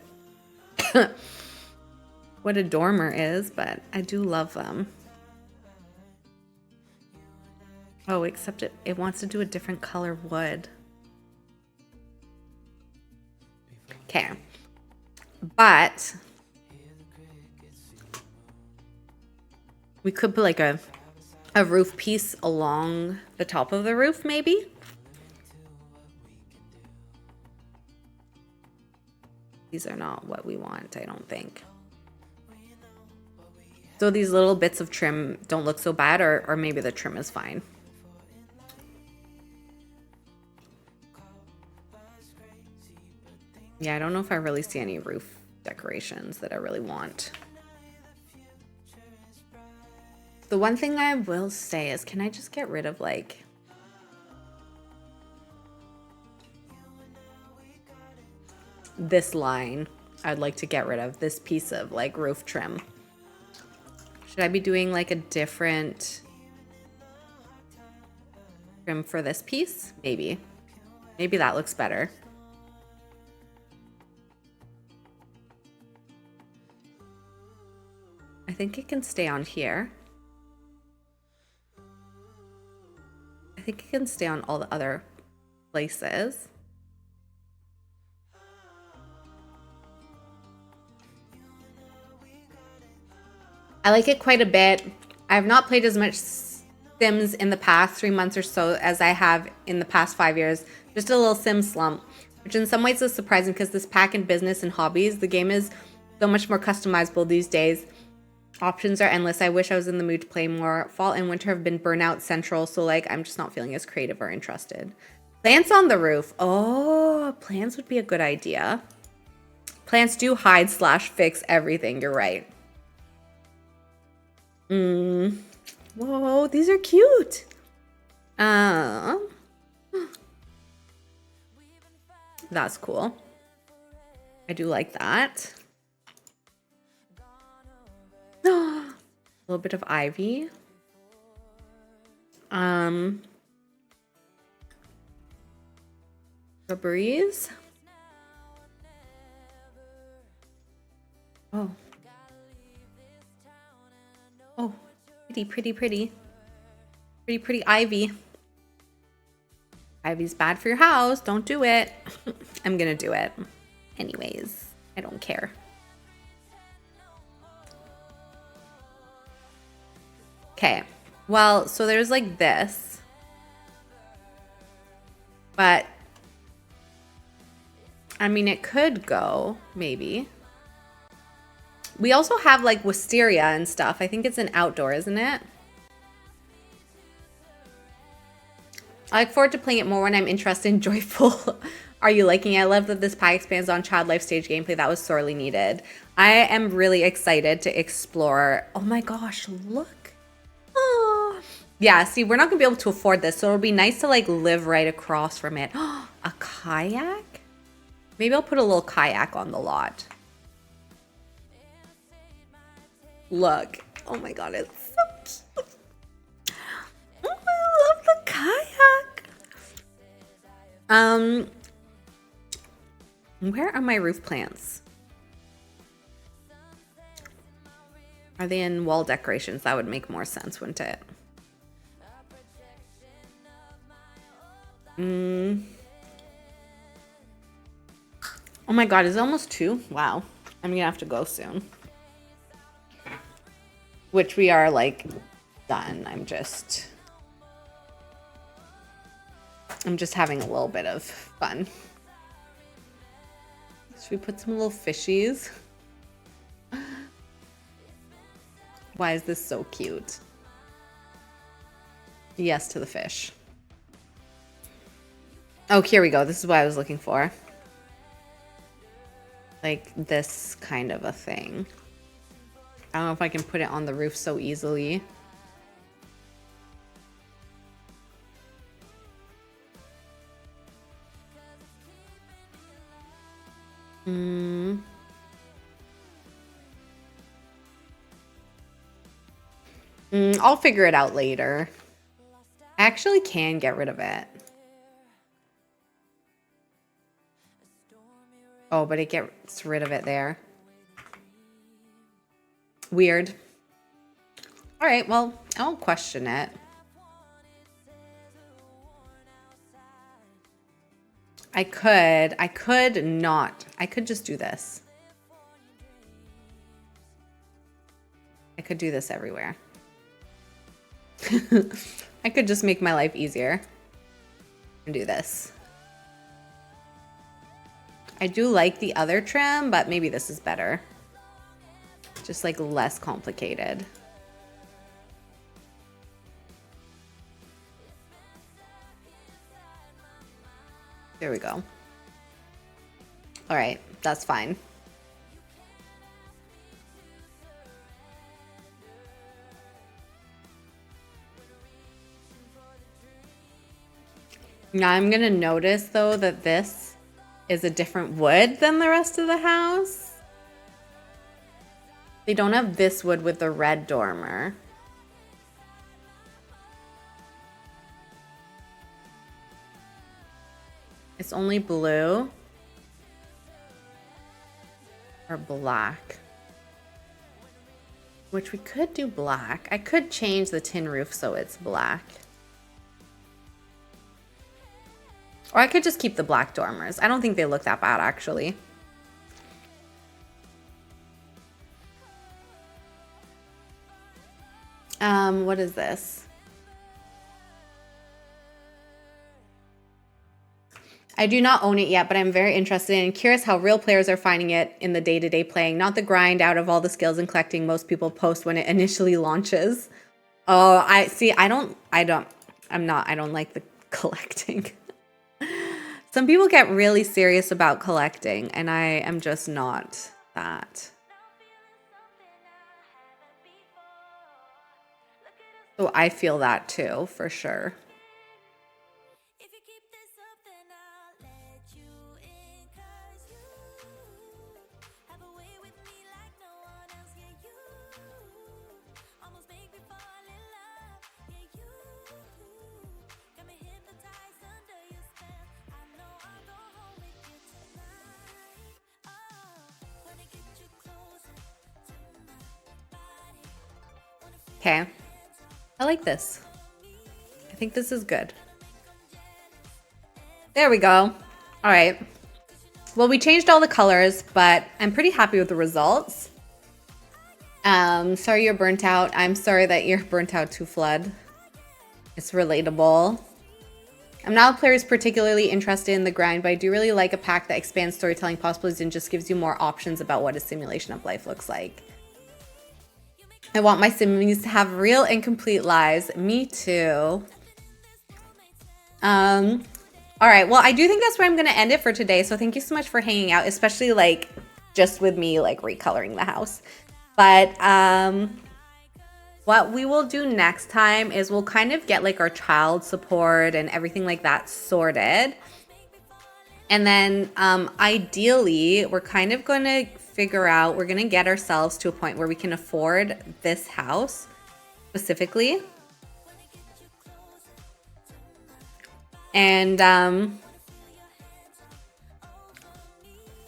what a dormer is, but I do love them. Oh, except it wants to do a different color wood. Okay. But we could put like a roof piece along the top of the roof, maybe. These are not what we want, I don't think. So these little bits of trim don't look so bad, or maybe the trim is fine. Yeah, I don't know if I really see any roof decorations that I really want. The one thing I will say is, can I just get rid of like this line? I'd like to get rid of this piece of like roof trim. Should I be doing like a different trim for this piece? Maybe. Maybe that looks better. I think it can stay on here. I think it can stay on all the other places. I like it quite a bit. I have not played as much Sims in the past 3 months or so as I have in the past 5 years. Just a little Sim slump, which in some ways is surprising because this pack in business and hobbies, the game is so much more customizable these days. Options are endless. I wish I was in the mood to play more. Fall and winter have been burnout central, so like I'm just not feeling as creative or interested. Plants on the roof. Oh, plants would be a good idea. Plants do hide / fix everything. You're right. Whoa, these are cute. That's cool. I do like that. A little bit of ivy. Breeze. Oh. Oh, pretty ivy. Ivy's bad for your house. Don't do it. I'm gonna do it. Anyways, I don't care. Okay, well, so there's like this. But, I mean, it could go, maybe. We also have like wisteria and stuff. I think it's an outdoor, isn't it? I look forward to playing it more when I'm interested and joyful. Are you liking it? I love that this pack expands on child life stage gameplay. That was sorely needed. I am really excited to explore. Oh my gosh, look. Oh. Yeah, see, we're not going to be able to afford this, so it'll be nice to like live right across from it. A kayak? Maybe I'll put a little kayak on the lot. Look. Oh my god, it's so cute. Oh, I love the kayak. Where are my roof plants? Are they in wall decorations? That would make more sense, wouldn't it? Oh my god, is it almost 2? Wow. I'm gonna have to go soon. Which we are like done. I'm just having a little bit of fun. Should we put some little fishies? Why is this so cute? Yes to the fish. Oh, here we go. This is what I was looking for. Like this kind of a thing. I don't know if I can put it on the roof so easily. I'll figure it out later. I actually can get rid of it. Oh, but it gets rid of it there. Weird. All right, well, I won't question it. I could not. I could just do this. I could do this everywhere. I could just make my life easier and do this. I do like the other trim, but maybe this is better. Just like less complicated. There we go. All right, that's fine. Now I'm gonna notice though that this is a different wood than the rest of the house. They don't have this wood with the red dormer. It's only blue or black, which we could do black. I could change the tin roof so it's black. Or I could just keep the black dormers. I don't think they look that bad, actually. What is this? I do not own it yet, but I'm very interested and curious how real players are finding it in the day-to-day playing, not the grind out of all the skills and collecting most people post when it initially launches. Oh, I don't like the collecting. Some people get really serious about collecting, and I am just not that. So I feel that too, for sure. Okay. I like this. I think this is good. There we go. All right. Well, we changed all the colors, but I'm pretty happy with the results. Sorry you're burnt out. I'm sorry that you're burnt out too, Flood. It's relatable. I'm not a player who's particularly interested in the grind, but I do really like a pack that expands storytelling possibilities and just gives you more options about what a simulation of life looks like. I want my sims to have real and complete lives. Me too. All right. Well, I do think that's where I'm going to end it for today. So thank you so much for hanging out, especially like just with me like recoloring the house. But what we will do next time is we'll kind of get like our child support and everything like that sorted. And then ideally, we're kind of going to figure out, we're going to get ourselves to a point where we can afford this house specifically. And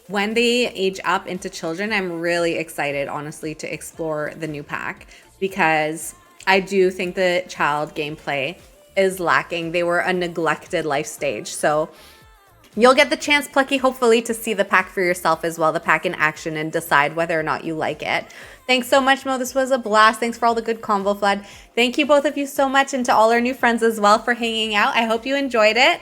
when they age up into children, I'm really excited, honestly, to explore the new pack because I do think the child gameplay is lacking. They were a neglected life stage. So you'll get the chance, Plucky, hopefully, to see the pack for yourself as well, the pack in action, and decide whether or not you like it. Thanks so much, Mo. This was a blast. Thanks for all the good convo flood. Thank you, both of you, so much, and to all our new friends as well for hanging out. I hope you enjoyed it.